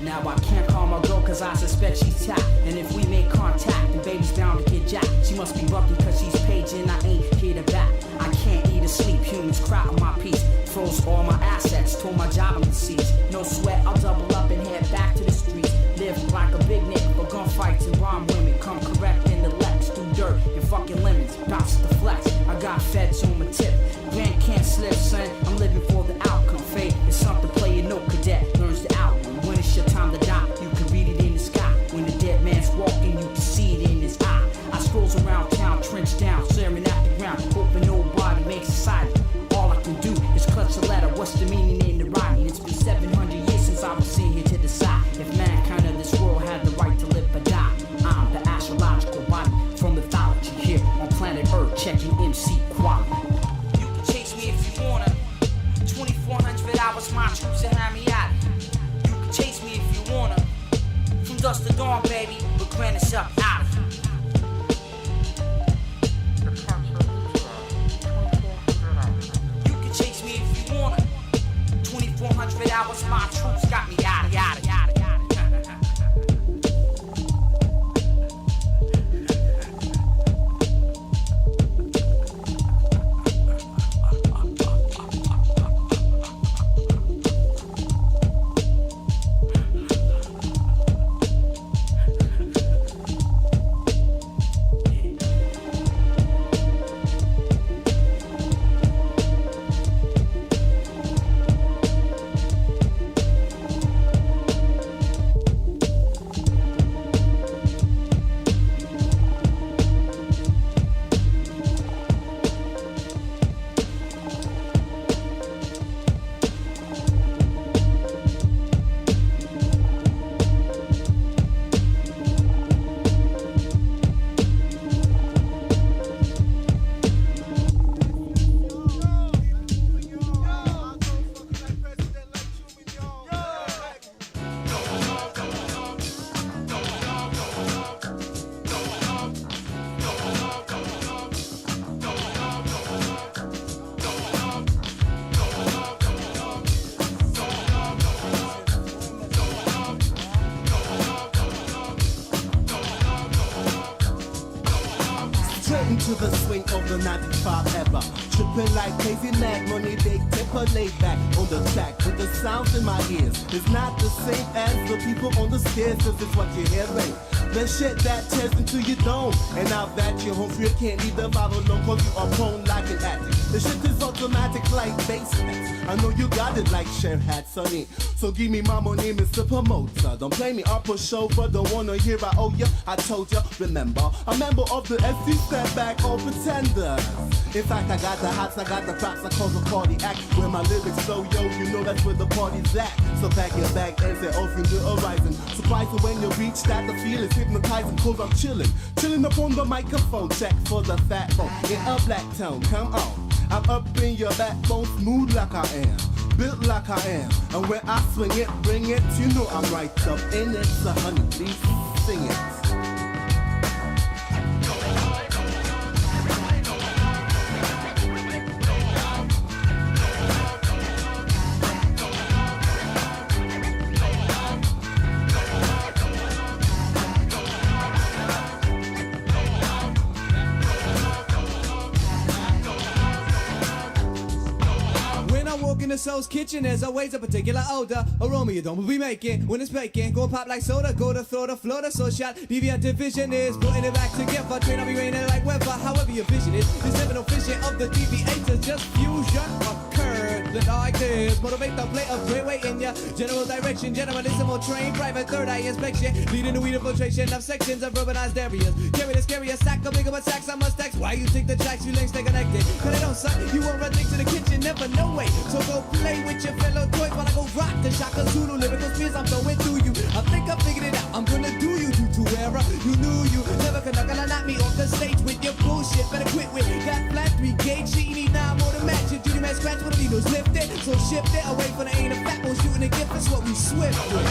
Now I can't call my girl cause I suspect she's tapped. And if we make contact, the baby's bound to get jacked. She must be bucky cause she's paging, I ain't here to back. I can't eat or sleep, humans crowd my piece. Froze all my assets, told my job I'm deceased. No sweat, I'll double up and head back to the streets. Live like a big nigga for gunfights and bomb women. Come correct in the Lex, do dirt and fucking lemons. Bounce the flex, I got feds on my tip. Grand can't slip, son, I'm living for the outcome. Fate is something player, no cadet learns the outcome. When it's your time to die, you can read it in the sky. When the dead man's walking, you can see it in his eye. I strolls around town, trench down, staring at the ground, hoping nobody makes a silent. All I can do is clutch a letter. What's the meaning in the writing? It's been 700 years since I was seen here to decide if mankind of this world had the right to live or die. I'm the astrological body from mythology here on planet Earth, checking MC quality. You can chase me if you wanna. 2400 hours, my troops will have me out. You can chase me if you wanna. From dusk to dawn, baby, but grant us up out of here. You can chase me if you wanna. 2400 hours, my troops got me out of here. To the swing of the 95 era. Tripping like crazy mad money, big tipper laid back on the track with the sounds in my ears. It's not the same as the people on the stairs, this is what you're hearing. The shit that tears into your dome. And now that you're home free, you can't leave the bottle alone cause you are prone like an addict. The shit is automatic like basements. I know you got it like Cher had Sonny. So give me my money, Mr. Promoter. Don't play me up a show, but don't wanna hear I owe ya. I told ya, remember, a member of the SC step back all pretenders. In fact, I got the hots, I got the props, I call the party act. When my lyrics flow, yo, you know that's where the party's at. So pack your bag and say, oh, from the horizon. Surprising when you reach that, the feel is hypnotizing, cause I'm chilling. Chilling up on the microphone, check for the fat phone. In a black tone, come on. I'm up in your backbone, smooth like I am. Built like I am. And when I swing it, bring it, you know I'm right up in it. So honey, please sing it. In the soul's kitchen, there's always a particular odor, aroma you don't be making when it's baking. Go pop like soda, go to Florida, Florida, so shot. Deviant division is putting it back together. Train on be raining like weather, however your vision is. There's never no vision of the deviators, just fusion occurred. the ideas. Motivate the play of way in ya. General direction, generalissimo train, private third eye inspection. Leading to weed infiltration of sections of urbanized areas. Carry this, carry a sack of bigger but sacks on mustaches. Why you think the tracks you links stay connected? Cause they don't suck, you won't run things to the kitchen, never no way. So go play with your fellow toys while I go rock the shotgun Zulu lyrical spears I'm throwing through you. I think I figured it out, I'm gonna do you due to error. You knew you never could knock me off the stage with your bullshit. Better quit with got flat 3 gauge shit, you need 9 more to match it. Duty man scratch with the needles lifted. So shift it away from the ain't a fat one shooting a gift, that's what we swift with.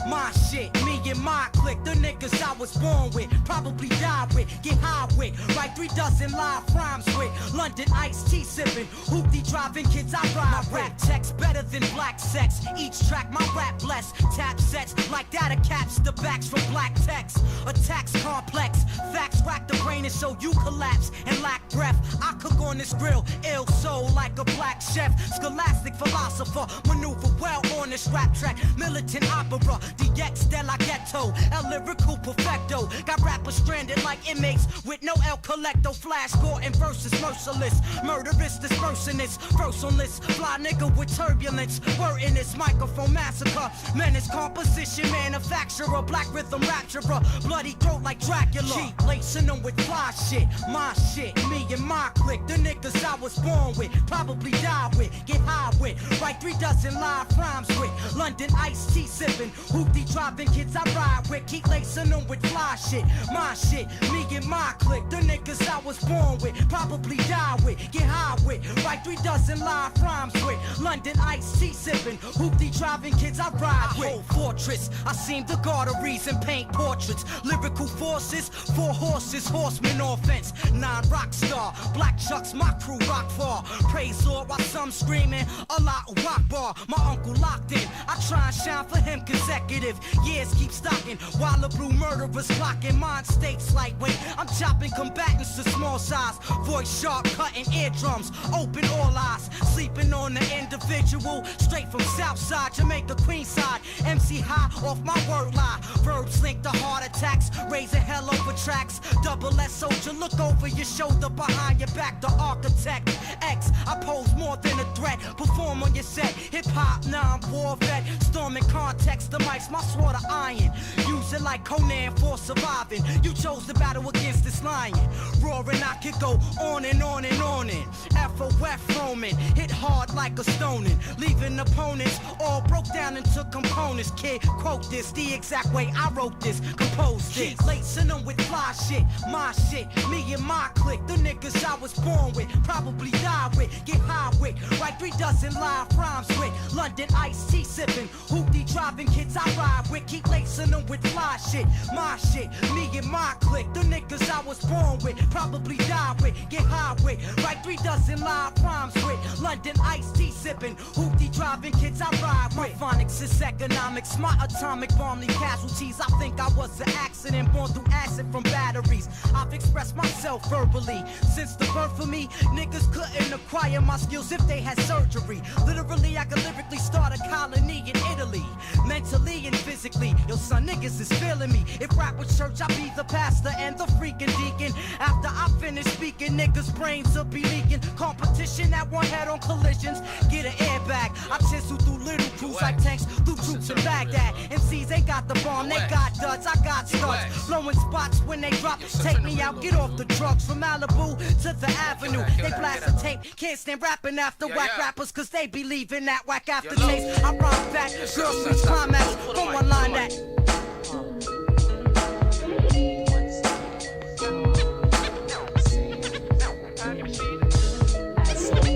My shit, me and my clique, the niggas I was born with, probably die with, get high with, write 3 dozen live rhymes with, London iced tea sipping, hoopty driving kids I ride with. My rap text better than black sex, each track my rap blessed, tap sets like that a caps the backs from black text, attacks complex, facts rack the brain and so you collapse and lack breath. I cook on this grill, ill soul like a black chef, scholastic philosopher, maneuver well on this rap track, militant opera, DX de la ghetto, El lyrical perfecto. Got rappers stranded like inmates with no El Colecto. Flash Gordon versus merciless, murderous dispersonist, verse on this fly nigga with turbulence. Word in this microphone massacre, menace composition manufacturer, black rhythm rapturer, bloody throat like Dracula. Keep lacing them with fly shit, my shit, me and my clique, the niggas I was born with, probably die with, get high with, write 3 dozen live rhymes with, London iced tea sipping, hoopty driving kids I ride with, keep lacing them with fly shit, my shit, me and my clique, the niggas I was born with, probably die with, get high with, write 3 dozen live rhymes with, London iced tea sipping, hoopty driving kids I ride with. Whole fortress, I seem to guard a reason, paint portraits, lyrical forces, 4 horses, horsemen offense, 9 rock star, black chucks, my crew rock far, praise Lord while some screaming, Allah Akbar, my uncle locked in, I try and shine for him consecutive, years keep stocking, while the blue murderers clocking, mind states lightweight, I'm chopping combatants to small size, voice sharp, cutting eardrums, open all eyes, sleeping on the individual, straight from Southside, Jamaica, Queenside, MC high off my word lie, verbs link to heart attacks, raising hell over tracks, double S soldier, look over your shoulder, behind your back, the architect, X, I pose more than a threat, perform on your set, hip-hop, non-war vet, storming context, the mic's my sword of iron, use it like Conan for surviving, you chose to battle against this lion, roaring I could go on and on and on and, F.O.F. roaming, hit hard like a stoning, leaving opponents all broke down into components, kid, quote this, the exact way I wrote this, composed this, keep lacing them with fly shit, my shit, me and my clique, the niggas I was born with, probably die with, get high with, write 3 dozen live rhymes with, London iced tea sipping, hoopty driving kids I ride with, keep lacing them with fly shit, my shit, me and my clique, the niggas I was born with, probably die with, get high with, write 3 dozen live rhymes with, London iced tea sipping, hoopty driving kids I ride with, my phonics is economics, my atomic bomb leave casualties, I think I was an accident, born through acid from batteries, I've expressed myself verbally, since the birth of me, niggas couldn't acquire my skills if they had surgery, literally I could lyrically start a colony in Italy, mentally and physically, yo son niggas is feeling me, if rap was church I'd be the pastor and the freaking deacon, after I finish speaking niggas brains will be leaking, competition at one head on collisions, get an airbag, I chisel through little crews like tanks, through troops in Baghdad, MCs ain't got the bomb, they got duds, I got studs, blowing spots when they drop, take me out, get off the drugs, from Malibu to the avenue, they blast a tape, can't stand rapping after whack rappers cause they be leaving that whack aftertaste, I rhyme back, girls reach climax, from one line that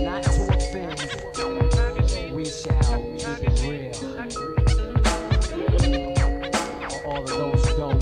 not to offend, we shall keep it real. For all of those who don't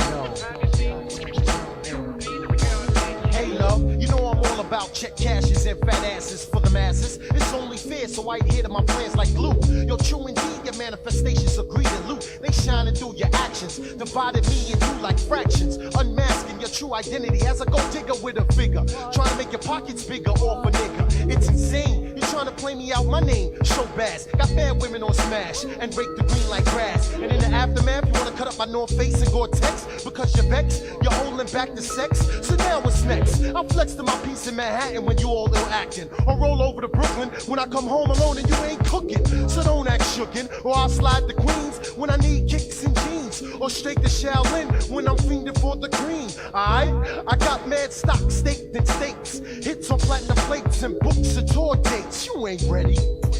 and fat asses for the masses. It's only fair, so I adhere to my plans like glue. Yo, true indeed, your manifestations of greed and loot. They shining through your actions, divided me into like fractions. Unmasking your true identity as a gold digger with a figure. Trying to make your pockets bigger off a nigga. It's insane. You trying to play me out my name? Show bass. Got bad women on smash and rake the green like grass. And in the aftermath, you wanna cut up my North Face and Gore-Tex because you're vexed. You're holding back the sex. So now what's next? I flex to my piece in Manhattan when you all ill acting, or roll over to Brooklyn when I come home alone and you ain't cooking. So don't act shookin', or I'll slide to Queens when I need kicks and jeans, or straight to Shaolin when I'm fiending for the green. Alright, I got mad stock staked in steaks, hits on platinum plates and books and tour dates. You ain't ready.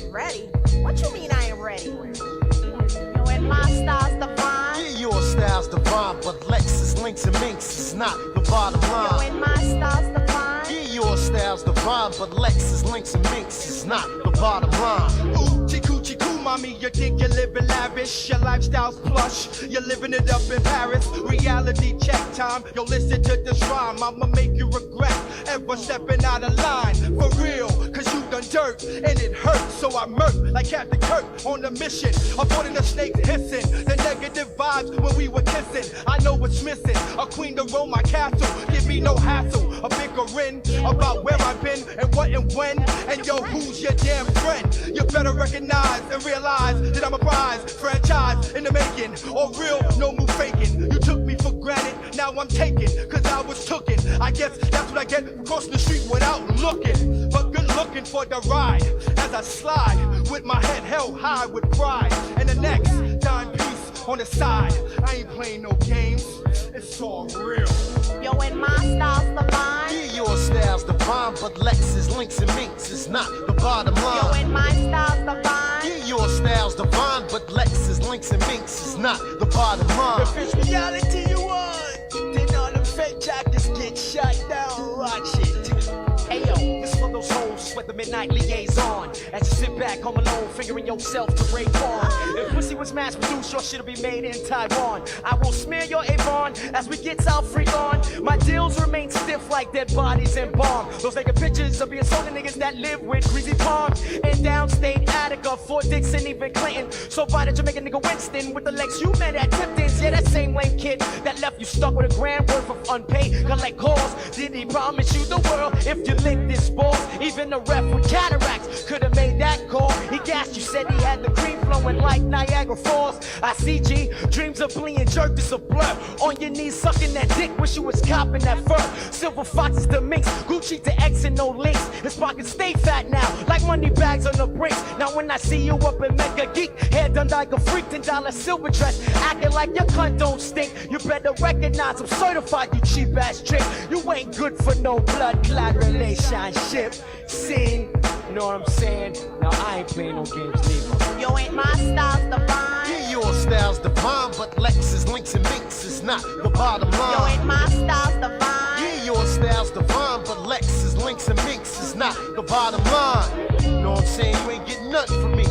Ready? What you mean I ain't ready? You and my style's divine. Yeah, your style's divine, but Lexus, links and minks is not the bottom line. You and my style's divine. Yeah, your style's divine, but Lexus, links and minks is not the bottom line. Oochie coochie coo, mommy, you think you're living lavish. Your lifestyle's plush, you're living it up in Paris. Reality check time, yo, listen to this rhyme. I'ma make you regret ever stepping out of line. For real, cause you done dirt, and it hurts. So I murk like Captain Kirk on a mission. Avoiding the snakes hissing, the negative vibes when we were kissing. I know what's missing, a queen to roam my castle. Give me no hassle, a bickering about where I've been and what and when. And yo, who's your damn friend? You better recognize and realize that I'm a prize, franchise in the making, or real, no move faking. You took me for granted, now I'm taking, cause I was tookin'. I guess that's what I get from crossing the street without looking. But good looking for the ride, as I slide, with my head held high with pride. And the next dime piece on the side, I ain't playing no games, it's all real. Yo, and my style's divine. Yeah, your style's divine, but Lexus, links and minks is not the bottom line. Yo, and my style's divine. Yeah, your style's divine, but Lexus, links and minks is not the bottom line. If it's reality you want, then all them fake jackets get shut down. Watch it. Hey yo, this is for those hoes with the midnight liaison. As you sit back home alone, figuring yourself to rape on. If pussy was mass produced, your shit'll be made in Taiwan. I will smear your Avon as we get South Freak on. My deals remain stiff like dead bodies in bomb. Those naked pictures of being sold to niggas that live with greasy palms. In downstate Attica, Fort Dix and even Clinton. So by the Jamaican nigga Winston with the legs you met at Tipton's. Yeah, that same lame kid that left you stuck with a grand worth of unpaid collect calls. Did he promise you the world if you lick this ball? Even the ref with cataracts could have made that call. He gassed you, said he had the cream flowing like Niagara Falls. I see G, dreams of being jerked is a blur. On your knees sucking that dick, wish you was copping that fur. Silver foxes to minks, Gucci to X and no links. His pockets stay fat now, like money bags on the brinks. Now when I see you up in Mecca Geek, hair done like a freak, $10 silver dress, acting like your cunt don't stink. You better recognize I'm certified, you cheap ass trick. You ain't good for no blood clot relationship. Scene, you know what I'm saying? Now I ain't playing no games neither. Yo, ain't my style's divine. Yeah, your style's divine, but Lexus, links and minks is not the bottom line. Yo, ain't my style's divine. Yeah, your style's divine, but Lexus, links and minks is not the bottom line. You know what I'm saying? You ain't getting nothing from me.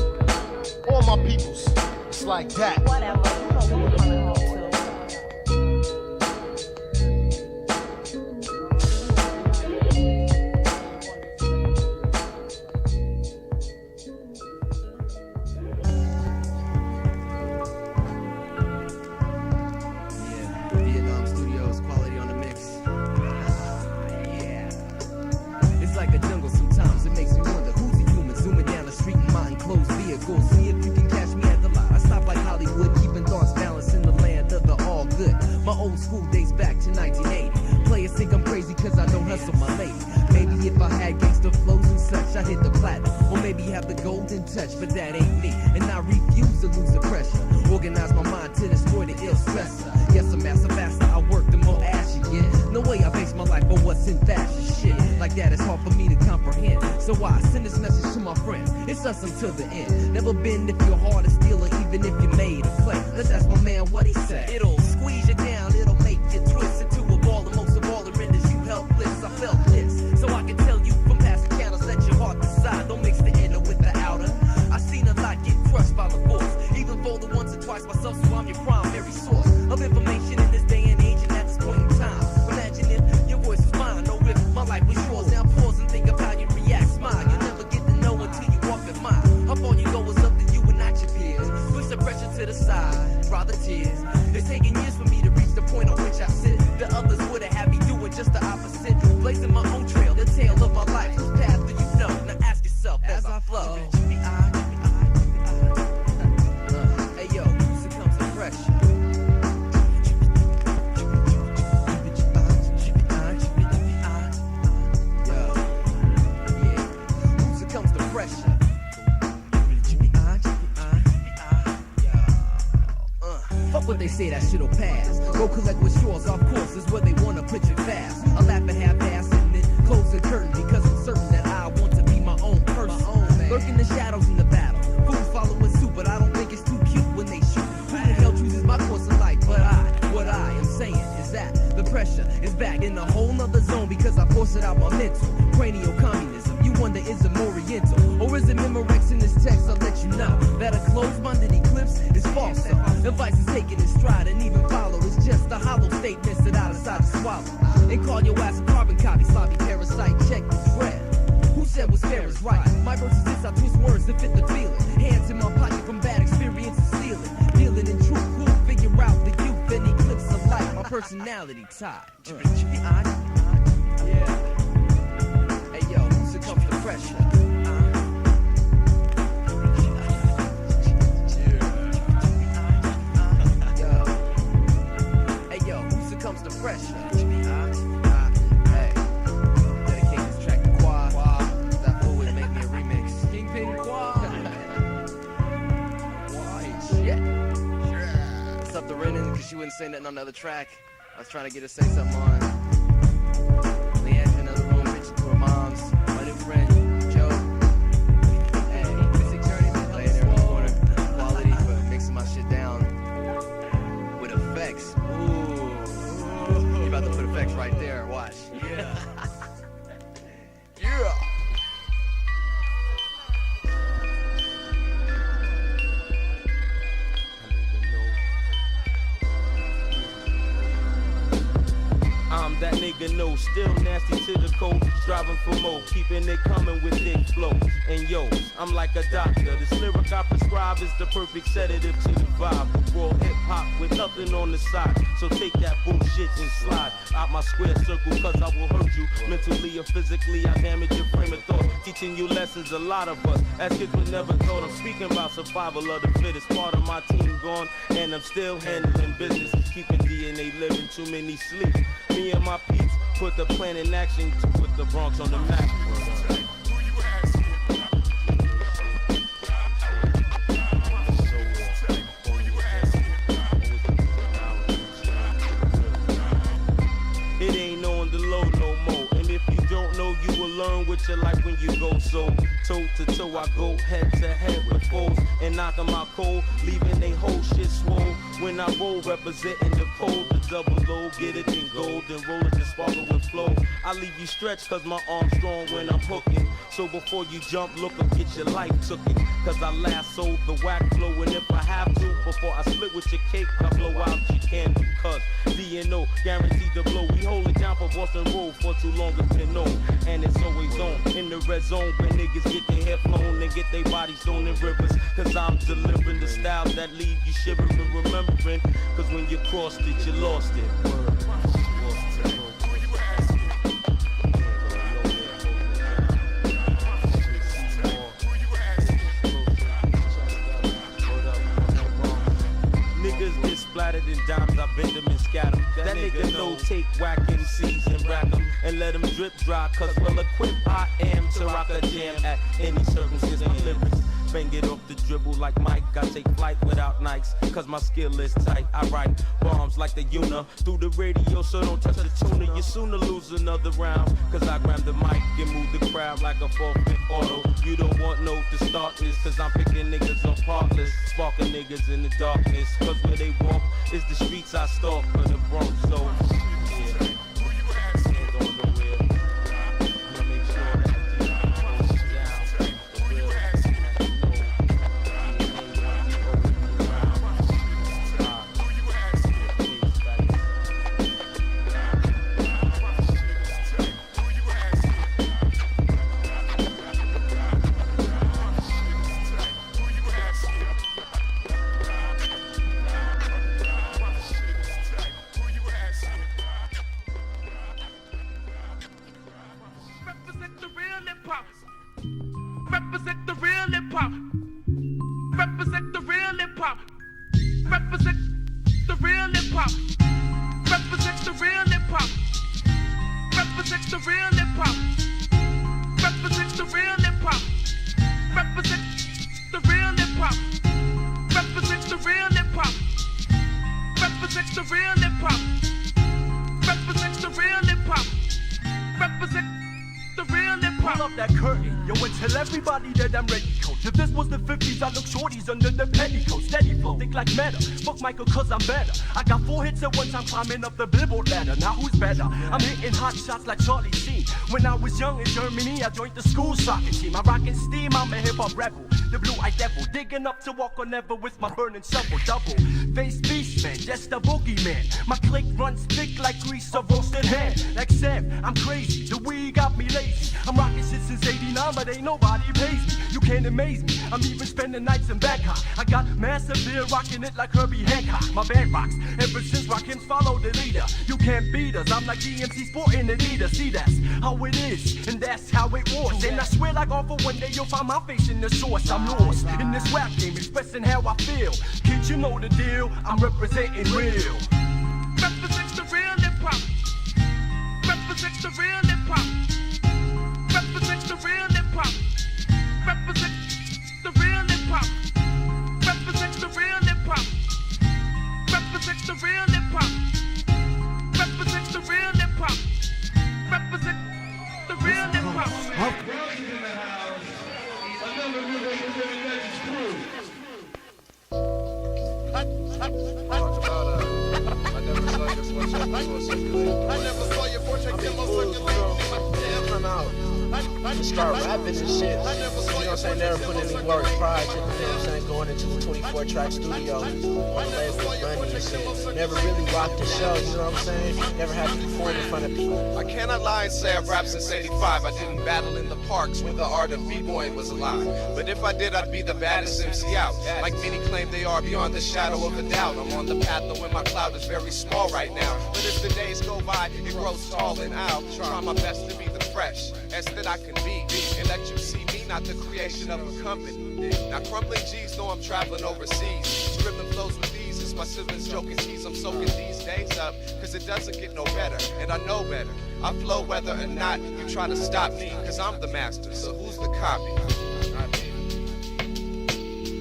All my peoples, it's like that. Whatever, you know who we're coming home to. See if you can catch me at the lot. I stop like Hollywood, keeping thoughts balanced in the land of the all good. My old school dates back to 1980. Players think I'm crazy cause I don't hustle my lady. Maybe if I had gangster flows and such, I hit the platinum. Or maybe have the golden touch, but that ain't me. And I refuse to lose the pressure. Organize my mind to destroy the ill stressor. Yes, I'm master faster, I work the more ass you get. No way I base my life on what's in fashion. Shit, like that is hard for me to comprehend. So I send this message to my friends. It's us until the end. Never been if you're hard to steal or even if you made a play. Let's ask my man what he said. It'll squeeze you down, it'll make you twist into a baller. Most of all, it renders you helpless. I felt this, so I can tell you from past encounters. Let your heart decide, don't mix the inner with the outer. I seen a lot get crushed by the force. Even for the once or twice myself, so I'm your primary source of information in this day and age and at this point in time. Imagine if your voice was mine, or if my life was yours. Now pause and think of how you react. that shit'll pass. Go collect with straws off course is where they wanna put you fast. I laugh at half-ass and then close the curtain because I'm certain that I want to be my own person. Lurking the shadows in the battle. Fools following suit, but I don't think it's too cute when they shoot. Who the hell chooses my course of life? But what I am saying is that the pressure is back in a whole nother zone because I force it out my mental. Cranial communism, you wonder is it more oriental? Or is it Memorex in this text? I'll let you know that a closed-minded eclipse is false. Advice is taken in stride and even followed. It's just a hollow statements that I decide to swallow. And call your ass a carbon copy, sloppy parasite, check the dread. Who said what's fair is right? My verse is this, I twist words to fit the feeling. Hands in my pocket from bad experiences stealing. Dealing in truth, who figure out the youth and eclipse of life. My personality tied. Yeah. Hey yo, who succumbs to pressure? Hey yo, who succumbs to pressure? She wouldn't say nothing on the other track. I was trying to get her to say something on. Leanne's in the other room, bitching to her mom's. My new friend, Joe. Hey, music journeyman, playing there in the corner. Quality, but mixing my shit down with effects. Ooh. You about to put effects right there. Watch. Yeah. Yeah. That nigga know, still nasty to the cold, driving for more, keeping it coming with thick flow. And yo, I'm like a doctor. This lyric I prescribe is the perfect sedative to the vibe. Raw hip hop with nothing on the side. So take that bullshit and slide out my square circle, cause I will hurt you mentally or physically. I damage your frame of thought, teaching you lessons. A lot of us as kids was never taught. I'm speaking about survival of the fittest. Part of my team gone, and I'm still handling business, keeping DNA living. Too many sleep. Me and my peeps put the plan in action to put the Bronx on the map. It ain't on the low no more. And if you don't know, you will learn with your life when you go. So toe to toe, I go head to head with foes and knock them out cold, leaving they whole shit swole. When I roll, representing the pole, the double low, get it in gold, then roll it to sparkle with flow. I leave you stretched cause my arm's strong when I'm hooking. So before you jump, look up, get your life tookin'. Cause I lasso the whack flow, and if I have to, before I split with your cake, I blow out your candle. Cause DNO, guaranteed to blow. We hold it down for Boston Road for too long it's been known. And it's always on, in the red zone, where niggas get their head flown and get their bodies thrown in rivers. Cause I'm delivering the styles that leave you shivering, remembering. Cause when you crossed it, you lost it. Niggas get splattered in dimes, I bend them and scatter them. That nigga know, take whack MCs and rack them and let them drip dry. Cause well equipped I am to rock a jam at any circumstance. My lyrics bang it off the dribble like Mike. I take flight without Nikes, cause my skill is tight. I write bombs like the Una through the radio, so don't touch the tuner. You sooner lose another round, cause I grab the mic and move the crowd like a forfeit auto. You don't want no to start this, cause I'm picking niggas up heartless, sparking niggas in the darkness. Cause where they walk is the streets I stalk for the Bronx, so yeah. that curtain, yo, and tell everybody that I'm ready, coach. If this was the 50s, I look shorties under the petticoat. Steady flow, think like meta. Fuck Michael, cause I'm better. I got 4 hits at one time climbing up the Billboard ladder. Now who's better? I'm hitting hot shots like Charlie Sheen. When I was young in Germany, I joined the school soccer team. I'm rocking steam, I'm a hip-hop rebel. The blue-eyed devil, digging up to walk on never with my burning shovel. Double face beast man, just a boogeyman. My clique runs thick like grease of roasted ham. Like Sam, I'm crazy, the weed got me lazy. I'm rocking shit since 89, but ain't nobody pays me. You can't amaze me, I'm even spending nights in Bangkok. I got massive beer, rocking it like Herbie Hancock. My band rocks, ever since Rakim followed the leader. You can't beat us, I'm like DMC sporting the leader. See, that's how it is, and that's how it was. And I swear like all for one day you'll find my face in the source. I'm lost in this rap game, expressing how I feel. Kids, you know the deal, I'm representing real. Represents the real hip-hop. Represents the real hip-hop. Represents the real hip-hop. Represents the real hip-hop. Represents the real hip-hop. Represents the real hip-hop. Represents the real hip-hop. Represents the real hip-hop. Another new legendary legends crew. I never saw your portrait demo circulating. Just start rapping and shit. You know what I'm saying? Never put any work prior to, you know what I'm saying, going into a 24-track studio on the label with money and shit. Never really rocked the show, you know what I'm saying? Never had to perform in front of people. I cannot lie and say I've rapped since 85. I didn't battle in the parks when the art of b-boying was alive. But if I did, I'd be the baddest MC out. Like many claim they are, beyond the shadow of a doubt. I'm on the path to when my cloud is very small right now. But as the days go by, it grows tall and I'll try my best to be the fresh as that I can be, and let you see me, not the creation of a company. Now crumbling G's know I'm traveling overseas. Scribbling flows with ease, it's my siblings joking tease. I'm soaking these days up, cause it doesn't get no better, and I know better. I flow whether or not you try to stop me, cause I'm the master, so who's the copy?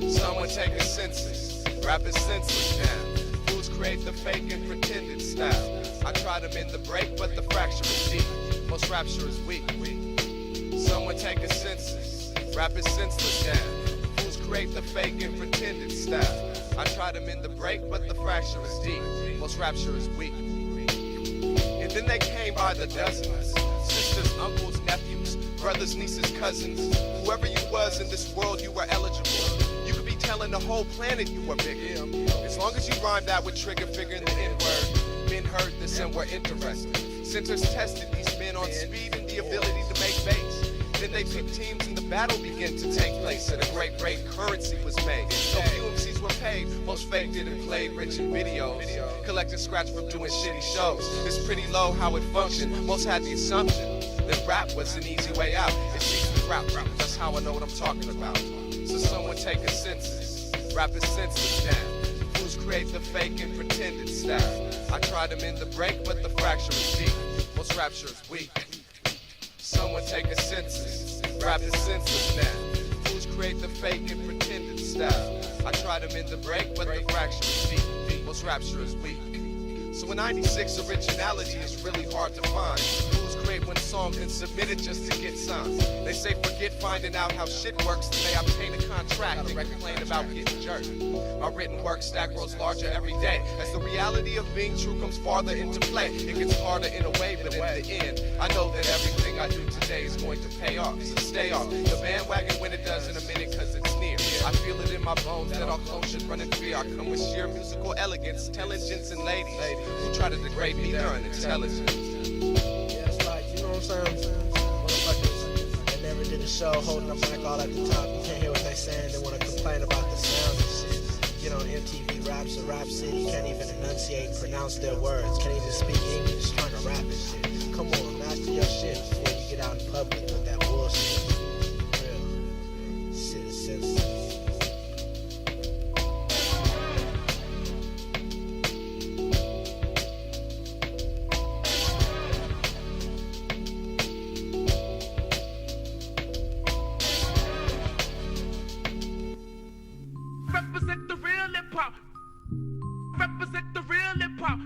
Someone take a census, rap is senseless now. Fools create the fake and pretended style. I try to mend the break, but the fracture is deep. Most rapture is weak. Someone take a census. Rap is senseless now. Fools create the fake and pretended style. I try to mend the break, but the fracture is deep. Most rapture is weak. And then they came by the dozens. Sisters, uncles, nephews, brothers, nieces, cousins. Whoever you was in this world, you were eligible. You could be telling the whole planet you were bigger. As long as you rhymed out with trigger figure in the N-word. Men heard this and were interested. Centers tested these men on speed and the ability to make bass. Then they picked teams and the battle began to take place. At a great rate, currency was made. So few MCs were paid. Most faked it and played rich in videos. Collecting scratch from doing shitty shows. It's pretty low how it functioned. Most had the assumption that rap was an easy way out. It's easy to rap. That's how I know what I'm talking about. So someone take a census. Rap is senseless now. Fools create the fake and pretended style. I try to mend the break, but the fracture is deep. Most rapture is weak. Someone take a census. Rap is senseless now. Fools create the fake and pretended style. I try to mend the break, but the fracture is deep. Most rapture is weak. So in 96, originality is really hard to find. Fools create one song and submit it just to get signed. They say forget finding out how shit works, then they obtain a contract and complain about getting jerked. My written work stack grows larger every day. As the reality of being true comes farther into play, it gets harder in a way, but in the end, I know that everything I do today is going to pay off. So stay off the bandwagon when it does in a minute, cause it's near. I feel it in my bones that all clones should run in fear. I come with sheer musical elegance, telling gents and ladies who try to degrade me, they're unintelligent. Yeah, it's like, you know what I'm saying? Motherfuckers that never did a show holding a mic all at the top. You can't hear what they saying, they want to complain about the sound and shit. Get on MTV Raps or Rap City, can't even enunciate, pronounce their words, can't even speak English, trying to rap and shit. Come on, master your shit before you get out in public with that bullshit. Real. Shit is sensitive. Represent the real hip-hop. Represent the real hip-hop.